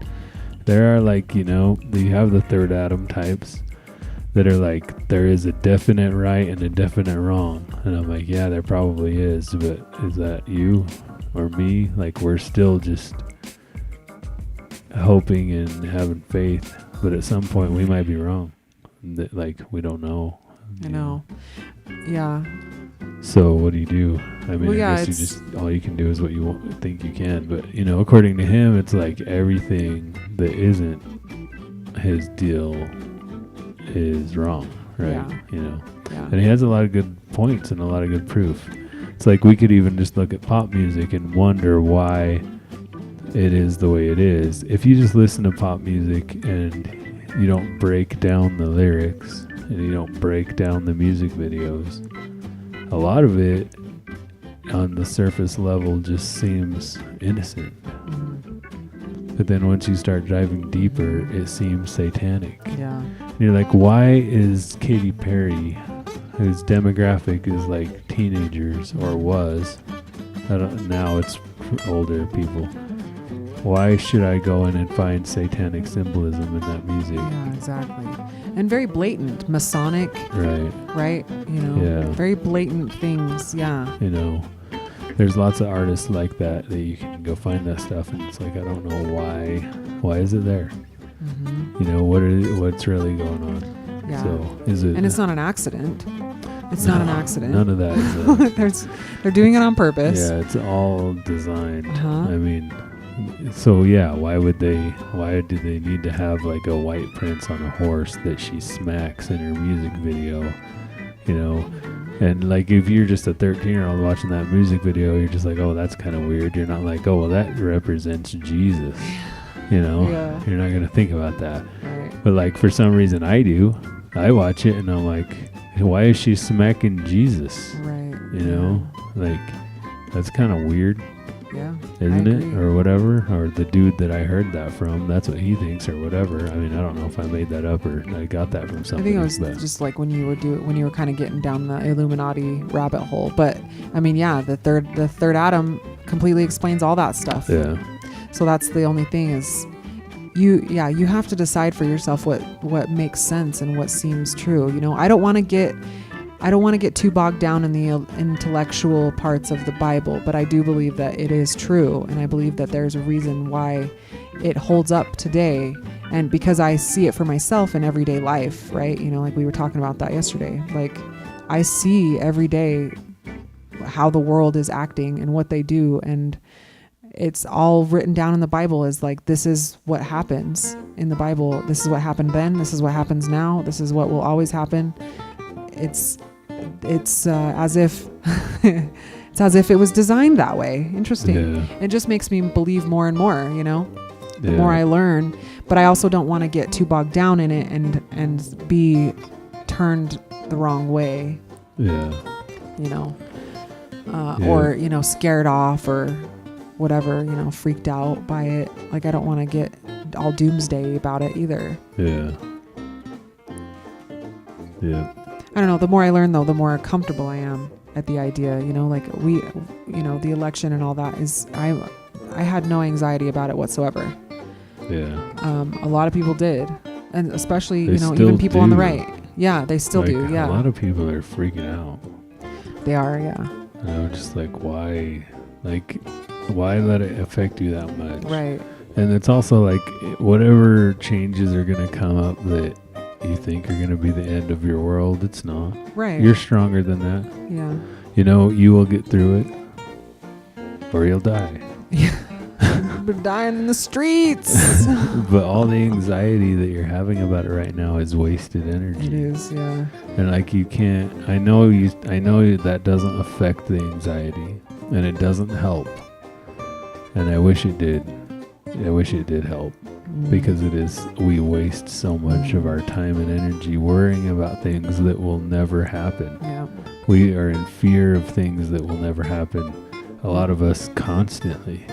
There are, like, you know, you have the third atom types that are like, there is a definite right and a definite wrong. And I'm like, yeah, there probably is, but is that you or me? Like, we're still just hoping and having faith, but at some point we might be wrong. That, like, we don't know. I know. Yeah. So what do you do? I mean, Well, yeah, I guess you just, all you can do is what you think you can. But, you know, according to him, it's like everything that isn't his deal is wrong, right? Yeah. You know, Yeah. and he has a lot of good points and a lot of good proof. It's like we could even just look at pop music and wonder why it is the way it is. If you just listen to pop music and you don't break down the lyrics and you don't break down the music videos, a lot of it on the surface level just seems innocent. But then once you start diving deeper, it seems satanic. Yeah. And you're like, why is Katy Perry, whose demographic is like teenagers, or was, now it's older people, why should I go in and find satanic symbolism in that music? Yeah, exactly. And very blatant, Masonic, Right. right? You know, Yeah. very blatant things. Yeah. You know, there's lots of artists like that you can go find that stuff, and it's like, I don't know why is it there? Mm-hmm. You know, what's really going on? Yeah. So is it? And it's not an accident. It's not an accident. None of that is. They're doing it on purpose. Yeah, it's all designed. Uh-huh. I mean, so yeah, why do they need to have like a white prince on a horse that she smacks in her music video? You know, and like if you're just a 13-year-old watching that music video, you're just like, oh, that's kind of weird. You're not like, oh, well, that represents Jesus. You know, Yeah. You're not gonna think about that. Right. But like for some reason I do. I watch it and I'm like, why is she smacking Jesus? Right. You know, like that's kind of weird. Yeah. Isn't I it? agree. Or whatever. Or the dude that I heard that from, that's what he thinks or whatever. I mean, I don't know if I made that up or I got that from I somebody. think it was but just like when you were kind of getting down the Illuminati rabbit hole. But I mean, yeah, the third Adam completely explains all that stuff. yeah. So that's the only thing is you have to decide for yourself what makes sense and what seems true. You know, I don't want to get too bogged down in the intellectual parts of the Bible, but I do believe that it is true, and I believe that there's a reason why it holds up today, and because I see it for myself in everyday life, right? You know, like we were talking about that yesterday. Like I see every day how the world is acting and what they do, and it's all written down in the Bible as like, this is what happens in the Bible. This is what happened then. This is what happens now. This is what will always happen. It's as if it's as if it was designed that way. Interesting. Yeah. It just makes me believe more and more, you know, the Yeah. more I learn, but I also don't want to get too bogged down in it and be turned the wrong way, Yeah. you know, Yeah. or, you know, scared off or whatever, you know, freaked out by it. Like, I don't want to get all doomsday about it either. Yeah. Yeah. I don't know. The more I learn, though, the more comfortable I am at the idea, you know, like the election and all that is, I had no anxiety about it whatsoever. Yeah. A lot of people did. And especially, They you know, still even people on the do. right. Yeah, they still Like, do. Yeah. A lot of people are freaking out. They are. Yeah. You know, just like why let it affect you that much? Right. And it's also like whatever changes are going to come up that you think are going to be the end of your world, it's not. Right. You're stronger than that. Yeah. You know, you will get through it or you'll die. We're dying in the streets. But all the anxiety that you're having about it right now is wasted energy. It is. Yeah. And like you can't, I know that doesn't affect the anxiety and it doesn't help. And I wish it did. I wish it did help. Because we waste so much of our time and energy worrying about things that will never happen. Yeah. We are in fear of things that will never happen. A lot of us constantly.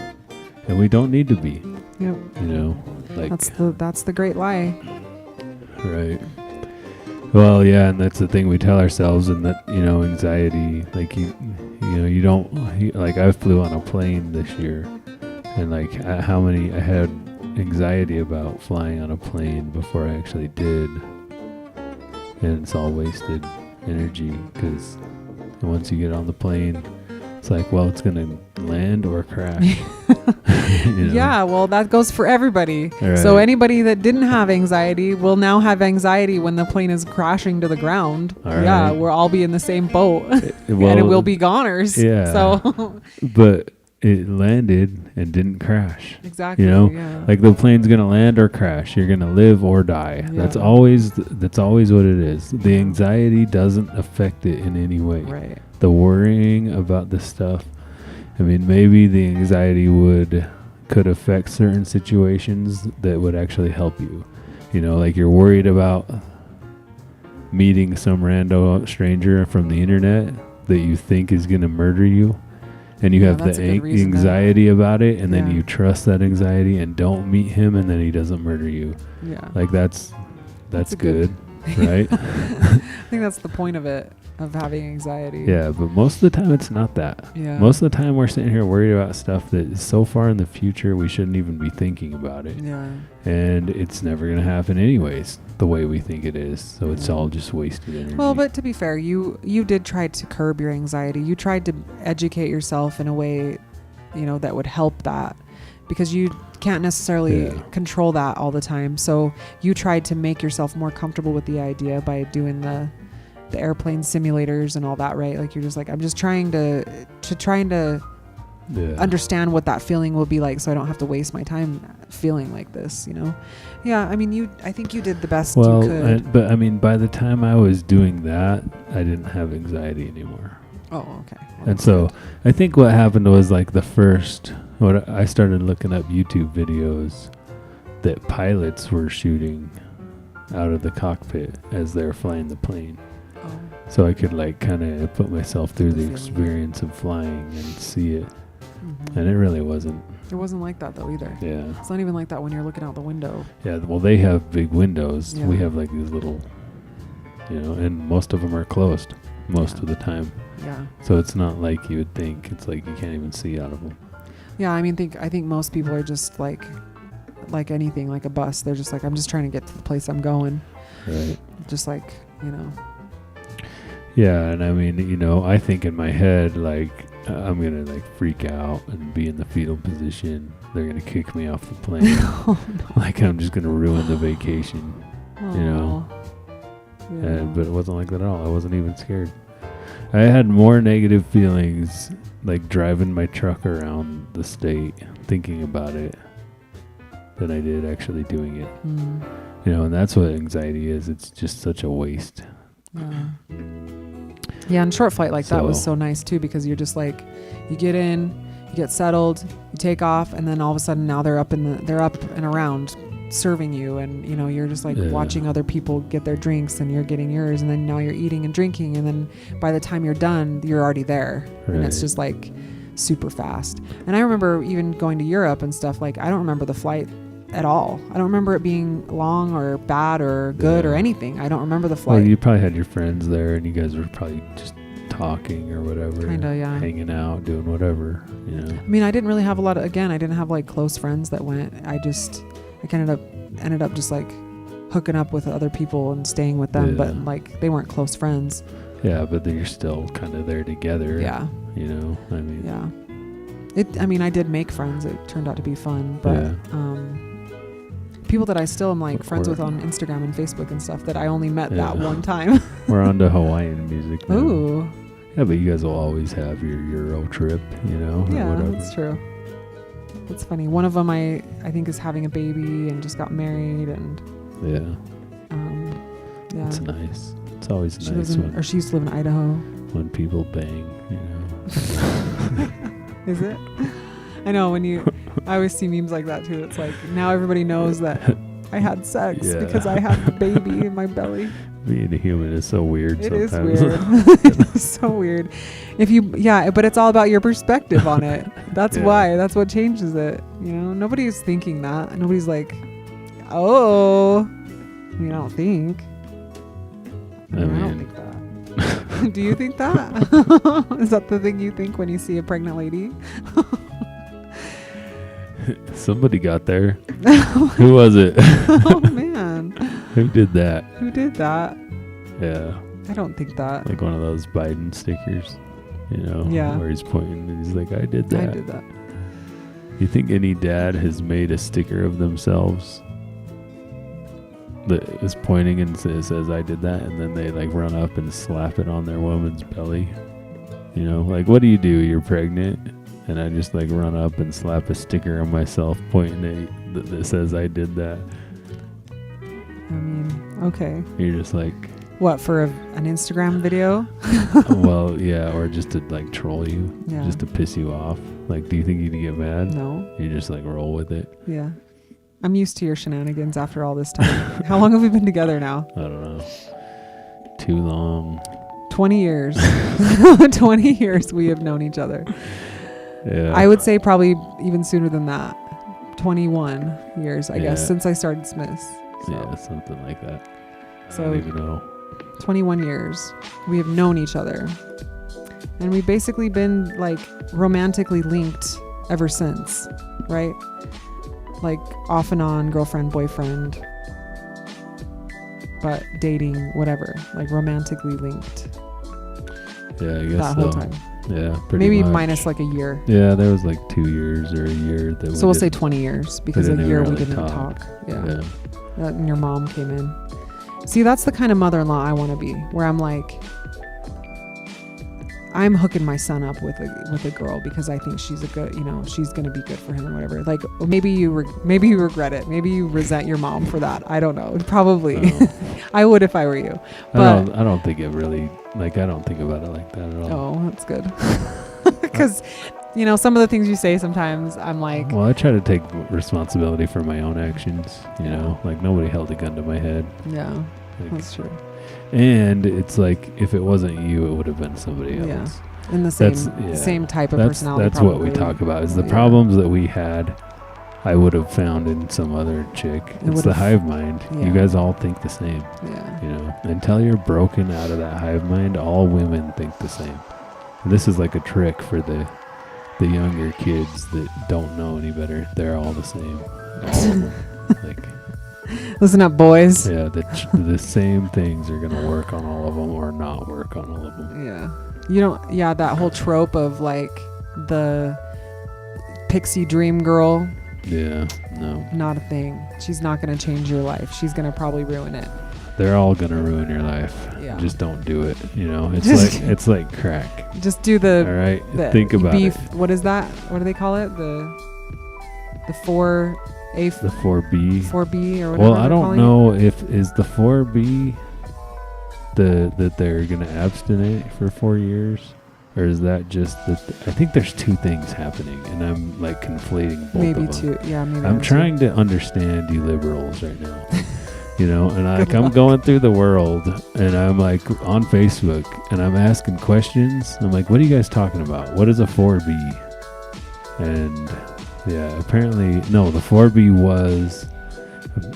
And we don't need to be. Yep. You know, like That's the great lie. right. Well, yeah, and that's the thing we tell ourselves, and that, you know, anxiety, like you don't, like I flew on a plane this year, and like I had anxiety about flying on a plane before I actually did, and it's all wasted energy because once you get on the plane, it's like, well, it's gonna land or crash. You know? Yeah, well, that goes for everybody. Right. So anybody that didn't have anxiety will now have anxiety when the plane is crashing to the ground. All Yeah, right. we'll all be in the same boat. And well, it will be goners. yeah. So But it landed and didn't crash. exactly. You know, yeah. like the plane's gonna land or crash. You're gonna live or die. Yeah. That's always what it is. The anxiety doesn't affect it in any way. Right. The worrying about the stuff. I mean, maybe the anxiety could affect certain situations that would actually help you. You know, like you're worried about meeting some rando stranger from the internet that you think is gonna murder you. And you Yeah, have the that's a good reason to- anxiety about it, and then Yeah. you trust that anxiety and don't meet him, and then he doesn't murder you. Yeah. Like that's a good- good, right? I think that's the point of it, of having anxiety. Yeah, but most of the time it's not that. Yeah. Most of the time we're sitting here worried about stuff that is so far in the future we shouldn't even be thinking about it. Yeah. And it's never going to happen anyways, the way we think it is. So it's all just wasted energy. Well, but to be fair, you did try to curb your anxiety. You tried to educate yourself in a way, you know, that would help that, because you can't necessarily Yeah. control that all the time. So you tried to make yourself more comfortable with the idea by doing the airplane simulators and all that, right? Like you're just like, I'm just trying to Yeah. understand what that feeling will be like, so I don't have to waste my time feeling like this, you know? Yeah, I mean, I think you did the best you could. But I mean, by the time I was doing that, I didn't have anxiety anymore. Oh, okay. Well, And so I think what happened was like what I started looking up YouTube videos that pilots were shooting out of the cockpit as they're flying the plane. oh, So I could like kind of put myself through The the feeling. experience of flying and see it. mhm. And it really wasn't. It wasn't like that though either. Yeah. It's not even like that when you're looking out the window. Yeah. Well, they have big windows. Yeah. We have like these little, and most of them are closed most Yeah. of the time. Yeah. So it's not like you would think. It's like you can't even see out of them. Yeah, I mean, I think most people are just like anything, like a bus. They're just like, I'm just trying to get to the place I'm going. Right. Just like, you know. Yeah, and I mean, I think in my head, like, I'm going to, like, freak out and be in the fetal position. They're going to kick me off the plane. Oh, Like, I'm just going to ruin the vacation. You know. Yeah. But it wasn't like that at all. I wasn't even scared. I had more negative feelings, like, driving my truck around the state, thinking about it, than I did actually doing it. Mm, And that's what anxiety is. It's just such a waste. yeah. Yeah, and short flight like that was So- so nice too, because you're just like, you get in, you get settled, you take off, and then all of a sudden now they're up and around serving you, and you're just like Yeah. watching other people get their drinks and you're getting yours, and then now you're eating and drinking, and then by the time you're done you're already there. And it's Right. just like super fast. And I remember even going to Europe and stuff, like I don't remember the flight at all. I don't remember it being long or bad or good Yeah. or anything. I don't remember the Well, flight. you probably had your friends there, and you guys were probably just talking or whatever. Kinda, yeah. Hanging out, doing whatever, I mean, I didn't really have I didn't have like close friends that went. I ended up just like hooking up with other people and staying with them, Yeah. but like they weren't close friends. Yeah, but then you're still kind of there together. Yeah. I mean. Yeah. I did make friends. It turned out to be fun, but Yeah. people that I still am like friends Or- with on Instagram and Facebook and stuff that I only met that Yeah. one time. We're on to Hawaiian music now. Ooh. Yeah, but you guys will always have your Euro trip, or Yeah, whatever. that's true. That's funny. One of them I think is having a baby and just got married, and Yeah, yeah. it's nice. It's always She nice she used to live in Idaho. when people bang, Is it? I know I always see memes like that too. It's like now everybody knows that I had sex Yeah. because I had the baby in my belly. Being a human is so weird It is sometimes. weird. It is so weird. But it's all about your perspective on it. That's Yeah. why. That's what changes it. Nobody's thinking that. Nobody's like, oh, I don't think. I I don't mean- think that. Do you think that? Is that the thing you think when you see a pregnant lady? Somebody got there. Who was it? Oh man, Who did that? who did that? Yeah, I don't think that. like one of those Biden stickers, Yeah. where he's pointing and he's like, I did I that. did that. You think any dad has made a sticker of themselves that is pointing and says, I did that, and then they like run up and slap it on their woman's belly? Like, what do? You're pregnant, and I just like run up and slap a sticker on myself pointing that says I did that. I mean, okay. You're just like, What, for an Instagram video? well, yeah, or just to like troll you, Yeah. just to piss you off. Like, do you think you'd get mad? No. You just like roll with it. Yeah. I'm used to your shenanigans after all this time. How long have we been together now? I don't know. Too long. 20 years. 20 years we have known each other. Yeah. I would say probably even sooner than that. 21 years, I guess, Yeah. since I started Smith's. So, Yeah, something like that. I So- don't even know. 21 years we have known each other. And we've basically been like romantically linked ever since, right? Like off and on, girlfriend, boyfriend, but dating, whatever, like romantically linked. Yeah, I guess that whole so. time. Yeah, pretty Maybe much. minus like a year. Yeah, there was like 2 years or a year that. So we'll say 20 years because a didn't year we really didn't talk. talk. Yeah. And your mom came in. See, that's the kind of mother-in-law I want to be, where I'm like, I'm hooking my son up with a girl because I think she's a good, she's going to be good for him or whatever. Like maybe you regret it. Maybe you resent your mom for that. I don't know. Probably. I would if I were you. But I don't think it really, I don't think about it like that at all. oh, that's good. Because, some of the things you say sometimes I'm like. Well, I try to take responsibility for my own actions, like nobody held a gun to my head. Yeah, Like, that's true. and it's like, if it wasn't you, it would have been somebody else. Yeah. In the same type of personality. That's probably. what we talk about, is the problems that we had, I would have found in some other chick. It's the hive mind. Yeah. You guys all think the same. Yeah. Until you're broken out of that hive mind, all women think the same. And this is like a trick for the younger kids that don't know any better. They're all the same. All of them. Listen up, boys. Yeah, the same things are gonna work on all of them or not work on all of them. Yeah. That whole trope of like the pixie dream girl. Yeah, no. Not a thing. She's not going to change your life. She's going to probably ruin it. They're all gonna ruin your life. Yeah. Just don't do it. It's like crack. Just do the. All right. The Think about beef. it. What is that? What do they call it? The 4A. The 4B. 4B or whatever. Well, I don't know if is the 4B that they're gonna abstinate for 4 years, or is that just that? I think there's two things happening, and I'm like conflating both Maybe of them. two. Yeah, maybe. I'm trying to understand you liberals right now. And I'm going through the world, and I'm like on Facebook, and I'm asking questions. I'm like, what are you guys talking about? What is a 4B? And yeah, apparently, no, the 4B was,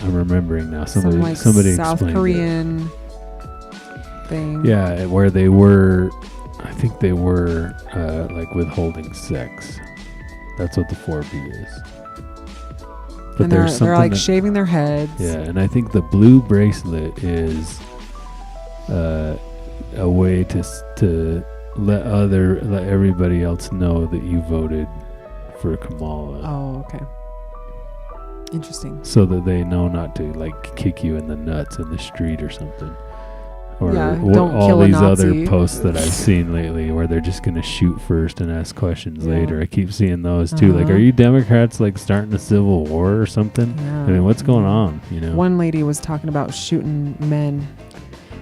I'm remembering now. Somebody South explained Korean thing. Yeah, where they were, I think they were like withholding sex. That's what the 4B is. But and they're like shaving their heads. Yeah, and I think the blue bracelet is a way to let everybody else know that you voted for Kamala. Oh, okay. Interesting. So that they know not to like kick you in the nuts in the street or something. Or don't all kill a these Nazi. other posts that I've seen lately where they're just going to shoot first and ask questions later. I keep seeing those too. Like, are you Democrats like starting a civil war or something? Yeah. I mean, what's going on? One lady was talking about shooting men.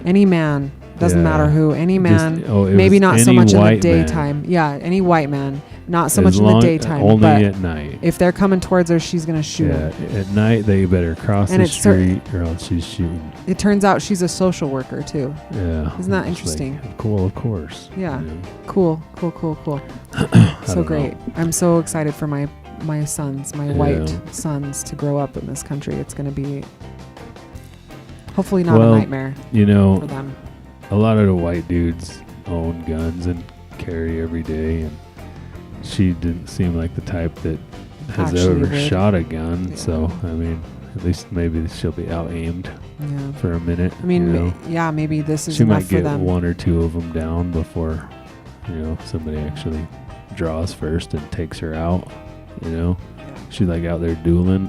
Any man. Doesn't matter who. Any man. Maybe not so much in the daytime. Man. Yeah, any white man. Not so much in the daytime. Only but at night. If they're coming towards her, she's going to shoot Yeah, him. at night they better cross the street or else she's shooting. It turns out she's a social worker too. Yeah. Isn't that interesting? Like, cool, of course. Yeah. Cool. So great. I'm so excited for my sons, my white sons to grow up in this country. It's going to be hopefully not a nightmare for them. A lot of the white dudes own guns and carry every day, and she didn't seem like the type that has ever shot a gun. Yeah. So, I mean, at least maybe she'll be out-aimed for a minute. I mean, maybe this is she enough might for get them. one or two of them down before, somebody actually draws first and takes her out, She's like out there dueling.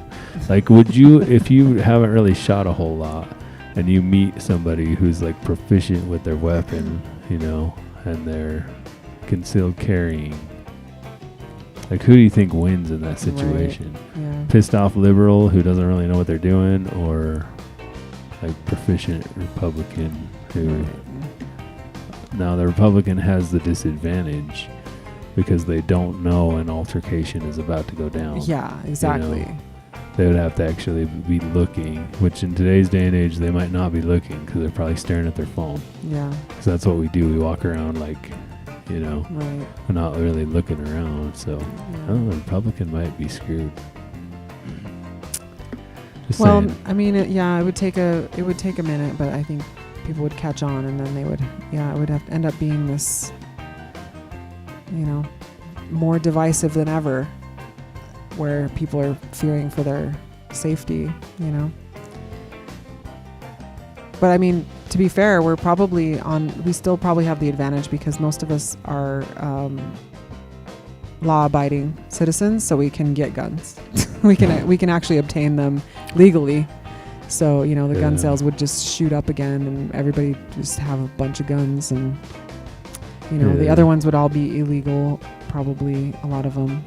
Like, would you, if you haven't really shot a whole lot, and you meet somebody who's like proficient with their weapon, and they're concealed carrying, like, who do you think wins in that situation? Right. Yeah. Pissed off liberal who doesn't really know what they're doing, or like proficient Republican who now the Republican has the disadvantage because they don't know an altercation is about to go down. Yeah, exactly. They would have to actually be looking, which in today's day and age, they might not be looking because they're probably staring at their phone. Yeah. Because that's what we do. We walk around like, right. we're not really looking around. So, I don't know, Republican might be screwed. Just saying. I mean, it would take a minute, but I think people would catch on, and then they would, it would have to end up being this, more divisive than ever, where people are fearing for their safety, But I mean, to be fair, we still probably have the advantage because most of us are law-abiding citizens, so we can get guns. we can actually obtain them legally. So, the gun sales would just shoot up again and everybody just have a bunch of guns, and the other ones would all be illegal, probably a lot of them.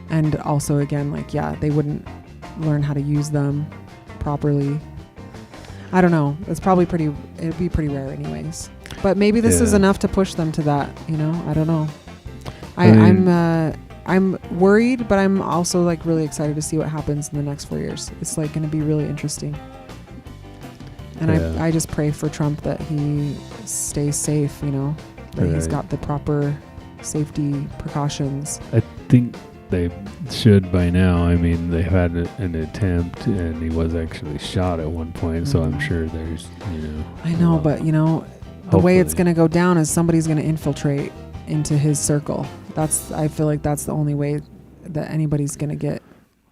And also again, they wouldn't learn how to use them properly. I don't know. It'd be pretty rare anyways. But maybe this is enough to push them to that, I don't know. I'm worried, but I'm also really excited to see what happens in the next 4 years. It's going to be really interesting. And I just pray for Trump that he stays safe, that he's got the proper safety precautions. I think they should by now. I mean, they had an attempt and he was actually shot at one point, so I'm sure there's, I know, but the way it's going to go down is somebody's going to infiltrate into his circle. I feel like that's the only way that anybody's going to get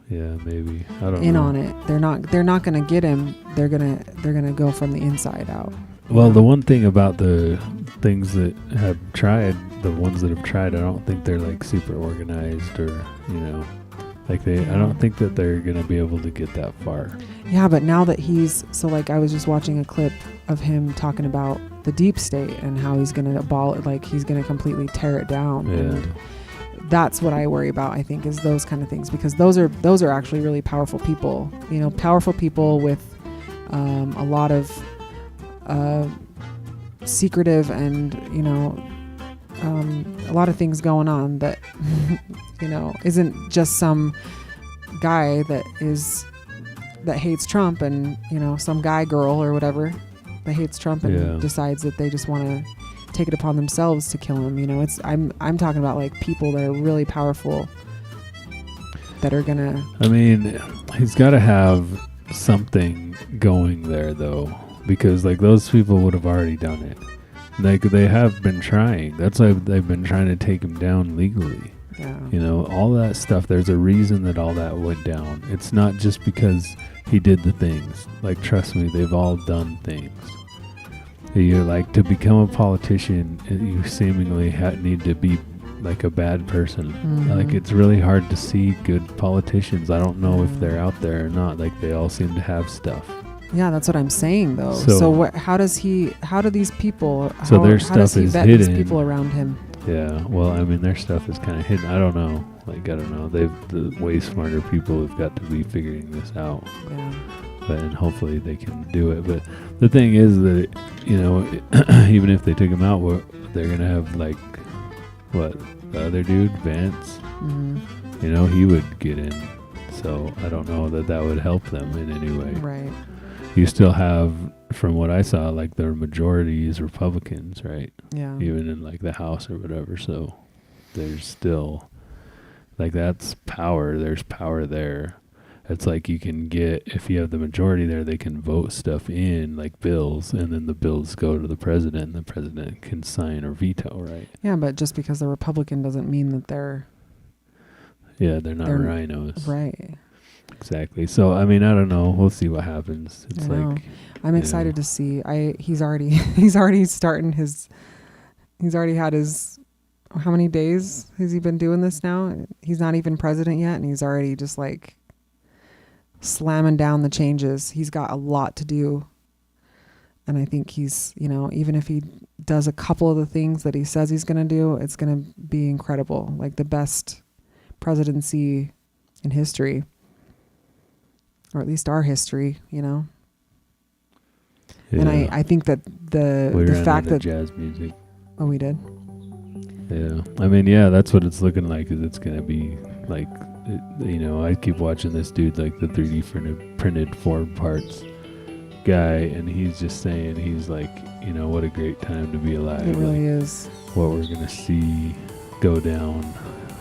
maybe. I don't in know. on it. They're not going to get him. They're going to go from the inside out. Well, the one thing about the things that have tried, the ones that have tried, I don't think they're super organized or, I don't think that they're going to be able to get that far. Yeah, but now that I was just watching a clip of him talking about the deep state and how he's going to he's going to completely tear it down. Yeah. And that's what I worry about, I think, is those kind of things, because those are actually really powerful people, powerful people with a lot of secretive and, a lot of things going on that, isn't just some guy that hates Trump and, some girl or whatever that hates Trump and decides that they just want to take it upon themselves to kill him. I'm talking about people that are really powerful that are gonna. I mean, he's got to have something going there though, because those people would have already done it. They have been trying. That's why they've been trying to take him down legally. Yeah. All that stuff. There's a reason that all that went down. It's not just because he did the things. Trust me, they've all done things. You're to become a politician, you seemingly need to be a bad person. Mm-hmm. It's really hard to see good politicians. I don't know if they're out there or not. They all seem to have stuff. Yeah, that's what I'm saying though. So how do these people? So their stuff is hidden. These people around him. Yeah, well, I mean, their stuff is kind of hidden. I don't know. I don't know. The way smarter people have got to be figuring this out. Yeah. And hopefully they can do it. But the thing is that, even if they took him out, they're going to have, the other dude, Vance? Mm-hmm. He would get in. So I don't know that would help them in any way. Right. You still have, from what I saw, the majority is Republicans, right? Yeah. Even in the House or whatever. So there's still that's power. There's power there. It's you can get, if you have the majority there, they can vote stuff in bills, and then the bills go to the president, and the president can sign or veto, right? Yeah, but just because they're Republican doesn't mean that they're not rhinos. Right. Exactly. So, I mean, I don't know. We'll see what happens. It's I'm excited to see. He's already starting his. He's already had his. How many days has he been doing this now? He's not even president yet, and he's already just slamming down the changes. He's got a lot to do, and I think he's, even if he does a couple of the things that he says he's going to do, it's going to be incredible. The best presidency in history, or at least our history, Yeah. And I think that the fact that jazz music. Oh, we did. Yeah, I mean, that's what it's looking like. Is it's gonna be I keep watching this dude, the 3D printed Ford parts guy, and he's just saying, he's what a great time to be alive. It really is. What we're gonna see go down.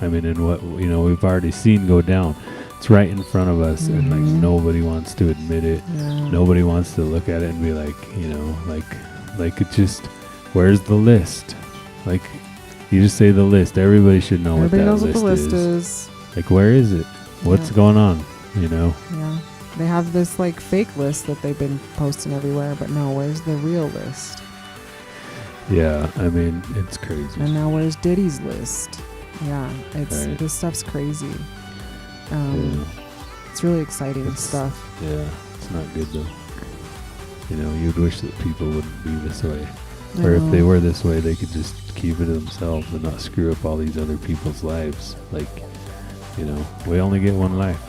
I mean, and what we've already seen go down. It's right in front of us, Mm-hmm. and nobody wants to admit it. Yeah. Nobody wants to look at it and be it just, where's the list? You just say the list. Everybody should know Everybody what knows that what the list is. is. Where is it? What's going on? Yeah. They have this like fake list that they've been posting everywhere, but no, where's the real list? Yeah, I mean, it's crazy. And now where's Diddy's list? Yeah, it's Right. this stuff's crazy. Yeah. It's really exciting It's- stuff. Yeah, it's not good though. You know, you'd wish that people wouldn't be this way. I Or if they know. were this way, they could just keep it to themselves and not screw up all these other people's lives. Like, you know, we only get one life.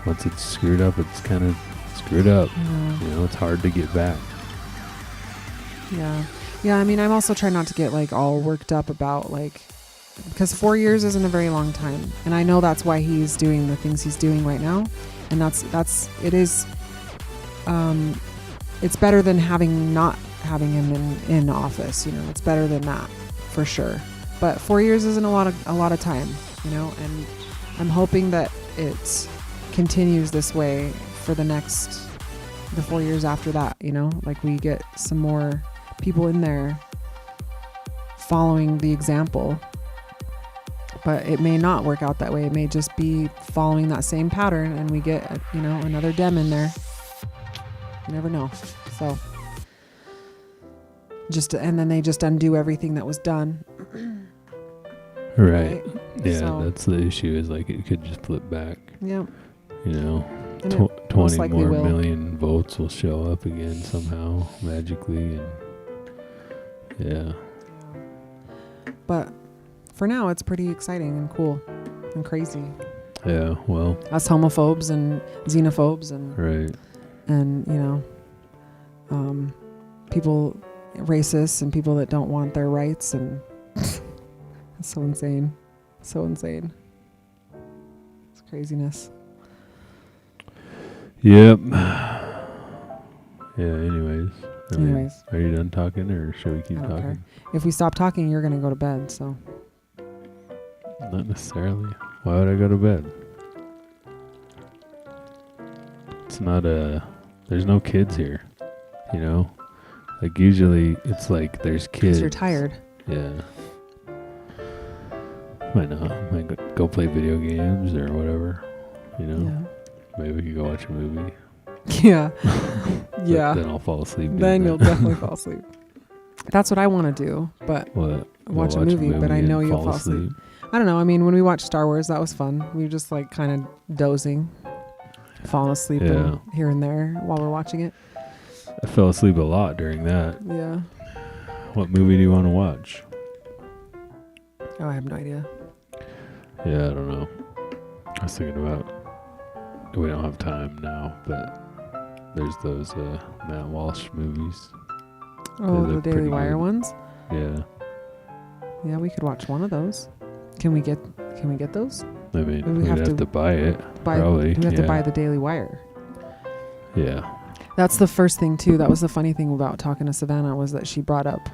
Once it's screwed up, it's kind of screwed up. Yeah. You know, it's hard to get back. Yeah. Yeah, I mean, I'm also trying not to get like all worked up about like, because 4 years isn't a very long time. And I know that's why he's doing the things he's doing right now. And it is, it's better than not having him in office, you know, it's better than that for sure. But 4 years isn't a lot of time, you know, and I'm hoping that it continues this way for the 4 years after that, you know, like we get some more people in there following the example. But it may not work out that way. It may just be following that same pattern and we get, you know, another Dem in there. You never know. So and then they just undo everything that was done. Right. Yeah, So- that's the issue, is like it could just flip back. Yep. You know, And it most 20 likely more will. million votes will show up again somehow, magically. And yeah. But for now, it's pretty exciting and cool and crazy. Yeah, well, Us homophobes and xenophobes and right. you know, people, racists and people that don't want their rights, and it's so insane. It's craziness. Yep. Yeah, anyways. I mean, Anyways. are you done talking, or should we keep I don't talking? care. If we stop talking, you're gonna go to bed. So Not necessarily. Why would I go to bed? It's not there's no kids here, you know? Like usually it's like there's kids. because you're tired. Yeah. Might not. Might go play video games or whatever, you know? Maybe we could go watch a movie. Yeah. But Yeah. then I'll fall asleep. doing Then that. you'll definitely fall asleep. That's what I want to do, but What? Go watch a movie, but I and know you'll fall asleep. I don't know. I mean, when we watched Star Wars, that was fun. We were just like kind of dozing, falling asleep Yeah. here and there while we're watching it. I fell asleep a lot during that. Yeah. What movie do you want to watch? Oh, I have no idea. Yeah, I don't know. I was thinking about, we don't have time now, but there's those Matt Walsh movies. Oh, They the look Daily pretty Wire good. ones. Yeah, Yeah, we could watch one of those. Can we get those? I mean, We we'd have have to to buy it. Buy. Probably. We have to yeah. buy the Daily Wire. Yeah, That's the first thing too. That was the funny thing about talking to Savannah, was that she brought up,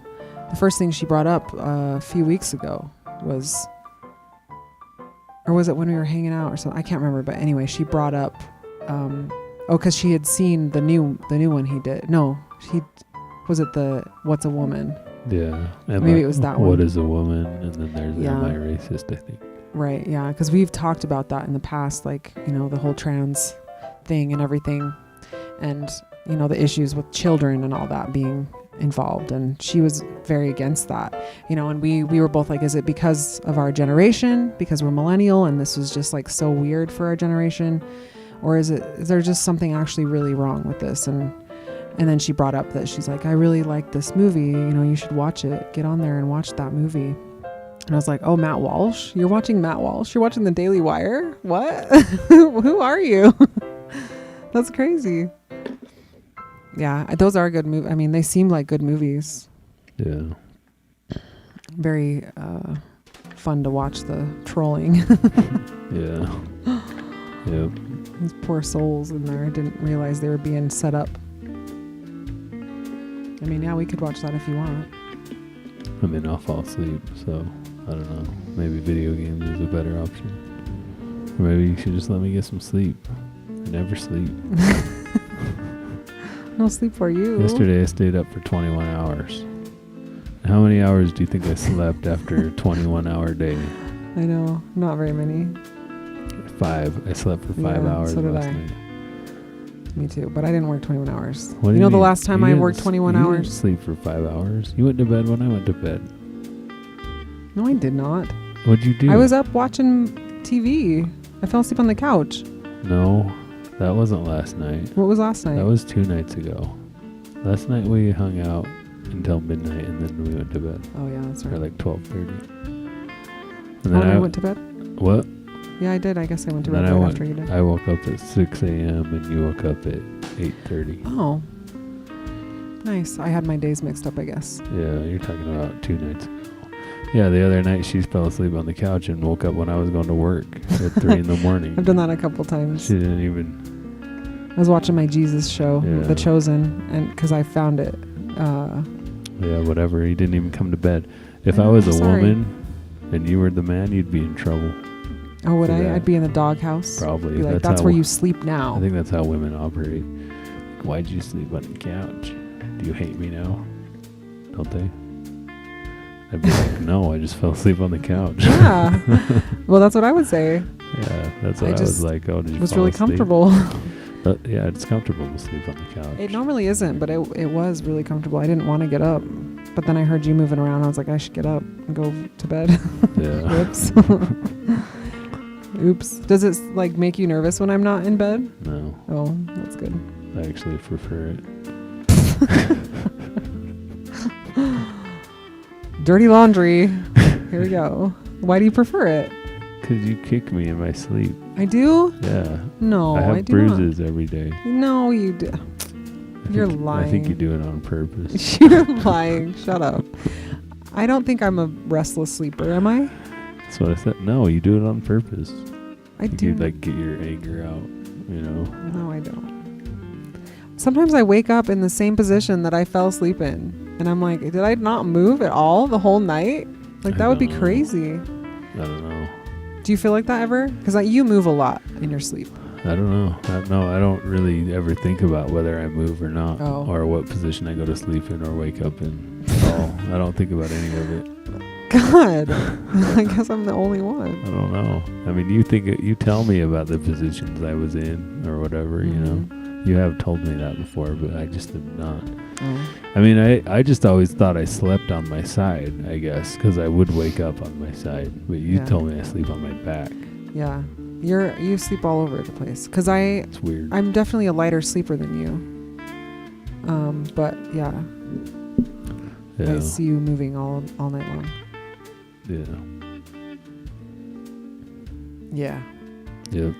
the first thing she brought up a few weeks ago was, or was it when we were hanging out or something? I can't remember. But anyway, she brought up, because she had seen the new one he did. No, was it the What's a Woman? yeah. Maybe it was that What one. is a woman? And then there's Yeah. Am I Racist, I think. Right. Yeah. Because we've talked about that in the past, like, you know, the whole trans thing and everything, and, you know, the issues with children and all that being involved. And she was very against that, you know, and we were both like, is it because of our generation, because we're millennial and this was just like so weird for our generation, or is there just something actually really wrong with this? And then she brought up that she's like, I really like this movie, you know, you should watch it, get on there and watch that movie. And I was like, oh, Matt Walsh? You're watching Matt Walsh? You're watching the Daily Wire? What? Who are you? That's crazy. Yeah, those are good movies. I mean, they seem like good movies. Yeah. Very fun to watch the trolling. Yeah. Yep. These poor souls in there. I didn't realize they were being set up. I mean, yeah, we could watch that if you want. I mean, I'll fall asleep, so I don't know. Maybe video games is a better option. Or maybe you should just let me get some sleep. I never sleep. No sleep for you. Yesterday I stayed up for 21 hours. How many hours do you think I slept after a 21-hour day? I know, not very many. 5. I slept for 5 Yeah, hours so did last I. night. Me too. But I didn't work 21 hours. What do You know, the mean? last time You I didn't worked 21 you hours. didn't sleep for 5 hours. You went to bed when I went to bed. No, I did not. What'd you do? I was up watching TV. I fell asleep on the couch. No, that wasn't last night. What was last night? That was 2 nights ago. Last night we hung out until midnight and then we went to bed. Oh yeah, that's Or right. like 12:30. And Oh, and I went to bed. What? Yeah, I did. I guess I went to And bed then right I after you did. I woke up at 6 a.m. and you woke up at 8:30. Oh, nice. I had my days mixed up, I guess. Yeah, you're talking about 2 nights ago. Yeah, the other night she fell asleep on the couch and woke up when I was going to work at 3 in the morning. I've done that a couple times. She didn't even. I was watching my Jesus show, Yeah. The Chosen, and because I found it. Yeah, whatever. He didn't even come to bed. If I Oh, was a sorry. woman and you were the man, you'd be in trouble. Oh, would For I? that. I'd be in the doghouse. Probably. Be like, That's that's how where wo- you sleep now. I think that's how women operate. Like, why'd you sleep on the couch? Do you hate me now? Don't they? I'd be like, no, I just fell asleep on the couch. Yeah. Well, that's what I would say. Yeah, that's I what I was just like. Oh, did you was fall really asleep? comfortable. Yeah, it's comfortable to sleep on the couch. It normally isn't, but it was really comfortable. I didn't want to get up. But then I heard you moving around. I was like, I should get up and go to bed. Yeah. Whoops. Oops. Does it like make you nervous when I'm not in bed? No, Oh, that's good. I actually prefer it. Dirty laundry. Here we go. Why do you prefer it? Because you kick me in my sleep. I do? Yeah. No, I have I do bruises every day. not. No, you do. You're lying. I think you do it on purpose. You're lying. Shut up. I don't think I'm a restless sleeper, am I? That's what I said. No, you do it on purpose. I You do. could, like, get your anger out, you know? No, I don't. Sometimes I wake up in the same position that I fell asleep in. And I'm like, did I not move at all the whole night? Like, I that would be don't know. crazy. I don't know. Do you feel like that ever? Because you move a lot in your sleep. I don't know. I don't really ever think about whether I move or not, Oh. or what position I go to sleep in or wake up in at all. I don't think about any of it. God. I guess I'm the only one. I don't know. I mean, you tell me about the positions I was in or whatever, you know. You have told me that before, but I just have not. Oh. I mean, I just always thought I slept on my side, I guess, because I would wake up on my side. But you Yeah. told me I sleep on my back. Yeah. You sleep all over the place. Because It's weird. I'm definitely a lighter sleeper than you. But yeah, Yeah. I see you moving all night long. Yeah. Yeah. Yep.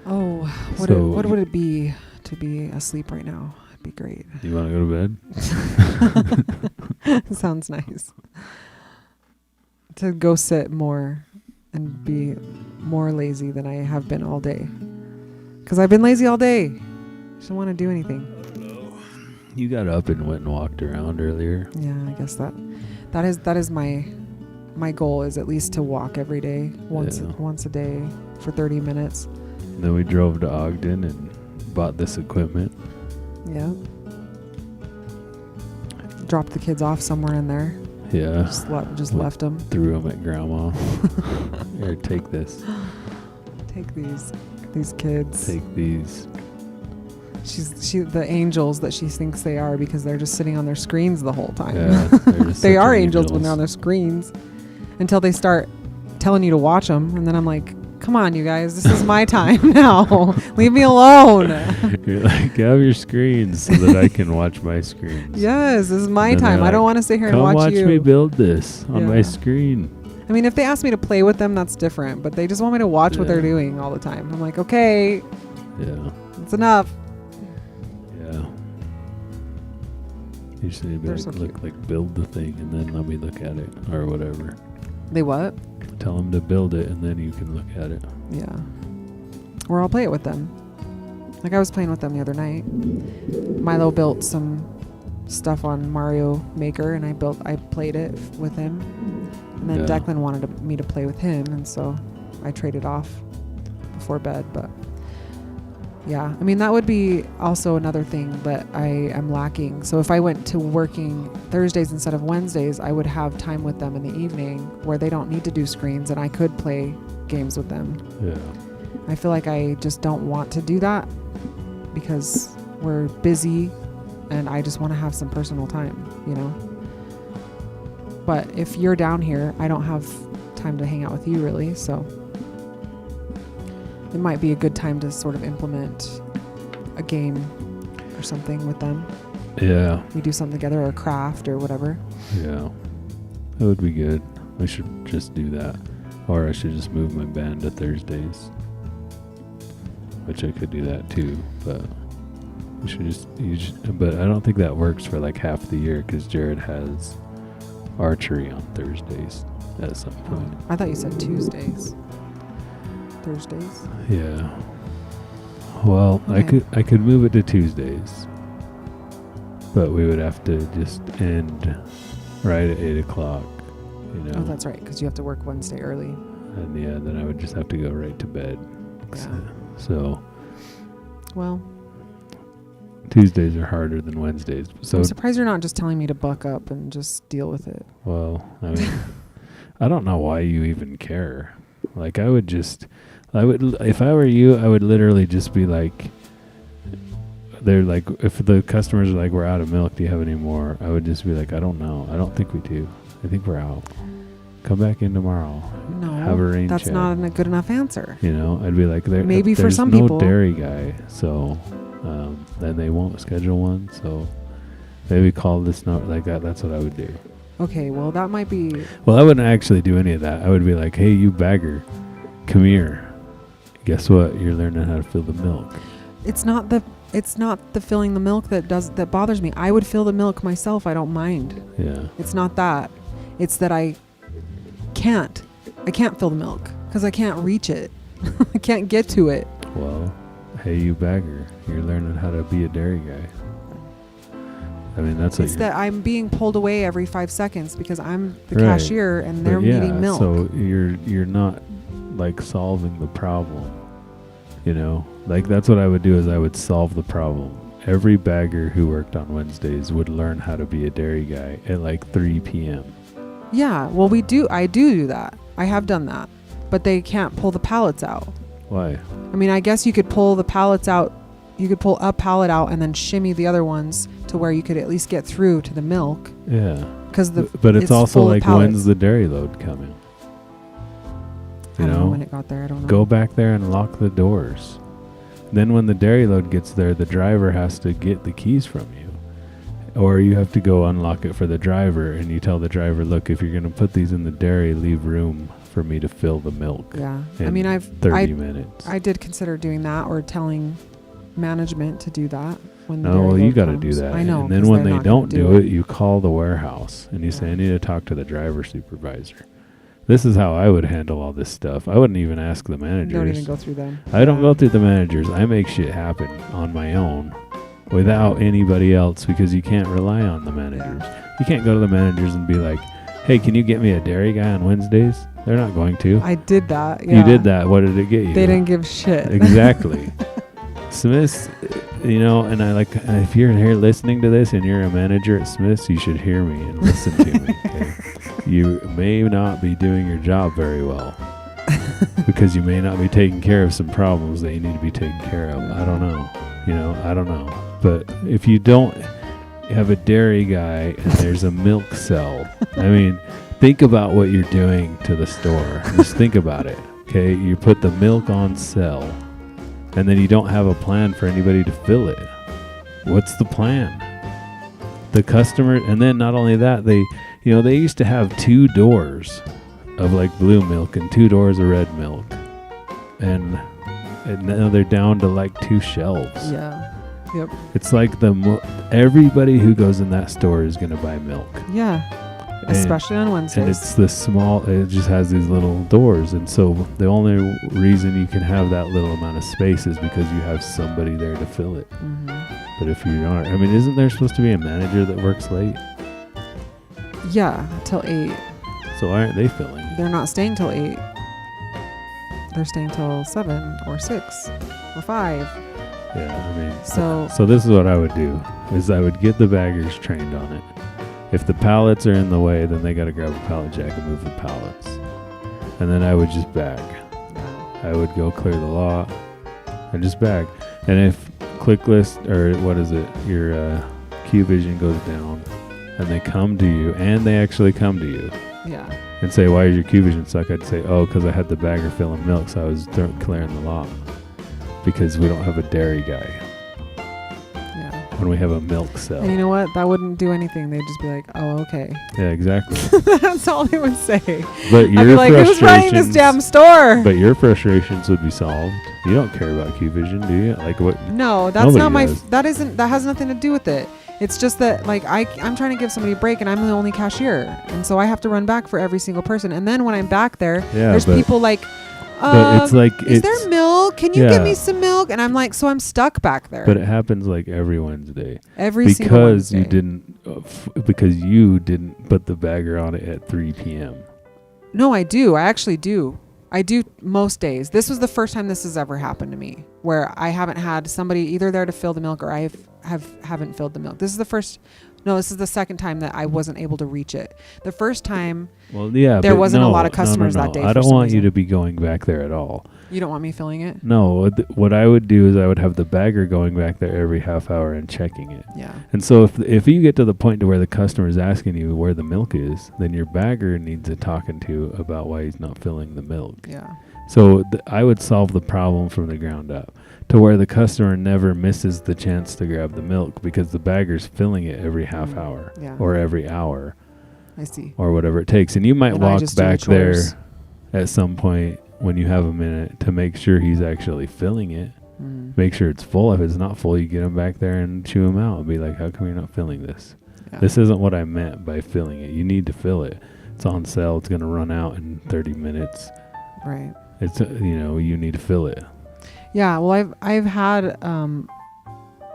Oh, what So would it be to be asleep right now? It'd be great. You want to go to bed? Sounds nice. To go sit more and be more lazy than I have been all day. Because I've been lazy all day. Just don't want to do anything. You got up and went and walked around earlier. Yeah, I guess that is my goal, is at least to walk every day, once a day for 30 minutes. And then we drove to Ogden and bought this equipment. Yeah. Dropped the kids off somewhere in there. Yeah. Just left them. Threw them at Grandma. Here, take this. Take these kids. Take these. The angels that she thinks they are, because they're just sitting on their screens the whole time. Yeah, They are angels when they're on their screens, until they start telling you to watch them, and then I'm like, come on, you guys, this is my time now. Leave me alone. You're like, have your screens so that I can watch my screens. Yes, this is my And then time. they're I don't like, want to sit here and Come watch you. me build this on my Yeah. screen. I mean, if they ask me to play with them, that's different. But they just want me to watch what Yeah. they're doing all the time. I'm like, okay, Yeah. it's enough. Yeah. You just need to They're be so like, like build the thing and then let me look at it or whatever. They what? Tell them to build it and then you can look at it. Yeah. Or I'll play it with them. Like I was playing with them the other night. Milo built some stuff on Mario Maker, and I played it with him. And then Yeah. Declan wanted me to play with him, and so I traded off before bed. But yeah, I mean, that would be also another thing that I am lacking. So if I went to working Thursdays instead of Wednesdays, I would have time with them in the evening where they don't need to do screens, and I could play games with them. Yeah. I feel like I just don't want to do that. because we're busy and I just want to have some personal time, you know. But if you're down here, I don't have time to hang out with you really, so it might be a good time to sort of implement a game or something with them. Yeah. We do something together, or a craft or whatever. Yeah. That would be good. I should just do that. Or I should just move my band to Thursdays. Which I could do that too, but we should but I don't think that works for like half the year because Jared has archery on Thursdays at some point. I thought you said Tuesdays. Thursdays? Yeah. Well, Okay. I could move it to Tuesdays. But we would have to just end right at 8 o'clock, you know. Oh, that's right, because you have to work Wednesday early. And yeah, then I would just have to go right to bed. Yeah. So Well, Tuesdays are harder than Wednesdays. So I'm surprised you're not just telling me to buck up and just deal with it. well, I mean, I don't know why you even care. Like I would if I were you, I would literally just be like, they're like, if the customers are like, we're out of milk, do you have any more? I would just be like, I don't know. I don't think we do. I think we're out. Come back in tomorrow. No, Have a rain that's check. not a good enough answer. You know, I'd be like, Maybe for there's some no people. dairy guy, so then they won't schedule one. So maybe call this note like that. That's what I would do. Okay, well, that might be... Well, I wouldn't actually do any of that. I would be like, hey, you bagger, come here. Guess what? You're learning how to fill the milk. It's not the filling the milk that bothers me. I would fill the milk myself. I don't mind. Yeah. It's not that. It's that I can't fill the milk because I can't reach it. I can't get to it. Well, hey, you bagger, you're learning how to be a dairy guy. I mean, that's what It's that I'm being pulled away every 5 seconds because I'm the Right. cashier and they're But yeah, needing milk. So you're not like solving the problem. You know, like that's what I would do is I would solve the problem. Every bagger who worked on Wednesdays would learn how to be a dairy guy at like 3 p.m. Yeah, well, I do that. I have done that. But they can't pull the pallets out. Why? I mean, I guess you could pull the pallets out. You could pull a pallet out and then shimmy the other ones to where you could at least get through to the milk. Yeah. Because But it's also full of like, pallets. when's the dairy load coming? I don't know when it got there. I don't know. Go back there and lock the doors. Then when the dairy load gets there, the driver has to get the keys from you. Or you have to go unlock it for the driver, and you tell the driver, look, if you're going to put these in the dairy, leave room for me to fill the milk. Yeah. in I mean, 30 minutes. I did consider doing that or telling management to do that. When the No, dairy well, you load got to comes. do that. I know. And then 'cause when they're they not gonna don't do it, you call the warehouse, and you say, I need to talk to the driver supervisor. This is how I would handle all this stuff. I wouldn't even ask the managers. Don't even go through them. I don't go through the managers. I make shit happen on my own without anybody else because you can't rely on the managers. You can't go to the managers and be like, hey, can you get me a dairy guy on Wednesdays? They're not going to. I did that. Yeah. You did that. What did it get you? They didn't give shit. Exactly. Smith's, you know, and if you're here listening to this and you're a manager at Smith's, you should hear me and listen to me. Okay? You may not be doing your job very well because you may not be taking care of some problems that you need to be taking care of. I don't know. You know, I don't know. But if you don't have a dairy guy and there's a milk cell, I mean, think about what you're doing to the store. Just think about it. Okay, you put the milk on sale, and then you don't have a plan for anybody to fill it. What's the plan? The customer, and then not only that, they used to have 2 doors of like blue milk and 2 doors of red milk, and now they're down to like 2 shelves. Yeah. Yep. It's like everybody who goes in that store is going to buy milk. Yeah. Especially on Wednesdays. And it's it just has these little doors. And so the only reason you can have that little amount of space is because you have somebody there to fill it. Mm-hmm. But if you aren't, I mean, isn't there supposed to be a manager that works late? Yeah, till 8. So why aren't they filling it? They're not staying till 8. They're staying till 7 or 6 or 5. Yeah, I mean, So this is what I would do, is I would get the baggers trained on it. If the pallets are in the way, then they got to grab a pallet jack and move the pallets. And then I would just bag. I would go clear the lot and just bag. And if click list, or what is it? Your Q Vision goes down, and they come to you, and they actually come to you Yeah. and say, "Why does your Q Vision suck?" I'd say, "Oh, because I had the bagger filling milk, so I was clearing the lot because we don't have a dairy guy Yeah. when we have a milk cell." And you know what? That wouldn't do anything. They'd just be like, "Oh, okay." Yeah, exactly. That's all they would say. But I'd your be like, "Who's running this frustrations- damn store?" But your frustrations would be solved. You don't care about Q Vision, do you? Like what? No, that's Nobody not my. does. That has nothing to do with it. It's just that like I'm trying to give somebody a break, and I'm the only cashier, and so I have to run back for every single person. And then when I'm back there, Yeah, there's but- people like, But it's like is there milk? Can you yeah. give me some milk? And I'm like, so I'm stuck back there. But it happens like every Wednesday every single because Wednesday. you didn't put the bagger on it at 3 p.m. No, I do. I actually do. I do most days. This was the first time this has ever happened to me, where I haven't had somebody either there to fill the milk or I haven't filled the milk. This is the second time that I wasn't able to reach it. The first time, Well, yeah, there but wasn't a no, lot of customers that day I for don't some want you reason. to be going back there at all. you don't want me filling it? No, what I would do is I would have the bagger going back there every half hour and checking it. Yeah. And so if you get to the point to where the customer is asking you where the milk is, then your bagger needs a talking to about why he's not filling the milk. Yeah. So I would solve the problem from the ground up to where the customer never misses the chance to grab the milk because the bagger's filling it every half hour Yeah. or every hour I see. or whatever it takes. And you might And I walk just do the back there chores. at some point when you have a minute to make sure he's actually filling it. Mm. Make sure it's full. If it's not full, you get him back there and chew him out and be like, how come you're not filling this? Yeah. This isn't what I meant by filling it. You need to fill it. It's on sale. It's going to run out in 30 minutes. Right. It's, you need to fill it. Yeah. Well, I've had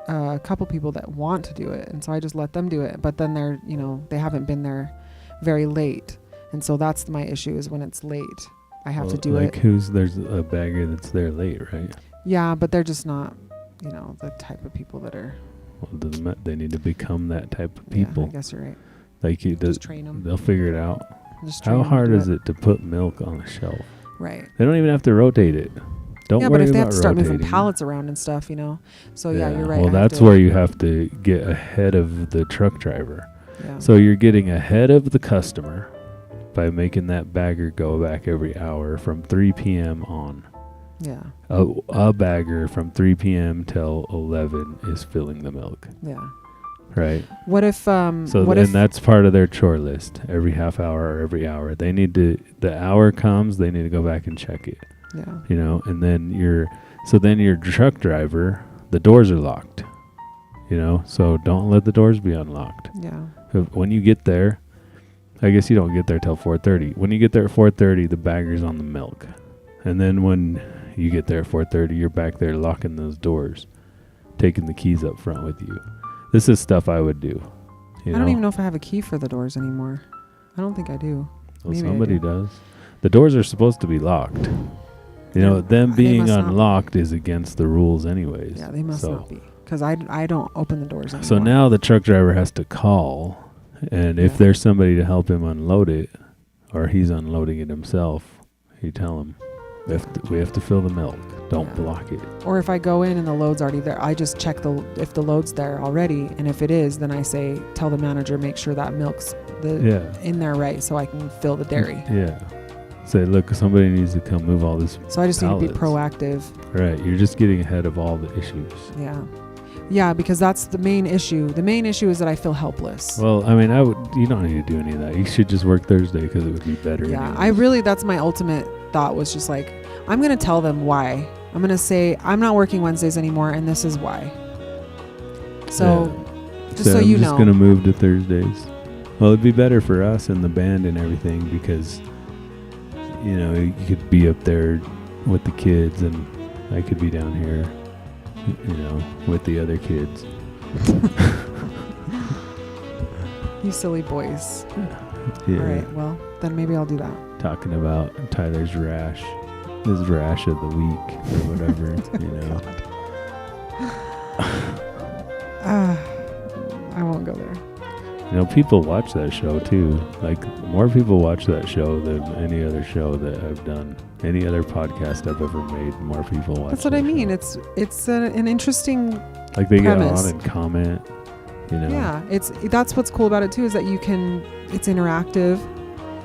a couple people that want to do it, and so I just let them do it. But then they haven't been there very late, and so that's my issue is when it's late. I have to do like it. there's a bagger that's there late, right? Yeah, but they're just not, the type of people that are. Well, they need to become that type of Yeah, people. I guess you're right. Like Just train them. they'll figure it out. Just train How 'em to hard do is it to put milk on the shelf? Right. They don't even have to rotate it. Don't Yeah, worry but if they have about to start moving rotating. pallets around and stuff, So yeah, you're right. Well, I have that's to- where you have to get ahead of the truck driver. Yeah. So you're getting ahead of the customer by making that bagger go back every hour from 3 p.m. on. Yeah. A bagger from 3 p.m. till 11 is filling the milk, Yeah. right? What if And that's part of their chore list. Every half hour or every hour, they need to. The hour comes, they need to go back and check it. Yeah. And then your truck driver, the doors are locked. So don't let the doors be unlocked. Yeah. When you get there, I guess you don't get there till 4:30. When you get there at 4:30, the bagger's on the milk. And then when you get there at 4:30, you're back there locking those doors, taking the keys up front with you. This is stuff I would do. I don't even know if I have a key for the doors anymore. I don't think I do. Well, Maybe I somebody do. does. The doors are supposed to be locked. Them They being must not. unlocked is against the rules anyways. Yeah, they must So- not be. Because I don't open the doors anymore. So now the truck driver has to call, and if Yeah. there's somebody to help him unload it, or he's unloading it himself, you tell him, we have to fill the milk. Don't Yeah. block it. Or if I go in and the load's already there, I just check if the load's there already, and if it is, then I tell the manager, make sure that milk's in there right, so I can fill the dairy. Yeah. Say, look, somebody needs to come move all this. So I just need to be pallets. proactive. Right. You're just getting ahead of all the issues. Yeah. Yeah, because that's the main issue. The main issue is that I feel helpless. Well, I mean, you don't need to do any of that. You should just work Thursday because it would be better. Yeah, anyways. that's my ultimate thought was just like, I'm going to tell them why. I'm going to say, I'm not working Wednesdays anymore, and this is why. So, just so I'm you just know. going to move to Thursdays. Well, it'd be better for us and the band and everything because, you could be up there with the kids and I could be down here, with the other kids. You silly boys. Yeah. All right, well, then maybe I'll do that. Talking about Tyler's rash, his rash of the week or whatever, I won't go there. People watch that show too. Like more people watch that show than any other show that I've done. Any other podcast I've ever made, more people watch. That's what I that mean. show. It's an interesting Like they premise. get on and comment, you know. Yeah, that's what's cool about it too, is that it's interactive.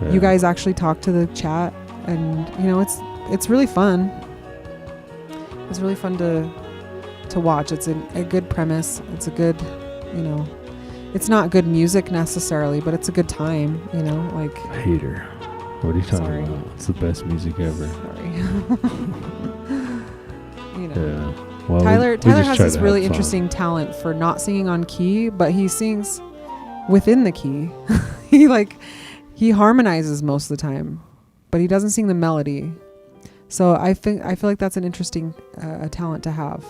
Yeah. You guys actually talk to the chat, and you know it's really fun. It's really fun to watch. It's a good premise. It's a good, you know, it's not good music necessarily, but it's a good time, you know, like. Hater. What are you talking Sorry. about? It's the best music ever. Sorry. You know. Yeah. Well, Tyler we just has try this to really have fun. interesting talent for not singing on key, but he sings within the key. he harmonizes most of the time, but he doesn't sing the melody. So I feel like that's an interesting talent to have.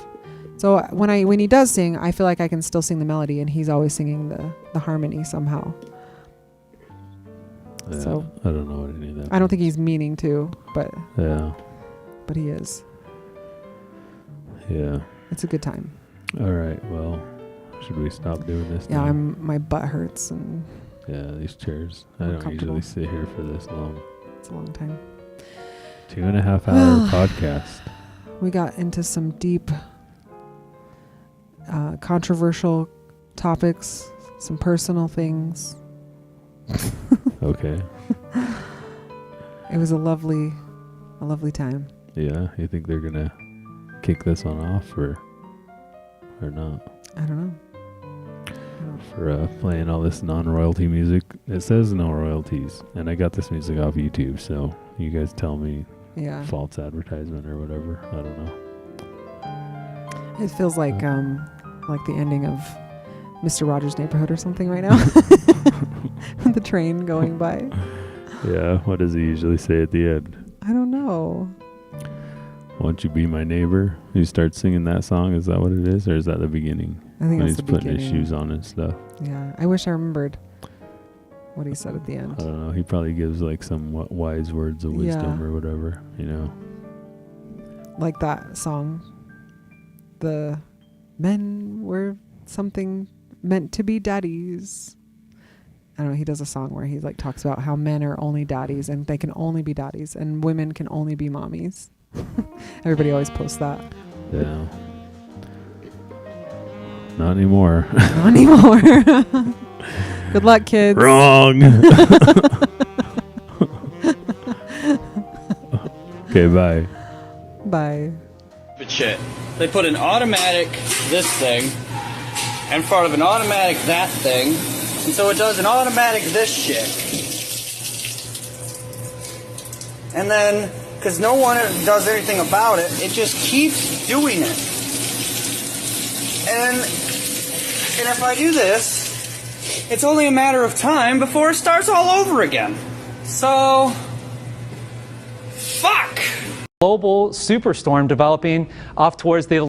So when he does sing, I feel like I can still sing the melody, and he's always singing the harmony somehow. Yeah, So I don't know what any of that. I don't think he's meaning to, but he is. Yeah. It's a good time. All right. Well, should we stop doing this? Yeah, now? my butt hurts, and Yeah, these chairs. I don't Uncomfortable. usually sit here for this long. it's a long time. 2.5 hour podcast. We got into some deep, controversial topics, some personal things. Okay. It was a lovely time. Yeah. You think they're gonna kick this one off or not? I don't know. For playing all this non-royalty music. It says no royalties, and I got this music off YouTube, so you guys tell me Yeah. false advertisement or whatever. I don't know. It feels like the ending of Mr. Rogers' Neighborhood or something right now. The train going by. Yeah, what does he usually say at the end? I don't know. Won't you be my neighbor? He starts singing that song. Is that what it is, or is that the beginning? I think When that's he's the putting beginning. his shoes on and stuff. Yeah. I wish I remembered what he said at the end. I don't know. He probably gives like some wise words of wisdom Yeah. or whatever, you know. Like that song. The men were something meant to be daddies. I don't know, he does a song where he like talks about how men are only daddies and they can only be daddies and women can only be mommies. Everybody always posts that. Yeah. Not anymore. Not anymore. Good luck, kids. Wrong. Okay, bye. Bye. But shit. They put an automatic this thing in front of an automatic that thing, and so it does an automatic this shit. And then, because no one does anything about it, it just keeps doing it. And if I do this, it's only a matter of time before it starts all over again. So, fuck! Global superstorm developing off towards the